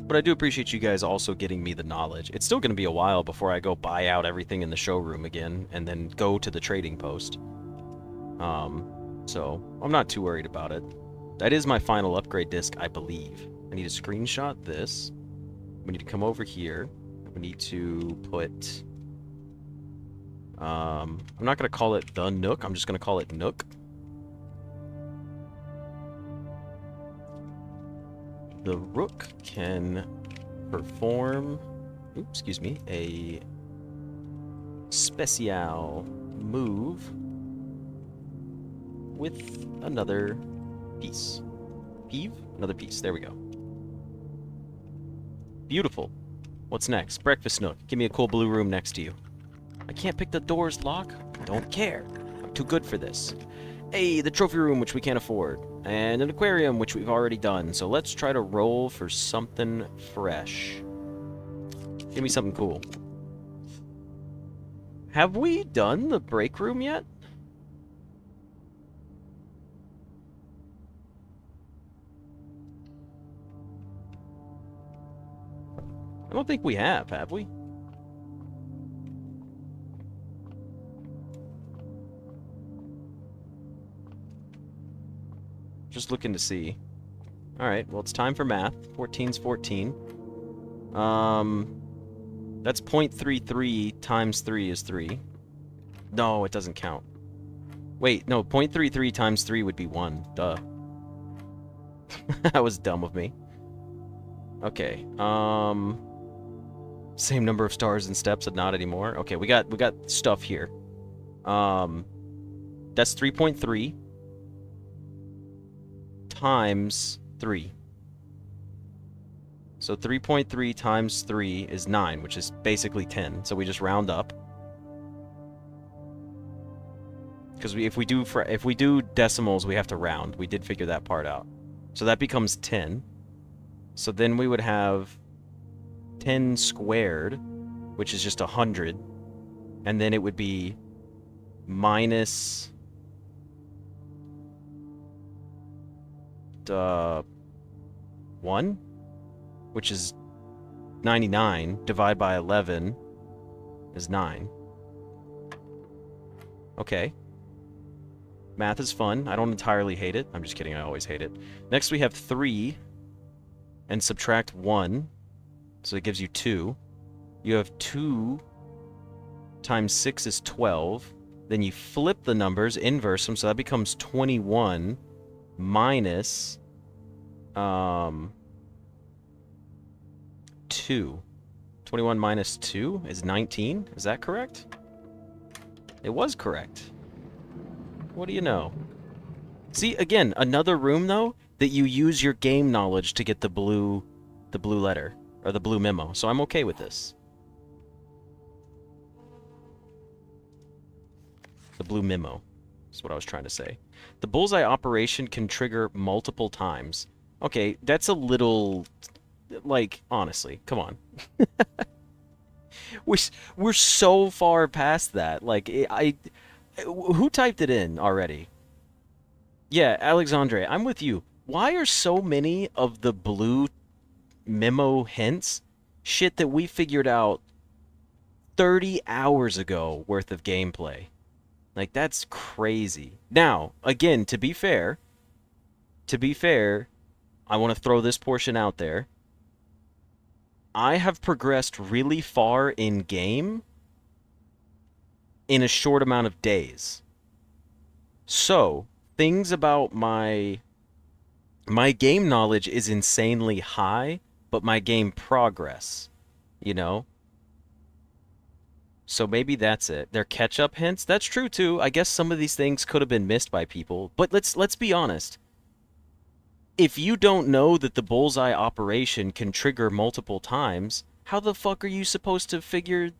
But I do appreciate you guys also getting me the knowledge. It's still going to be a while before I go buy out everything in the showroom again, and then go to the trading post. So, I'm not too worried about it. That is my final upgrade disc, I believe. I need to screenshot this. We need to come over here. We need to put... I'm not going to call it the Nook. I'm just going to call it Nook. The Rook can perform... Oops, excuse me. A special move with another piece. Peeve? Another piece. There we go. Beautiful. What's next? Breakfast nook. Give me a cool blue room next to you. I can't pick the door's lock. Don't care. I'm too good for this. Hey, the trophy room, which we can't afford. And an aquarium, which we've already done. So let's try to roll for something fresh. Give me something cool. Have we done the break room yet? I don't think we have we? Just looking to see. Alright, well, it's time for math. 14's 14. That's 0.33 times 3 is 3. No, it doesn't count. Wait, no, 0.33 times 3 would be 1. Duh. That was dumb of me. Okay, same number of stars and steps, but not anymore. Okay, we got stuff here. That's 3.3 times 3. So 3.3 times 3 is 9, which is basically 10. So we just round up. Because if we do decimals, we have to round. We did figure that part out. So that becomes 10. So then we would have 10 squared, which is just 100. And then it would be minus 1, which is 99, divided by 11 is 9. Okay. Math is fun. I don't entirely hate it. I'm just kidding, I always hate it. Next we have 3, and subtract 1, so it gives you 2. You have 2 times 6 is 12. Then you flip the numbers, inverse them, so that becomes 21 minus 2. 21 minus 2 is 19. Is that correct? It was correct. What do you know? See, again, another room, though, that you use your game knowledge to get the blue letter, or the blue memo, so I'm okay with this. The blue memo is what I was trying to say. The bullseye operation can trigger multiple times. Okay, that's a little... like, honestly, come on. We're so far past that. Like, who typed it in already? Yeah, Alexandre, I'm with you. Why are so many of the blue memo hints shit that we figured out 30 hours ago worth of gameplay? Like, that's crazy. Now, again, to be fair, I want to throw this portion out there. I have progressed really far in game in a short amount of days. So, things about my game knowledge is insanely high, but my game progress, you know? So maybe that's it. They're catch-up hints. That's true too. I guess some of these things could have been missed by people, but let's be honest. If you don't know that the bullseye operation can trigger multiple times, how the fuck are you supposed to figure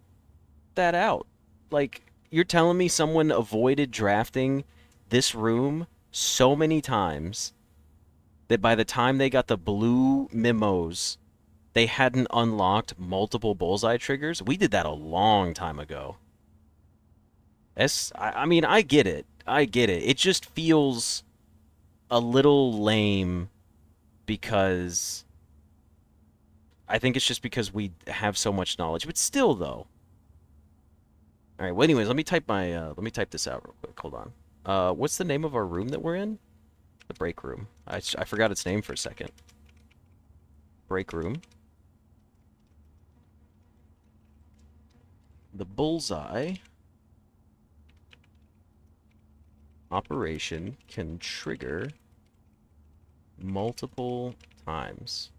that out? Like, you're telling me someone avoided drafting this room so many times that by the time they got the blue memos, they hadn't unlocked multiple bullseye triggers? We did that a long time ago. I mean, I get it. I get it. It just feels a little lame because I think it's just because we have so much knowledge. But still, though. All right. Well, anyways, let me type this out real quick. Hold on. What's the name of our room that we're in? The break room. I forgot its name for a second. Break room. The bullseye operation can trigger multiple times.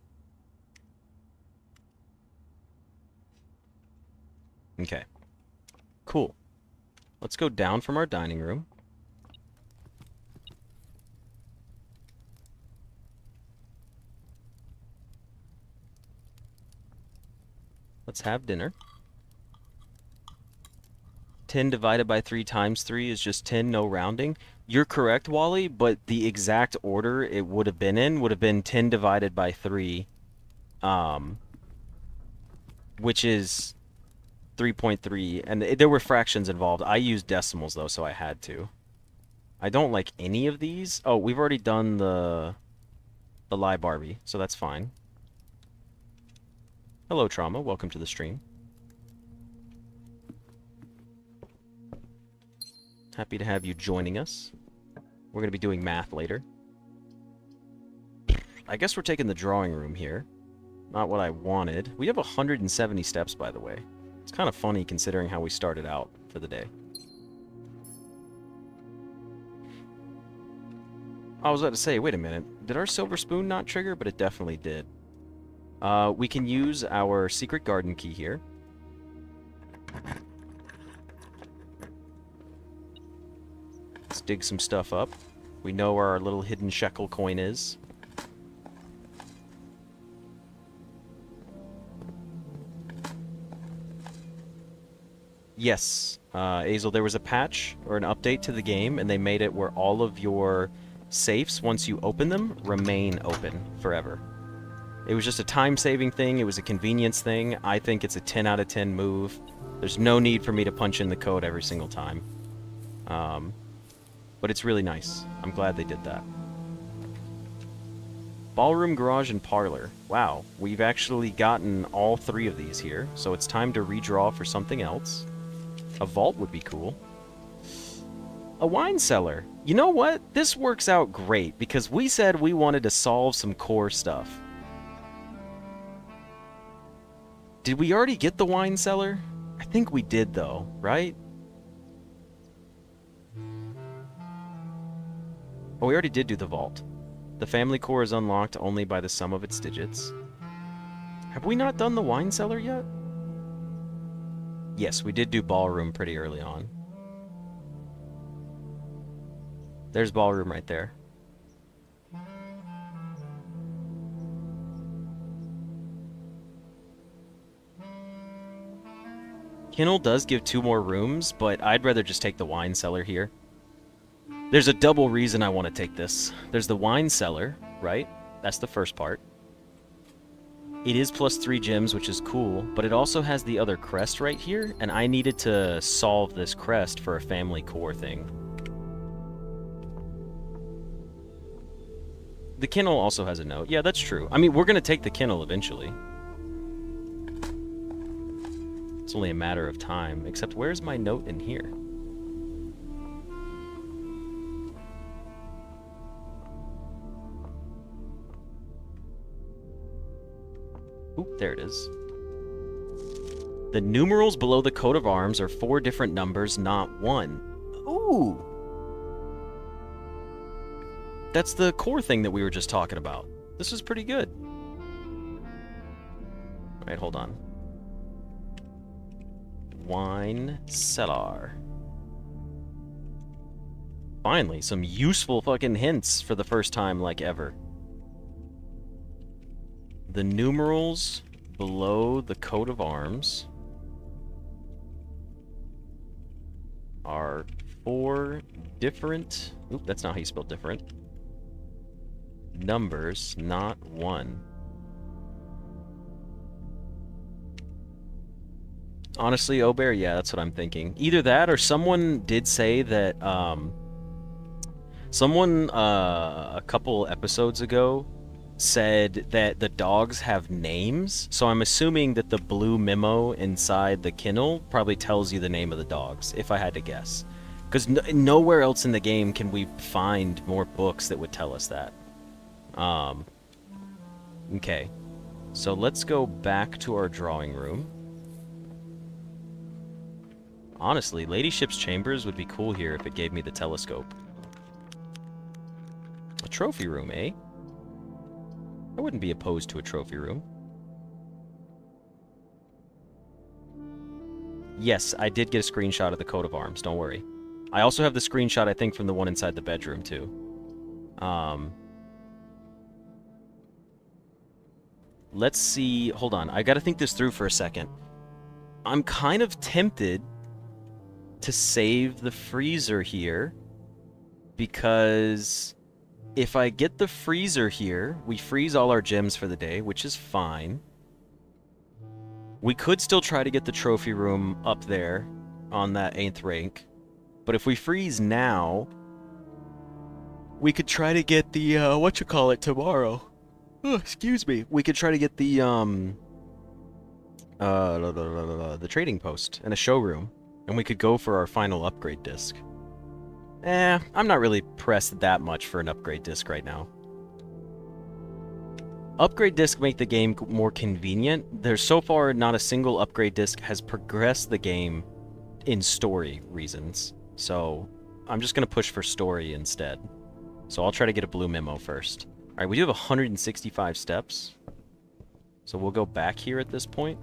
Okay. Cool. Let's go down from our dining room. Let's have dinner. 10 divided by 3 times 3 is just 10, no rounding. You're correct, Wally, but the exact order it would have been in would have been 10 divided by 3, which is 3.3, and there were fractions involved. I used decimals, though, so I had to. I don't like any of these. Oh, we've already done the lie Barbie, so that's fine. Hello, Trauma. Welcome to the stream. Happy to have you joining us. We're going to be doing math later. I guess we're taking the drawing room here. Not what I wanted. We have 170 steps, by the way. It's kind of funny considering how we started out for the day. I was about to say, wait a minute. Did our silver spoon not trigger? But it definitely did. We can use our secret garden key here. Let's dig some stuff up. We know where our little hidden shekel coin is. Yes, Azel, there was a patch or an update to the game, and they made it where all of your safes, once you open them, remain open forever. It was just a time-saving thing. It was a convenience thing. I think it's a 10 out of 10 move. There's no need for me to punch in the code every single time. But it's really nice. I'm glad they did that. Ballroom, garage, and parlor. Wow, we've actually gotten all 3 of these here, so it's time to redraw for something else. A vault would be cool. A wine cellar. You know what? This works out great, because we said we wanted to solve some core stuff. Did we already get the wine cellar? I think we did, though, right? Oh, we already did do the vault. The family core is unlocked only by the sum of its digits. Have we not done the wine cellar yet? Yes, we did do ballroom pretty early on. There's ballroom right there. Kennel does give 2 more rooms, but I'd rather just take the wine cellar here. There's a double reason I want to take this. There's the wine cellar, right? That's the first part. It is plus 3 gems, which is cool, but it also has the other crest right here, and I needed to solve this crest for a family core thing. The kennel also has a note. Yeah, that's true. I mean, we're going to take the kennel eventually. It's only a matter of time. Except, where's my note in here? Oop, there it is. The numerals below the coat of arms are 4 different numbers, not 1. Ooh! That's the core thing that we were just talking about. This is pretty good. Alright, hold on. Wine cellar. Finally, some useful fucking hints for the first time, like, ever. The numerals below the coat of arms are 4 different... Oop, that's not how you spell different. Numbers, not 1. Honestly, Obear, yeah, that's what I'm thinking. Either that, or someone did say that, someone, a couple episodes ago said that the dogs have names, so I'm assuming that the blue memo inside the kennel probably tells you the name of the dogs, if I had to guess. Because nowhere else in the game can we find more books that would tell us that. Okay. So let's go back to our drawing room. Honestly, Ladyship's Chambers would be cool here if it gave me the telescope. A trophy room, eh? I wouldn't be opposed to a trophy room. Yes, I did get a screenshot of the coat of arms, don't worry. I also have the screenshot, I think, from the one inside the bedroom, too. Let's see... Hold on, I gotta think this through for a second. I'm kind of tempted to save the freezer here, because if I get the freezer here, we freeze all our gems for the day, which is fine. We could still try to get the trophy room up there on that 8th rank. But if we freeze now, we could try to get the, whatchamacallit tomorrow. Oh, excuse me. We could try to get the trading post and a showroom. And we could go for our final upgrade disc. I'm not really pressed that much for an upgrade disc right now. Upgrade disc make the game more convenient. There's so far not a single upgrade disc has progressed the game in story reasons. So I'm just going to push for story instead. So I'll try to get a blue memo first. Alright, we do have 165 steps. So we'll go back here at this point.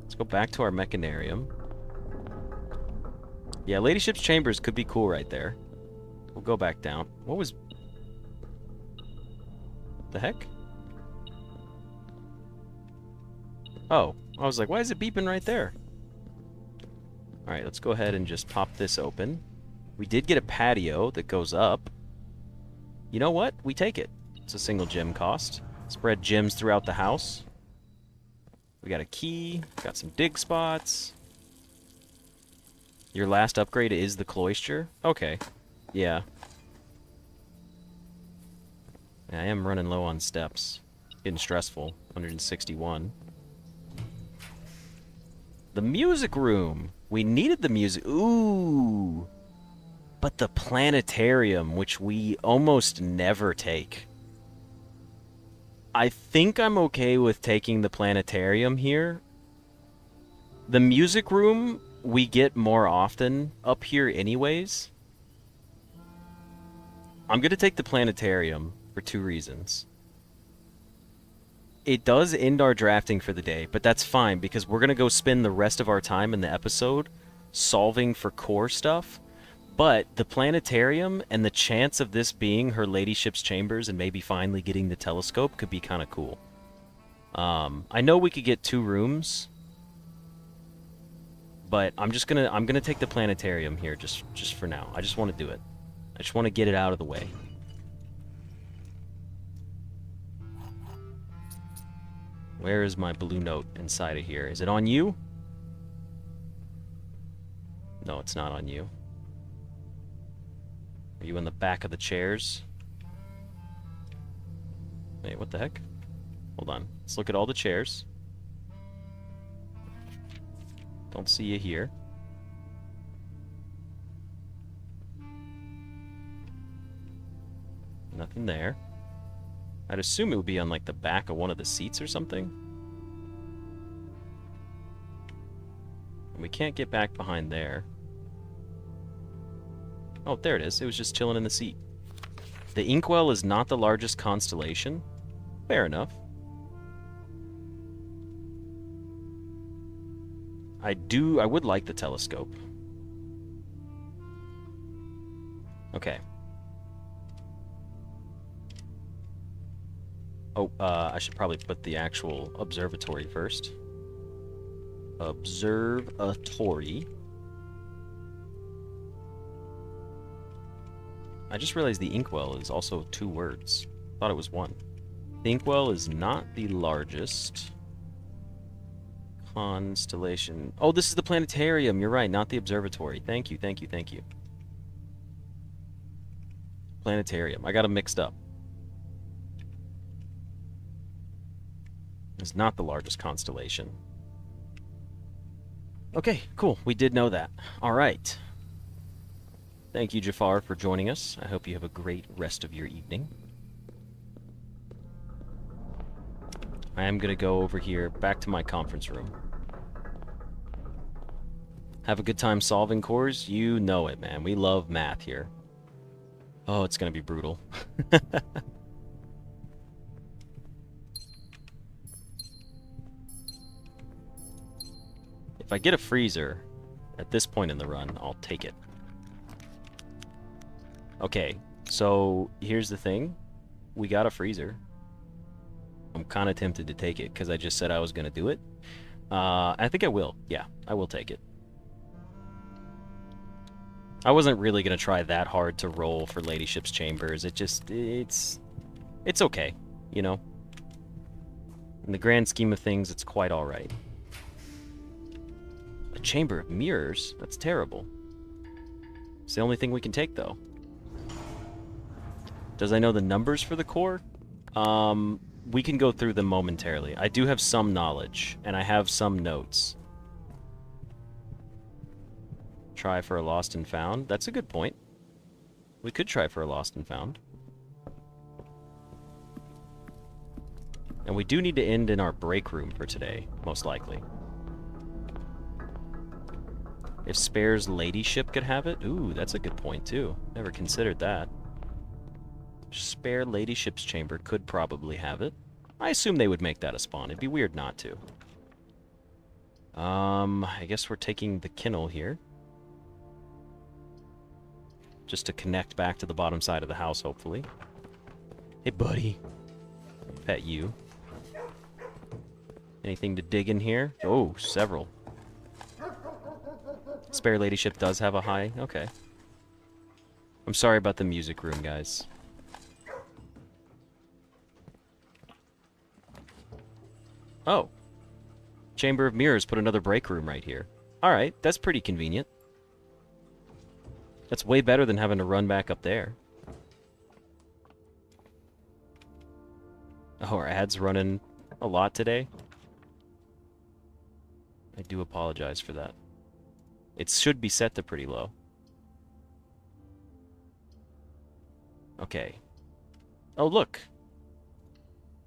Let's go back to our mechanarium. Yeah, Ladyship's Chambers could be cool right there. We'll go back down. What was... the heck? Oh, I was like, why is it beeping right there? Alright, let's go ahead and just pop this open. We did get a patio that goes up. You know what? We take it. It's a single gem cost. Spread gems throughout the house. We got a key. Got some dig spots. Your last upgrade is the cloister? Okay. Yeah. I am running low on steps. Getting stressful. 161. The music room. We needed the music. Ooh. But the planetarium, which we almost never take. I think I'm okay with taking the planetarium here. The music room we get more often up here anyways. I'm going to take the planetarium for 2 reasons. It does end our drafting for the day, but that's fine because we're going to go spend the rest of our time in the episode solving for core stuff. But the planetarium and the chance of this being her ladyship's chambers and maybe finally getting the telescope could be kind of cool. I know we could get 2 rooms, but I'm gonna take the planetarium here just for now. I just want to do it. I just want to get it out of the way. Where is my blue note inside of here? Is it on you? No, it's not on you. Are you in the back of the chairs? Wait, what the heck? Hold on. Let's look at all the chairs. Don't see you here. Nothing there. I'd assume it would be on like the back of one of the seats or something. And we can't get back behind there. Oh, there it is. It was just chilling in the seat. The inkwell is not the largest constellation. Fair enough. I would like the telescope. Okay. Oh, I should probably put the actual observatory first. Observatory. I just realized the inkwell is also 2 words. Thought it was 1. The inkwell is not the largest constellation. Oh, this is the planetarium. You're right, not the observatory. Thank you, thank you, thank you. Planetarium. I got them mixed up. It's not the largest constellation. Okay, cool. We did know that. All right. Thank you, Jafar, for joining us. I hope you have a great rest of your evening. I am going to go over here, back to my conference room. Have a good time solving cores? You know it, man. We love math here. Oh, it's going to be brutal. If I get a freezer at this point in the run, I'll take it. Okay, so here's the thing. We got a freezer. I'm kind of tempted to take it because I just said I was going to do it. I think I will. Yeah, I will take it. I wasn't really going to try that hard to roll for Ladyship's Chambers. It's okay, you know? In the grand scheme of things, it's quite alright. Chamber of Mirrors? That's terrible. It's the only thing we can take, though. Does I know the numbers for the core? We can go through them momentarily. I do have some knowledge, and I have some notes. Try for a lost and found. That's a good point. We could try for a lost and found. And we do need to end in our break room for today, most likely. If Spare's ladyship could have it? Ooh, that's a good point, too. Never considered that. Spare ladyship's chamber could probably have it. I assume they would make that a spawn. It'd be weird not to. I guess we're taking the kennel here. Just to connect back to the bottom side of the house, hopefully. Hey, buddy. Pet you. Anything to dig in here? Oh, several. Spare ladyship does have a high? Okay. I'm sorry about the music room, guys. Oh. Chamber of Mirrors put another break room right here. Alright, that's pretty convenient. That's way better than having to run back up there. Oh, our ad's running a lot today. I do apologize for that. It should be set to pretty low. Okay. Oh, look!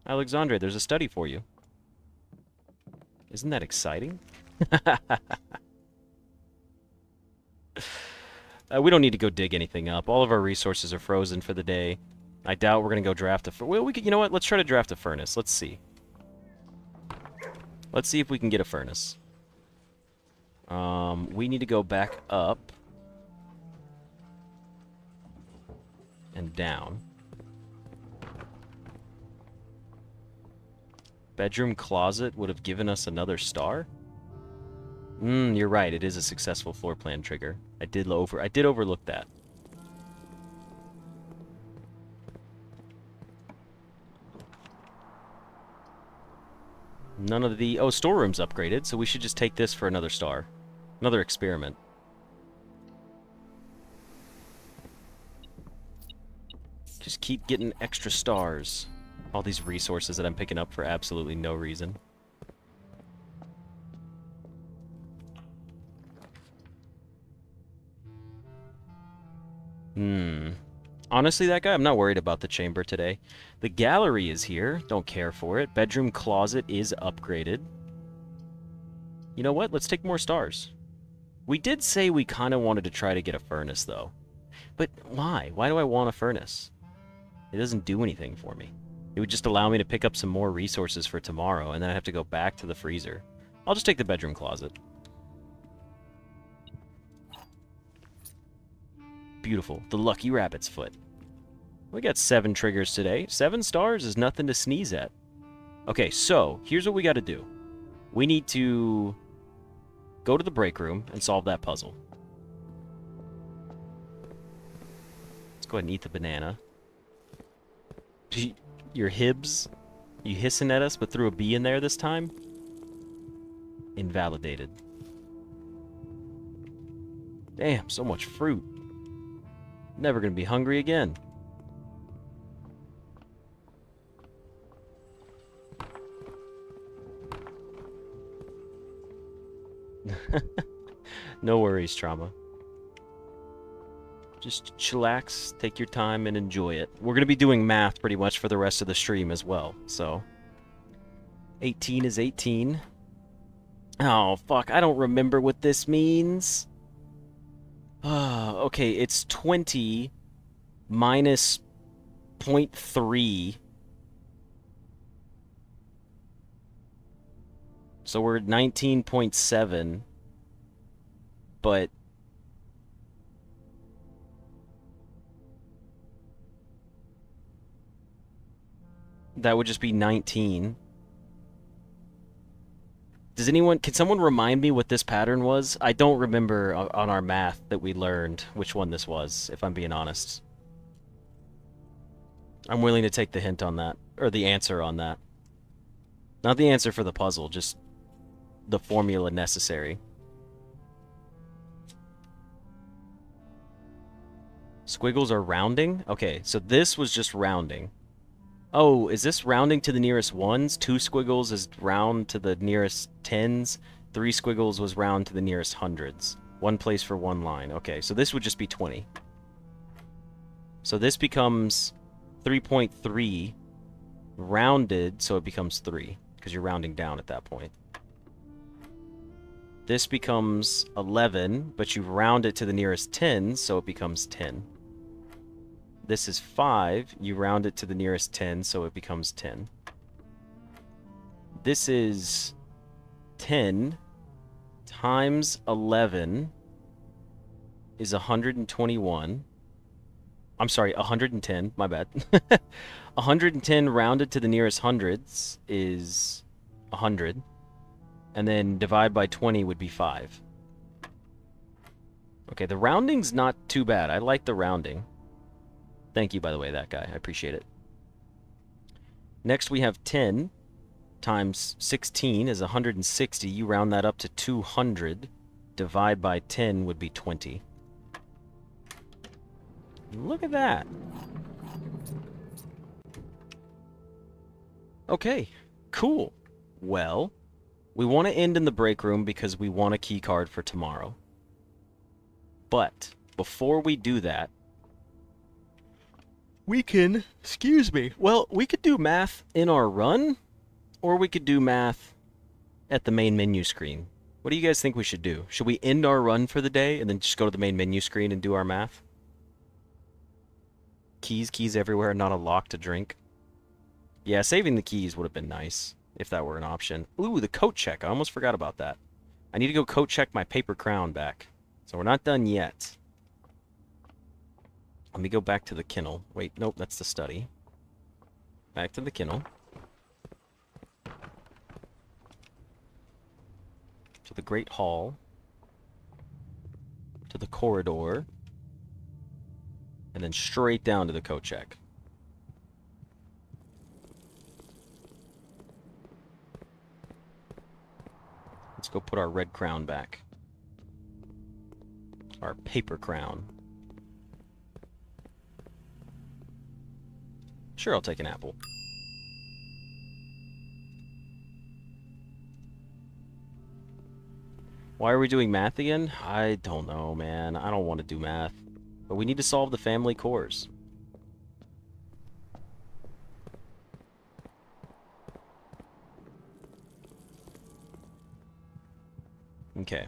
Alexandre, there's a study for you. Isn't that exciting? We don't need to go dig anything up. All of our resources are frozen for the day. I doubt we're going to go draft a... Well, we could, you know what? Let's try to draft a furnace. Let's see. Let's see if we can get a furnace. We need to go back up. And down. Bedroom closet would have given us another star? You're right. It is a successful floor plan trigger. I did overlook that. None of the... Oh, storeroom's upgraded, so we should just take this for another star. Another experiment. Just keep getting extra stars. All these resources that I'm picking up for absolutely no reason. Honestly, that guy, I'm not worried about the chamber today. The gallery is here. Don't care for it. Bedroom closet is upgraded. You know what? Let's take more stars. We did say we kind of wanted to try to get a furnace, though. But why? Why do I want a furnace? It doesn't do anything for me. It would just allow me to pick up some more resources for tomorrow, and then I'd have to go back to the freezer. I'll just take the bedroom closet. Beautiful. The lucky rabbit's foot. We got 7 triggers today. 7 stars is nothing to sneeze at. Okay, so here's what we got to do. We need to go to the break room and solve that puzzle. Let's go ahead and eat the banana. Your hibs? You hissing at us but threw a bee in there this time? Invalidated. Damn, so much fruit. Never gonna be hungry again. No worries, Trauma. Just chillax, take your time, and enjoy it. We're gonna be doing math pretty much for the rest of the stream as well, so... 18 is 18. Oh, fuck, I don't remember what this means. Okay, it's 20 minus 0.3. So we're at 19.7. But... that would just be 19. Does anyone... Can someone remind me what this pattern was? I don't remember on our math that we learned which one this was, if I'm being honest. I'm willing to take the hint on that. Or the answer on that. Not the answer for the puzzle, just the formula necessary. Squiggles are rounding? Okay, so this was just rounding. Oh, is this rounding to the nearest ones? 2 squiggles is round to the nearest tens. 3 squiggles was round to the nearest hundreds. 1 place for 1 line. Okay, so this would just be 20. So this becomes 3.3 rounded, so it becomes 3, because you're rounding down at that point. This becomes 11, but you round it to the nearest 10, so it becomes 10. This is 5, you round it to the nearest 10, so it becomes 10. This is 10 times 11 is 121. I'm sorry, 110, my bad. 110 rounded to the nearest hundreds is 100. And then divide by 20 would be 5. Okay, the rounding's not too bad. I like the rounding. Thank you, by the way, that guy. I appreciate it. Next, we have 10 times 16 is 160. You round that up to 200. Divide by 10 would be 20. Look at that. Okay, cool. Well, we want to end in the break room because we want a key card for tomorrow. But before we do that, we can, well, we could do math in our run, or we could do math at the main menu screen. What do you guys think we should do? Should we end our run for the day and then just go to the main menu screen and do our math? Keys everywhere, not a lock to drink. Yeah, saving the keys would have been nice if that were an option. Ooh, the coat check. I almost forgot about that. I need to go coat check my paper crown back. So we're not done yet. Let me go back to the kennel. Wait, nope, that's the study. Back to the kennel. To the Great Hall. To the corridor. And then straight down to the coat check. Let's go put our red crown back. Our paper crown. Sure, I'll take an apple. Why are we doing math again? I don't know, man. I don't want to do math. But we need to solve the family cores. Okay.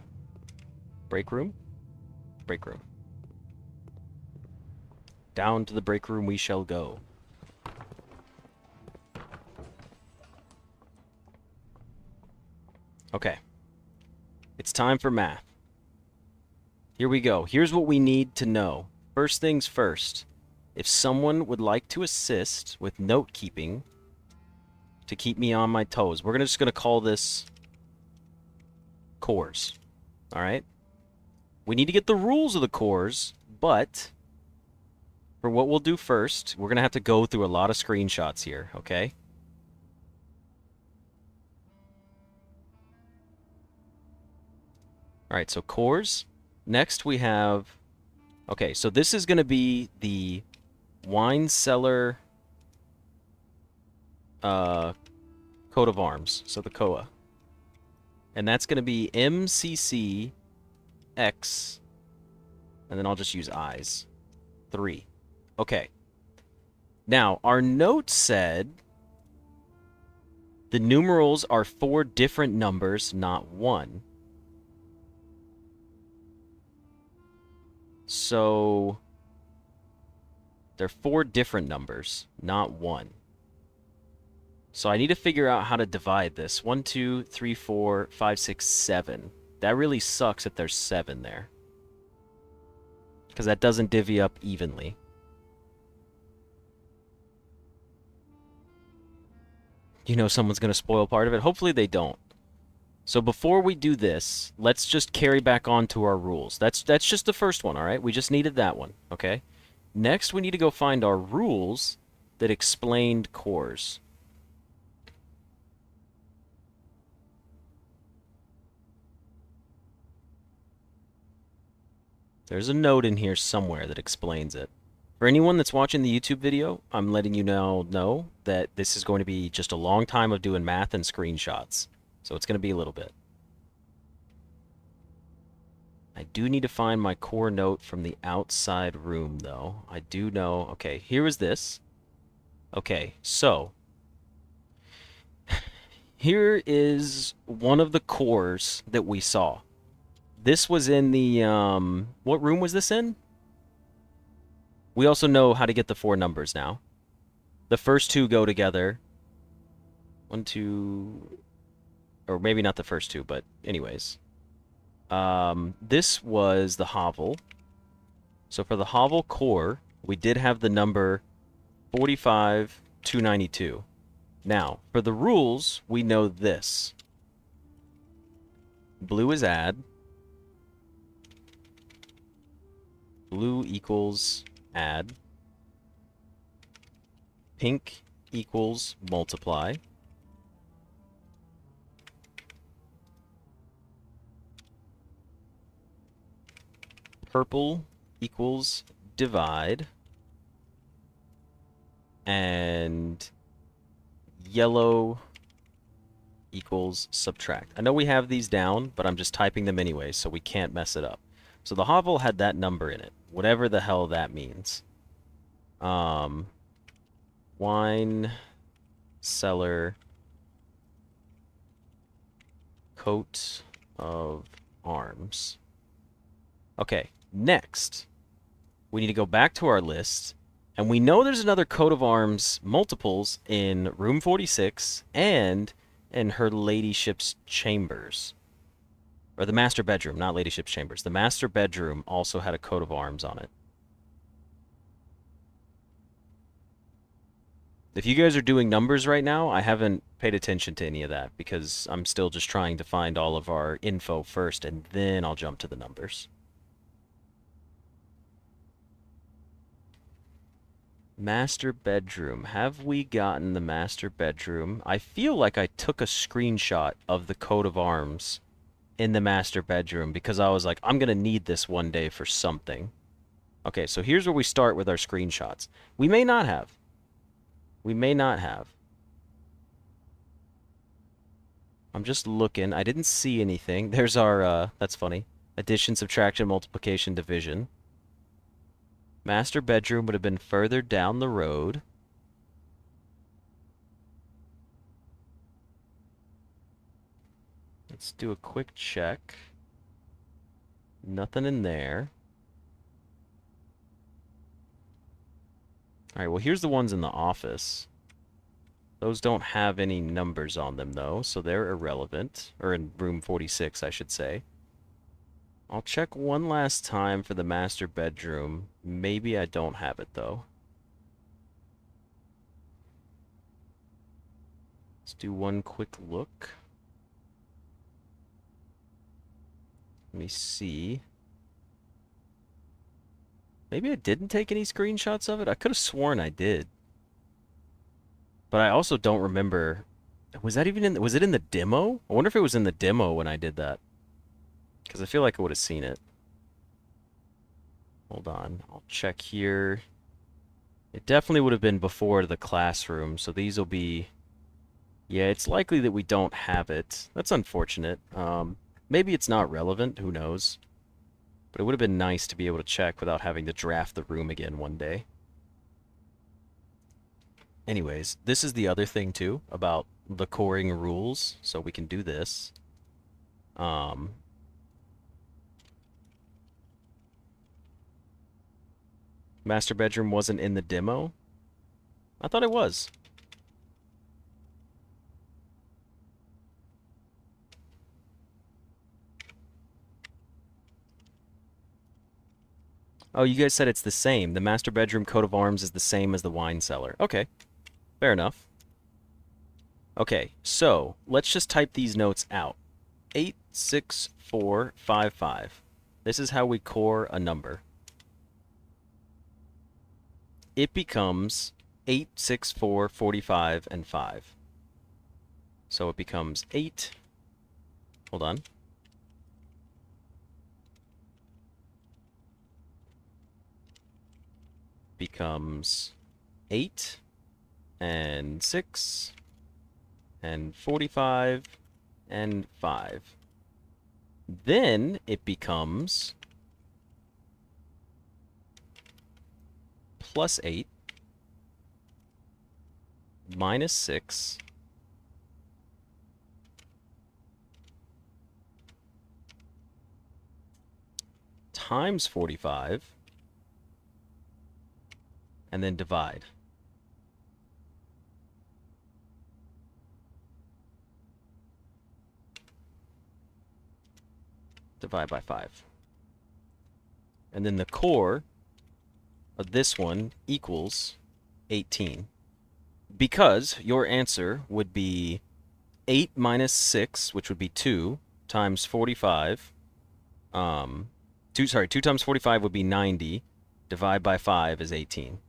Break room? Break room. Down to the break room we shall go. Okay. It's time for math. Here we go. Here's what we need to know. First things first. If someone would like to assist with note keeping to keep me on my toes, we're just going to call this cores. Alright? We need to get the rules of the cores, but for what we'll do first, we're going to have to go through a lot of screenshots here, okay? Alright, so cores. Next we have... Okay, so this is going to be the wine cellar coat of arms, so the COA. And that's going to be MCC X, and then I'll just use I's. 3. Okay. Now, our note said the numerals are 4 different numbers, not 1. So they're 4 different numbers, not 1. So I need to figure out how to divide this. 1, 2, 3, 4, 5, 6, 7. That really sucks that there's 7 there. Because that doesn't divvy up evenly. You know someone's going to spoil part of it? Hopefully they don't. So before we do this, let's just carry back on to our rules. That's just the first one, all right? We just needed that one, okay? Next, we need to go find our rules that explained cores. There's a note in here somewhere that explains it. For anyone that's watching the YouTube video, I'm letting you know that this is going to be just a long time of doing math and screenshots. So it's going to be a little bit. I do need to find my core note from the outside room, though. I do know... Okay, here is this. Okay, so... Here is one of the cores that we saw. This was in the... What room was this in? We also know how to get the 4 numbers now. The first 2 go together. 1, 2... Or maybe not the first 2, but anyways. This was the hovel. So for the hovel core, we did have the number 45,292. Now, for the rules, we know this. Blue is add. Blue equals add. Pink equals multiply. Purple equals divide. And yellow equals subtract. I know we have these down, but I'm just typing them anyway, so we can't mess it up. So the hovel had that number in it, whatever the hell that means. Wine cellar coat of arms. Okay, next, we need to go back to our list, and we know there's another coat of arms multiples in room 46 and in her ladyship's chambers. Or the master bedroom, not ladyship's chambers. The master bedroom also had a coat of arms on it. If you guys are doing numbers right now, I haven't paid attention to any of that because I'm still just trying to find all of our info first, and then I'll jump to the numbers. Master bedroom. Have we gotten the master bedroom? I feel like I took a screenshot of the coat of arms in the master bedroom because I was like, I'm going to need this one day for something. Okay, so here's where we start with our screenshots. We may not have. We may not have. I'm just looking. I didn't see anything. There's our, that's funny. Addition, subtraction, multiplication, division. Master bedroom would have been further down the road. Let's do a quick check. Nothing in there. Alright, well here's the ones in the office. Those don't have any numbers on them though, so they're irrelevant. Or in room 46, I should say. I'll check one last time for the master bedroom. Maybe I don't have it, though. Let's do one quick look. Let me see. Maybe I didn't take any screenshots of it? I could have sworn I did. But I also don't remember... Was that even in... Was it in the demo? I wonder if it was in the demo when I did that. Because I feel like I would have seen it. Hold on. I'll check here. It definitely would have been before the classroom, so these will be... Yeah, it's likely that we don't have it. That's unfortunate. Maybe it's not relevant. Who knows? But it would have been nice to be able to check without having to draft the room again one day. Anyways, this is the other thing, too, about the coring rules. So we can do this. Master bedroom wasn't in the demo? I thought it was. Oh, you guys said it's the same. The master bedroom coat of arms is the same as the wine cellar. Okay. Fair enough. Okay, so let's just type these notes out. 86455. This is how we core a number. It becomes 8, 6, 4, 45, and 5. So it becomes 8. Hold on. becomes 8 and 6 and 45 and 5. Then it becomes plus 8 minus 6 times 45 and then divide. Divide by 5. And then the core of this one equals 18. Because your answer would be 8 minus 6, which would be 2, times 45. 2 times 45 would be 90. Divide by 5 is 18.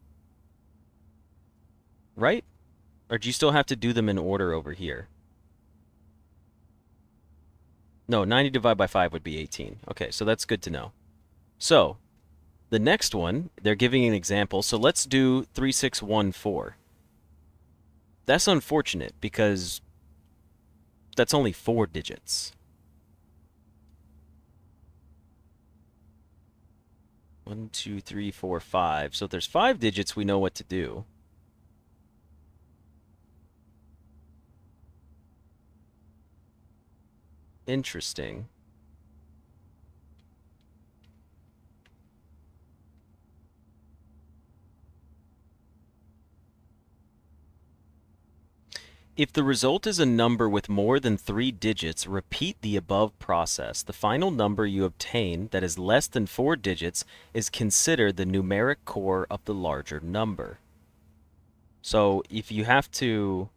Right? Or do you still have to do them in order over here? No, 90 divided by 5 would be 18. Okay, so that's good to know. So, the next one, they're giving an example. So let's do 3614. That's unfortunate because that's only 4 digits. 1, 2, 3, 4, 5. So if there's 5 digits, we know what to do. Interesting. If the result is a number with more than 3 digits, repeat the above process. The final number you obtain that is less than 4 digits is considered the numeric core of the larger number. So if you have to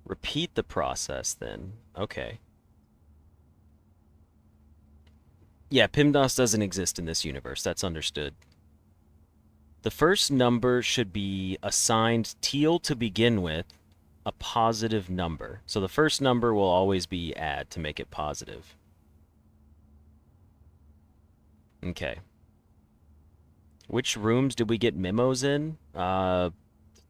repeat the process, then okay. Yeah, PIMDOS doesn't exist in this universe. That's understood. The first number should be assigned teal to begin with, a positive number. So the first number will always be add to make it positive. Okay. Which rooms did we get memos in?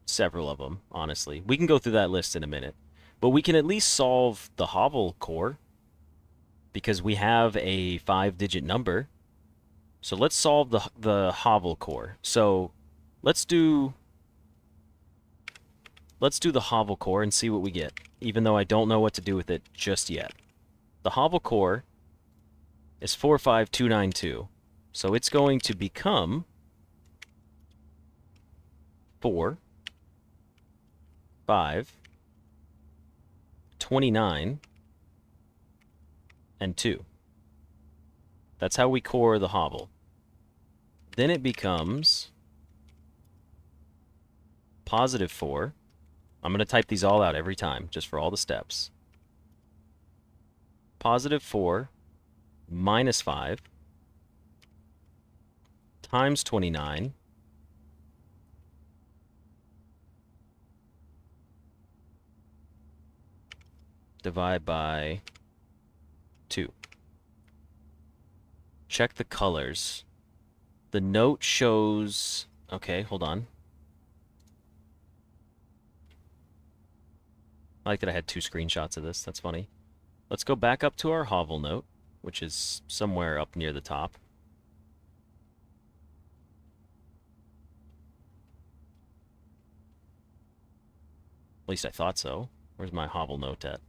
Several of them, honestly. We can go through that list in a minute. But we can at least solve the hovel core because we have a 5-digit number. So let's solve the hovel core. So let's do the hovel core and see what we get, even though I don't know what to do with it just yet. The hovel core is 45292. So it's going to become 4, 5, 29, and 2. That's how we core the hovel. Then it becomes positive 4. I'm going to type these all out every time, just for all the steps. Positive 4 minus 5 times 29 divide by 2. Check the colors. The note shows... Okay, hold on. I like that I had 2 screenshots of this. That's funny. Let's go back up to our hovel note, which is somewhere up near the top. At least I thought so. Where's my hovel note at?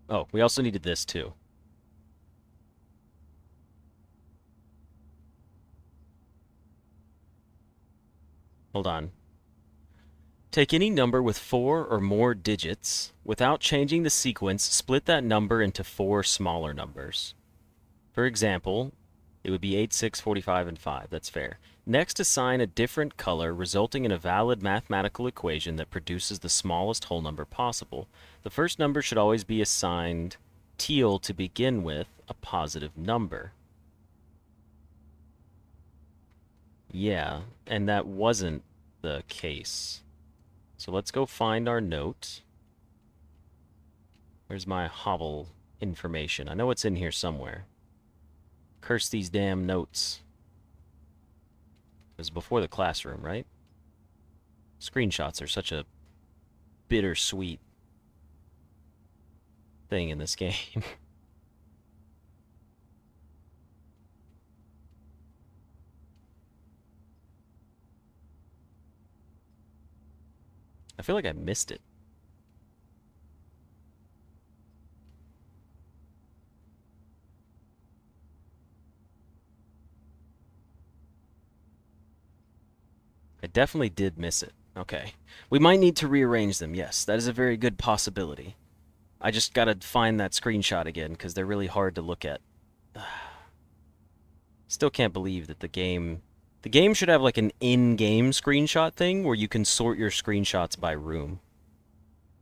Oh, we also needed this too. Hold on. Take any number with 4 or more digits. Without changing the sequence, split that number into 4 smaller numbers. For example, it would be 8, 6, 45, and 5. That's fair. Next, assign a different color, resulting in a valid mathematical equation that produces the smallest whole number possible. The first number should always be assigned teal to begin with, a positive number. Yeah, and that wasn't the case. So let's go find our note. Where's my hovel information? I know it's in here somewhere. Curse these damn notes. It was before the classroom, right? Screenshots are such a bittersweet thing in this game. I feel like I missed it. I definitely did miss it. Okay. We might need to rearrange them. Yes, that is a very good possibility. I just gotta find that screenshot again, because they're really hard to look at. Still can't believe that the game... The game should have like an in-game screenshot thing where you can sort your screenshots by room.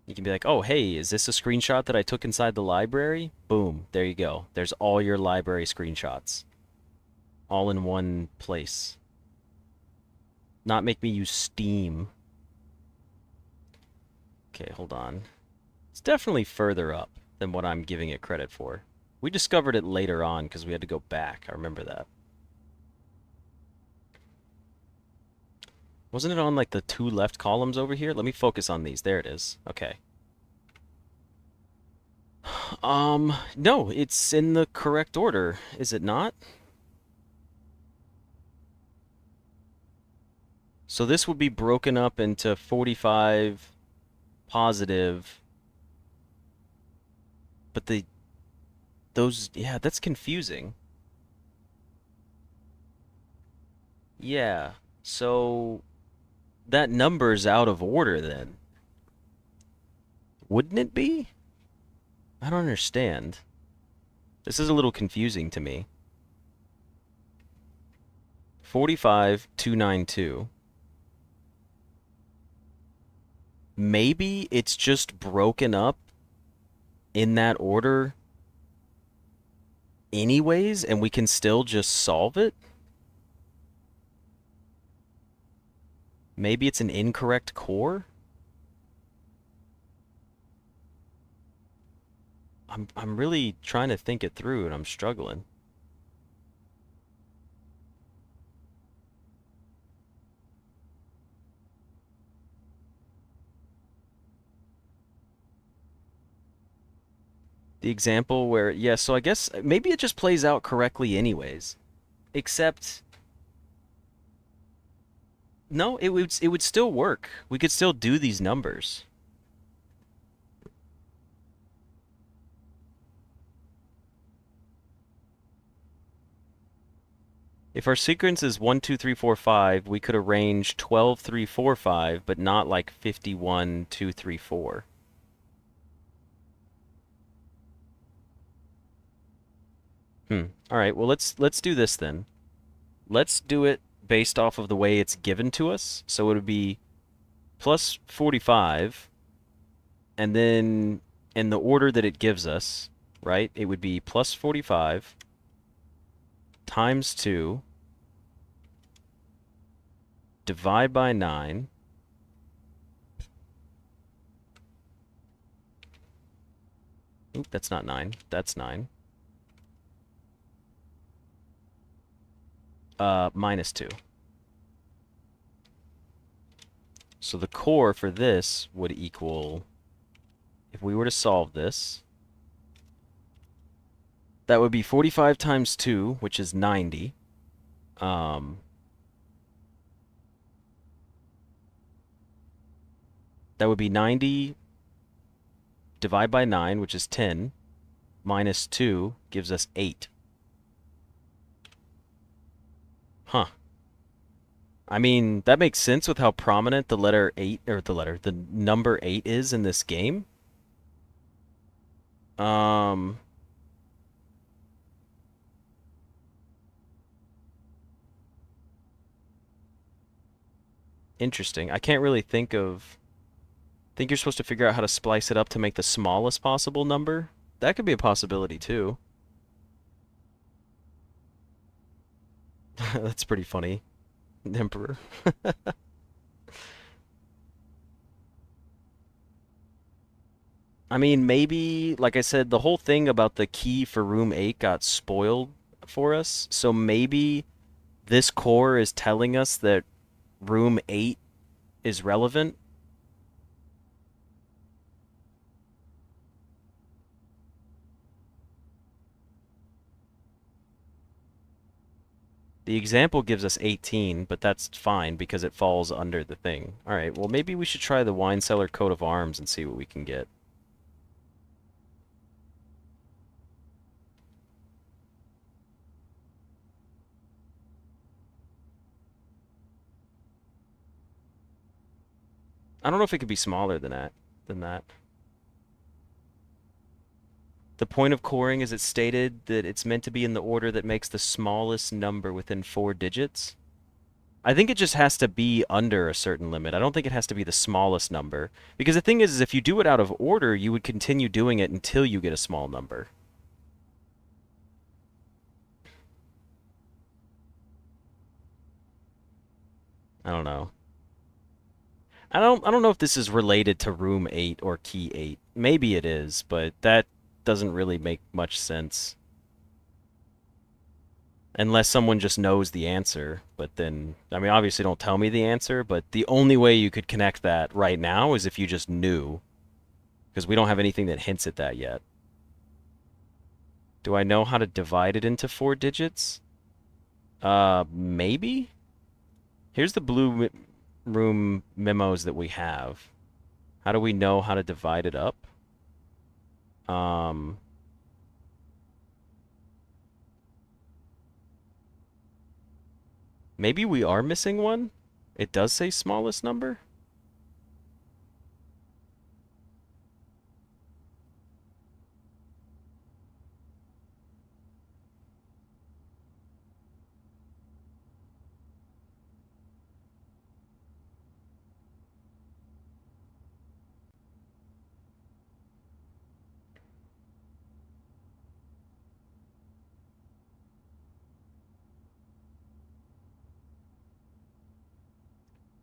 You can be like, oh, hey, is this a screenshot that I took inside the library? Boom, there you go. There's all your library screenshots. All in one place. Not make me use Steam. Okay, hold on. It's definitely further up than what I'm giving it credit for. We discovered it later on because we had to go back. I remember that. Wasn't it on like the 2 left columns over here? Let me focus on these. There it is. Okay. No, it's in the correct order, is it not? So this would be broken up into 45 positive. But yeah, that's confusing. Yeah, so that number's out of order then. Wouldn't it be? I don't understand. This is a little confusing to me. 45292. Maybe it's just broken up in that order anyways, and we can still just solve it? Maybe it's an incorrect core? I'm really trying to think it through and I'm struggling. The example where, yeah, so I guess maybe it just plays out correctly anyways. Except, no, it would still work. We could still do these numbers. If our sequence is 1, 2, 3, 4, 5, we could arrange 12, 3, 4, 5, but not like 51, 2, 3, 4. All right, well let's do this then. Let's do it based off of the way it's given to us. So it would be plus 45, and then in the order that it gives us, right? It would be plus 45 times 2 divide by 9 Oop, that's not 9. That's 9. Minus 2. So the core for this would equal, if we were to solve this, that would be 45 times 2, which is 90. That would be 90 divide by 9, which is 10, minus 2 gives us 8. Huh. I mean, that makes sense with how prominent the letter 8, or the number 8 is in this game. Interesting. I can't really think of... I think you're supposed to figure out how to splice it up to make the smallest possible number. That could be a possibility, too. That's pretty funny. Emperor. I mean, maybe, like I said, the whole thing about the key for room 8 got spoiled for us. So maybe this core is telling us that room 8 is relevant. The example gives us 18, but that's fine because it falls under the thing. All right, well, maybe we should try the wine cellar coat of arms and see what we can get. I don't know if it could be smaller than that. The point of coring is it's stated that it's meant to be in the order that makes the smallest number within 4 digits. I think it just has to be under a certain limit. I don't think it has to be the smallest number. Because the thing is if you do it out of order, you would continue doing it until you get a small number. I don't know. I don't know if this is related to room 8 or key 8. Maybe it is, but that doesn't really make much sense. Unless someone just knows the answer, but then I mean obviously don't tell me the answer, but the only way you could connect that right now is if you just knew, because we don't have anything that hints at that yet. Do I know how to divide it into 4 digits? Maybe? Here's the blue room memos that we have. How do we know how to divide it up? Um, Maybe we are missing one? It does say smallest number?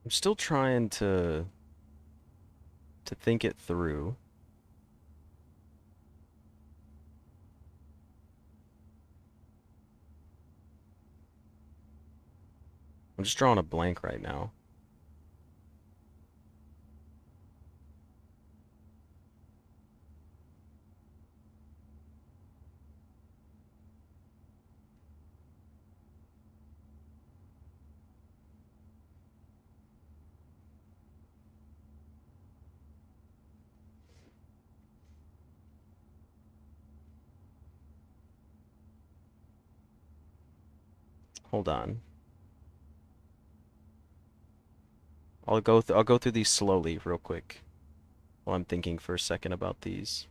I'm still trying to think it through. I'm just drawing a blank right now. Hold on. I'll go through these slowly real quick while I'm thinking for a second about these.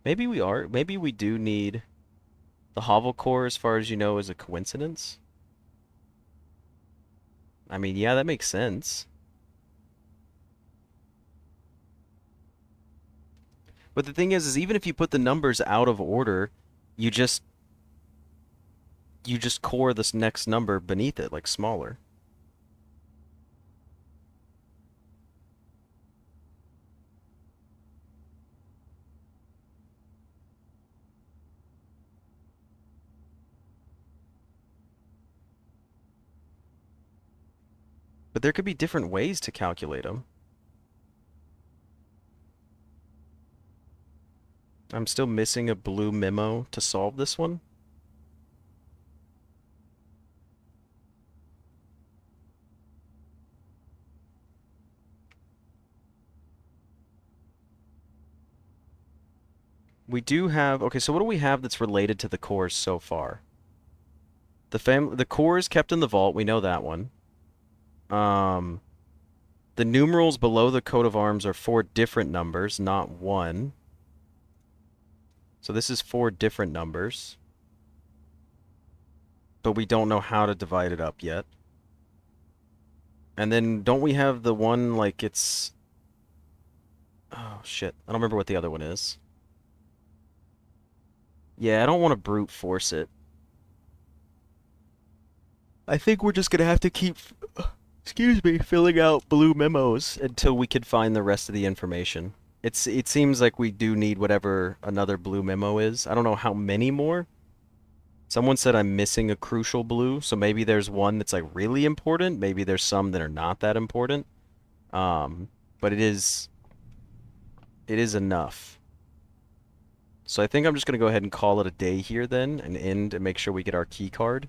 Maybe we do need the hovel core as far as you know is a coincidence. I mean, yeah, that makes sense. But the thing is even if you put the numbers out of order, you just you just core this next number beneath it, like smaller. But there could be different ways to calculate them. I'm still missing a blue memo to solve this one. We do have, okay, so what do we have that's related to the cores so far? The core is kept in the vault, we know that one. Um, the numerals below the coat of arms are 4 different numbers, not one. So this is 4 different numbers. But we don't know how to divide it up yet. And then don't we have the one like it's... Oh, shit. I don't remember what the other one is. Yeah, I don't want to brute force it. I think we're just gonna have to keep, excuse me, filling out blue memos until we can find the rest of the information. It seems like we do need whatever another blue memo is. I don't know how many more. Someone said I'm missing a crucial blue, so maybe there's one that's like really important. Maybe there's some that are not that important. But it is enough. So I think I'm just gonna go ahead and call it a day here then, and end and make sure we get our key card.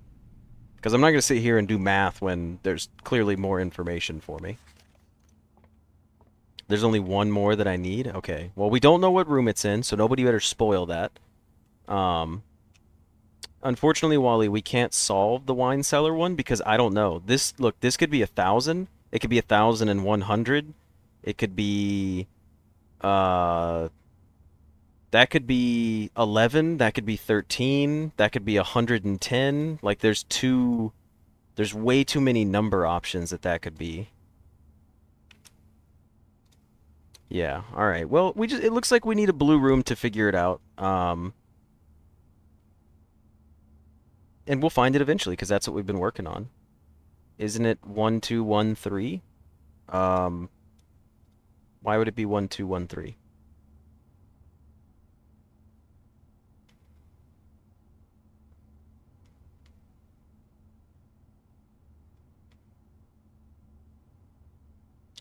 Because I'm not gonna sit here and do math when there's clearly more information for me. There's only one more that I need? Okay. Well, we don't know what room it's in, so nobody better spoil that. Unfortunately, Wally, we can't solve the wine cellar one because I don't know. Look, this could be 1,000. It could be 1,100. It could be, that could be 11. That could be 13. That could be 110. Like, there's way too many number options that could be. Yeah, all right. Well, it looks like we need a blue room to figure it out. And we'll find it eventually because that's what we've been working on. Isn't it 1213? Why would it be 1213?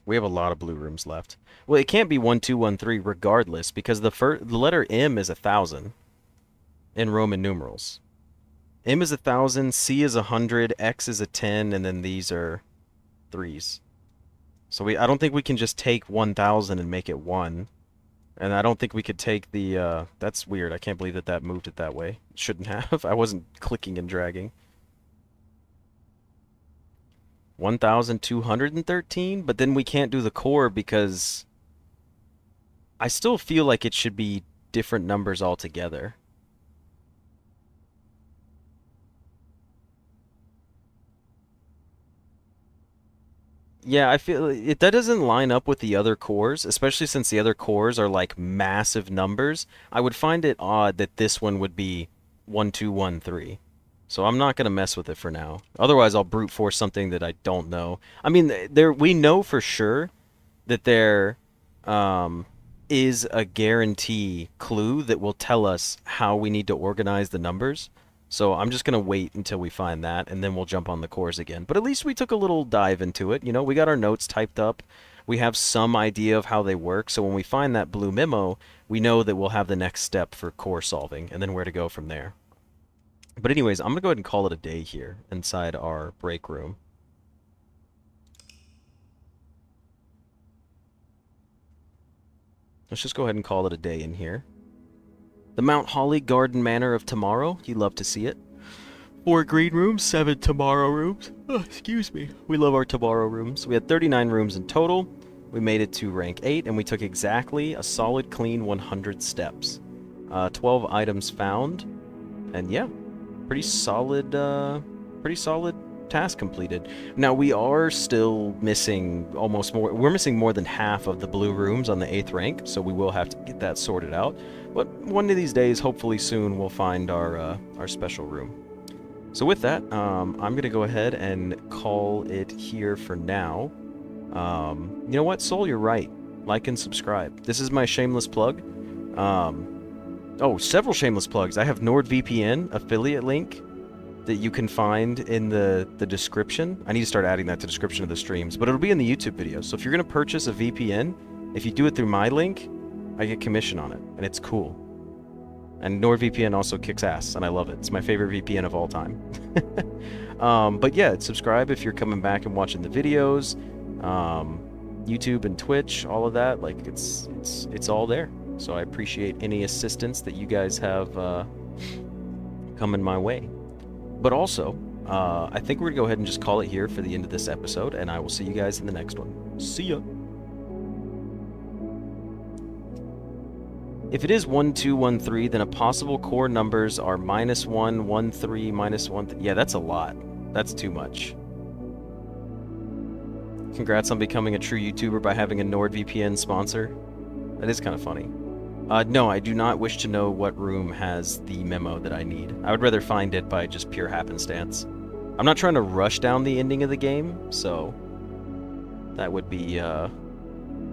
We have a lot of blue rooms left. Well, it can't be 1213 regardless because the letter M is 1,000 in Roman numerals. M is 1,000, C is 100, X is a 10, and then these are 3s. So I don't think we can just take 1,000 and make it 1. And I don't think we could take the, that's weird. I can't believe that moved it that way. It shouldn't have. I wasn't clicking and dragging. 1,213, but then we can't do the core because I still feel like it should be different numbers altogether. Yeah, I feel that doesn't line up with the other cores, especially since the other cores are like massive numbers. I would find it odd that this one would be 1213. So I'm not going to mess with it for now. Otherwise, I'll brute force something that I don't know. I mean, we know for sure that there is a guarantee clue that will tell us how we need to organize the numbers. So I'm just going to wait until we find that, and then we'll jump on the cores again. But at least we took a little dive into it. You know, we got our notes typed up. We have some idea of how they work. So when we find that blue memo, we know that we'll have the next step for core solving, and then where to go from there. But anyways, I'm going to go ahead and call it a day here inside our break room. Let's just go ahead and call it a day in here. The Mount Holly Garden Manor of Tomorrow. You love to see it. 4 green rooms, 7 tomorrow rooms. Oh, excuse me. We love our tomorrow rooms. We had 39 rooms in total. We made it to rank 8, and we took exactly a solid, clean 100 steps. 12 items found. And yeah, pretty solid task completed. Now, we are still missing we're missing more than half of the blue rooms on the 8th rank, so we will have to get that sorted out. But one of these days, hopefully soon, we'll find our special room. So with that, I'm going to go ahead and call it here for now. You know what, Soul, you're right. Like and subscribe. This is my shameless plug. Several shameless plugs. I have NordVPN affiliate link that you can find in the description. I need to start adding that to the description of the streams, but it'll be in the YouTube video. So if you're going to purchase a VPN, if you do it through my link, I get commission on it, and it's cool. And NordVPN also kicks ass, and I love it. It's my favorite VPN of all time. But yeah, subscribe if you're coming back and watching the videos. YouTube and Twitch, all of that, like it's all there. So I appreciate any assistance that you guys have coming my way. But also, I think we're gonna go ahead and just call it here for the end of this episode, and I will see you guys in the next one. See ya. If it is 1213, then a possible core numbers are -1, 13, -1. Yeah, that's a lot. That's too much. Congrats on becoming a true YouTuber by having a NordVPN sponsor. That is kind of funny. No, I do not wish to know what room has the memo that I need. I would rather find it by just pure happenstance. I'm not trying to rush down the ending of the game, so that would be a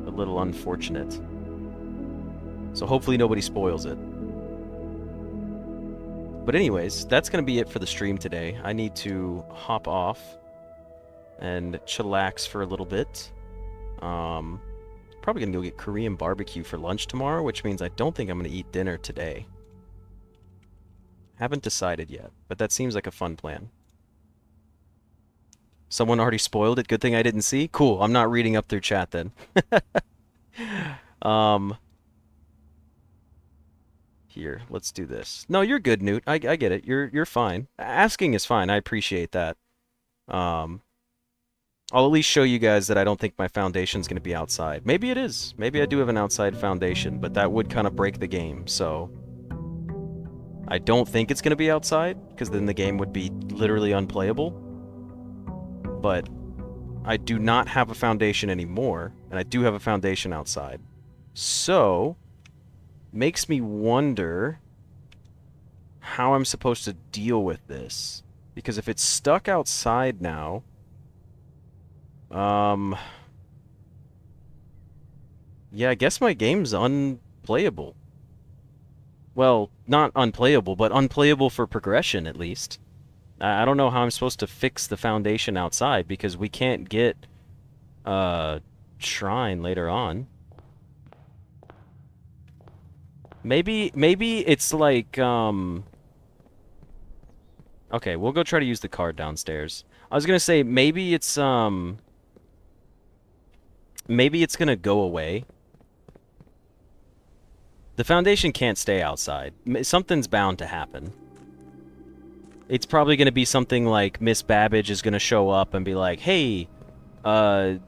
little unfortunate. So hopefully nobody spoils it. But anyways, that's going to be it for the stream today. I need to hop off and chillax for a little bit. Probably going to go get Korean barbecue for lunch tomorrow, which means I don't think I'm going to eat dinner today. Haven't decided yet, but that seems like a fun plan. Someone already spoiled it. Good thing I didn't see. Cool. I'm not reading up through chat then. Here, let's do this. No, you're good, Newt. I get it. You're fine. Asking is fine. I appreciate that. I'll at least show you guys that I don't think my foundation's going to be outside. Maybe it is. Maybe I do have an outside foundation, but that would kind of break the game, so... I don't think it's going to be outside, because then the game would be literally unplayable. But I do not have a foundation anymore, and I do have a foundation outside. So, makes me wonder how I'm supposed to deal with this. Because if it's stuck outside now... yeah, I guess my game's unplayable. Well, not unplayable, but unplayable for progression, at least. I don't know how I'm supposed to fix the foundation outside, because we can't get a shrine later on. Maybe it's like, okay, we'll go try to use the card downstairs. I was gonna say, maybe it's gonna go away. The foundation can't stay outside. Something's bound to happen. It's probably gonna be something like Miss Babbage is gonna show up and be like, hey,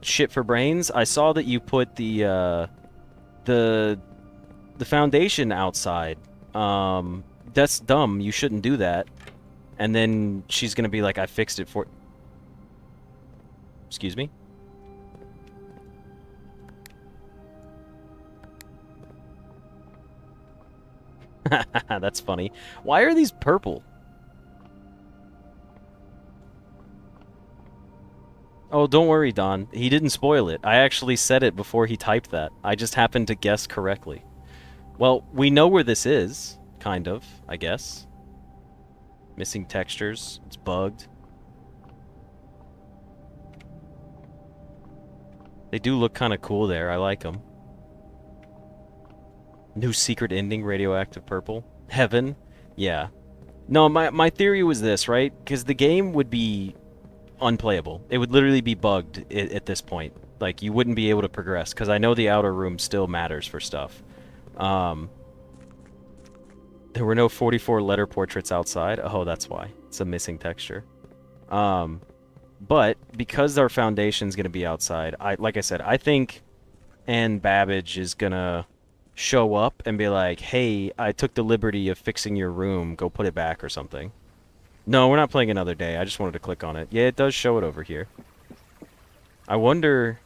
shit for brains, I saw that you put the foundation outside. That's dumb, you shouldn't do that. And then she's gonna be like, I fixed it for... Excuse me? That's funny. Why are these purple? Oh, don't worry, Don. He didn't spoil it. I actually said it before he typed that. I just happened to guess correctly. Well, we know where this is. Kind of, I guess. Missing textures. It's bugged. They do look kind of cool there. I like them. New secret ending, radioactive purple. Heaven. Yeah. No, my theory was this, right? Because the game would be unplayable. It would literally be bugged at this point. Like, you wouldn't be able to progress, because I know the outer room still matters for stuff. There were no 44 letter portraits outside. Oh, that's why. It's a missing texture. But because our foundation's going to be outside, like I said, I think Anne Babbage is going to show up and be like, hey, I took the liberty of fixing your room. Go put it back or something. No, we're not playing another day. I just wanted to click on it. Yeah, it does show it over here. I wonder...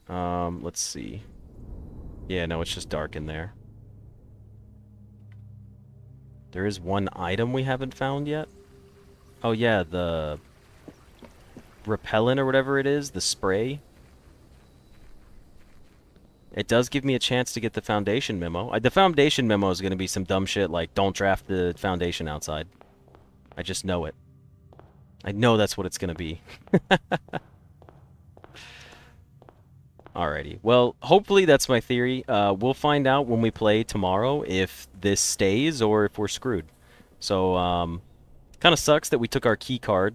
let's see. Yeah, no, it's just dark in there. There is one item we haven't found yet. Oh yeah, the repellent or whatever it is, the spray. It does give me a chance to get the foundation memo. The foundation memo is going to be some dumb shit like, don't draft the foundation outside. I just know it. I know that's what it's going to be. Alrighty. Well, hopefully that's my theory. We'll find out when we play tomorrow if this stays or if we're screwed. So, kind of sucks that we took our key card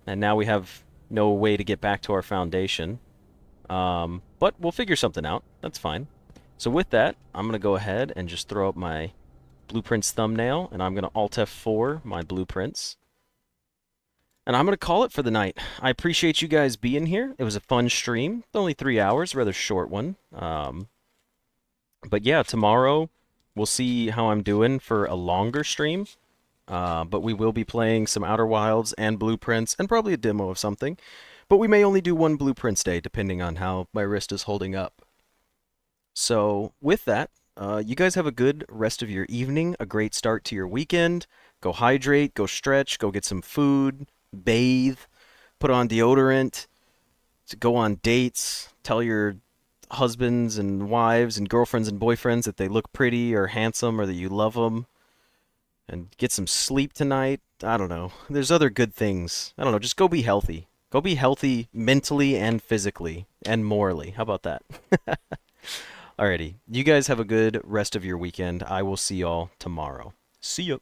and now we have no way to get back to our foundation. But we'll figure something out. That's fine. So with that, I'm going to go ahead and just throw up my blueprints thumbnail, and I'm going to Alt F4 my blueprints. And I'm going to call it for the night. I appreciate you guys being here. It was a fun stream. Only 3 hours, rather short one. But yeah, tomorrow we'll see how I'm doing for a longer stream. But we will be playing some Outer Wilds and blueprints, and probably a demo of something. But we may only do one blueprints day, depending on how my wrist is holding up. So, with that, you guys have a good rest of your evening, a great start to your weekend. Go hydrate, go stretch, go get some food, bathe, put on deodorant, go on dates, tell your husbands and wives and girlfriends and boyfriends that they look pretty or handsome or that you love them, and get some sleep tonight. I don't know. There's other good things. I don't know. Just go be healthy. Go be healthy mentally and physically and morally. How about that? Alrighty. You guys have a good rest of your weekend. I will see y'all tomorrow. See ya.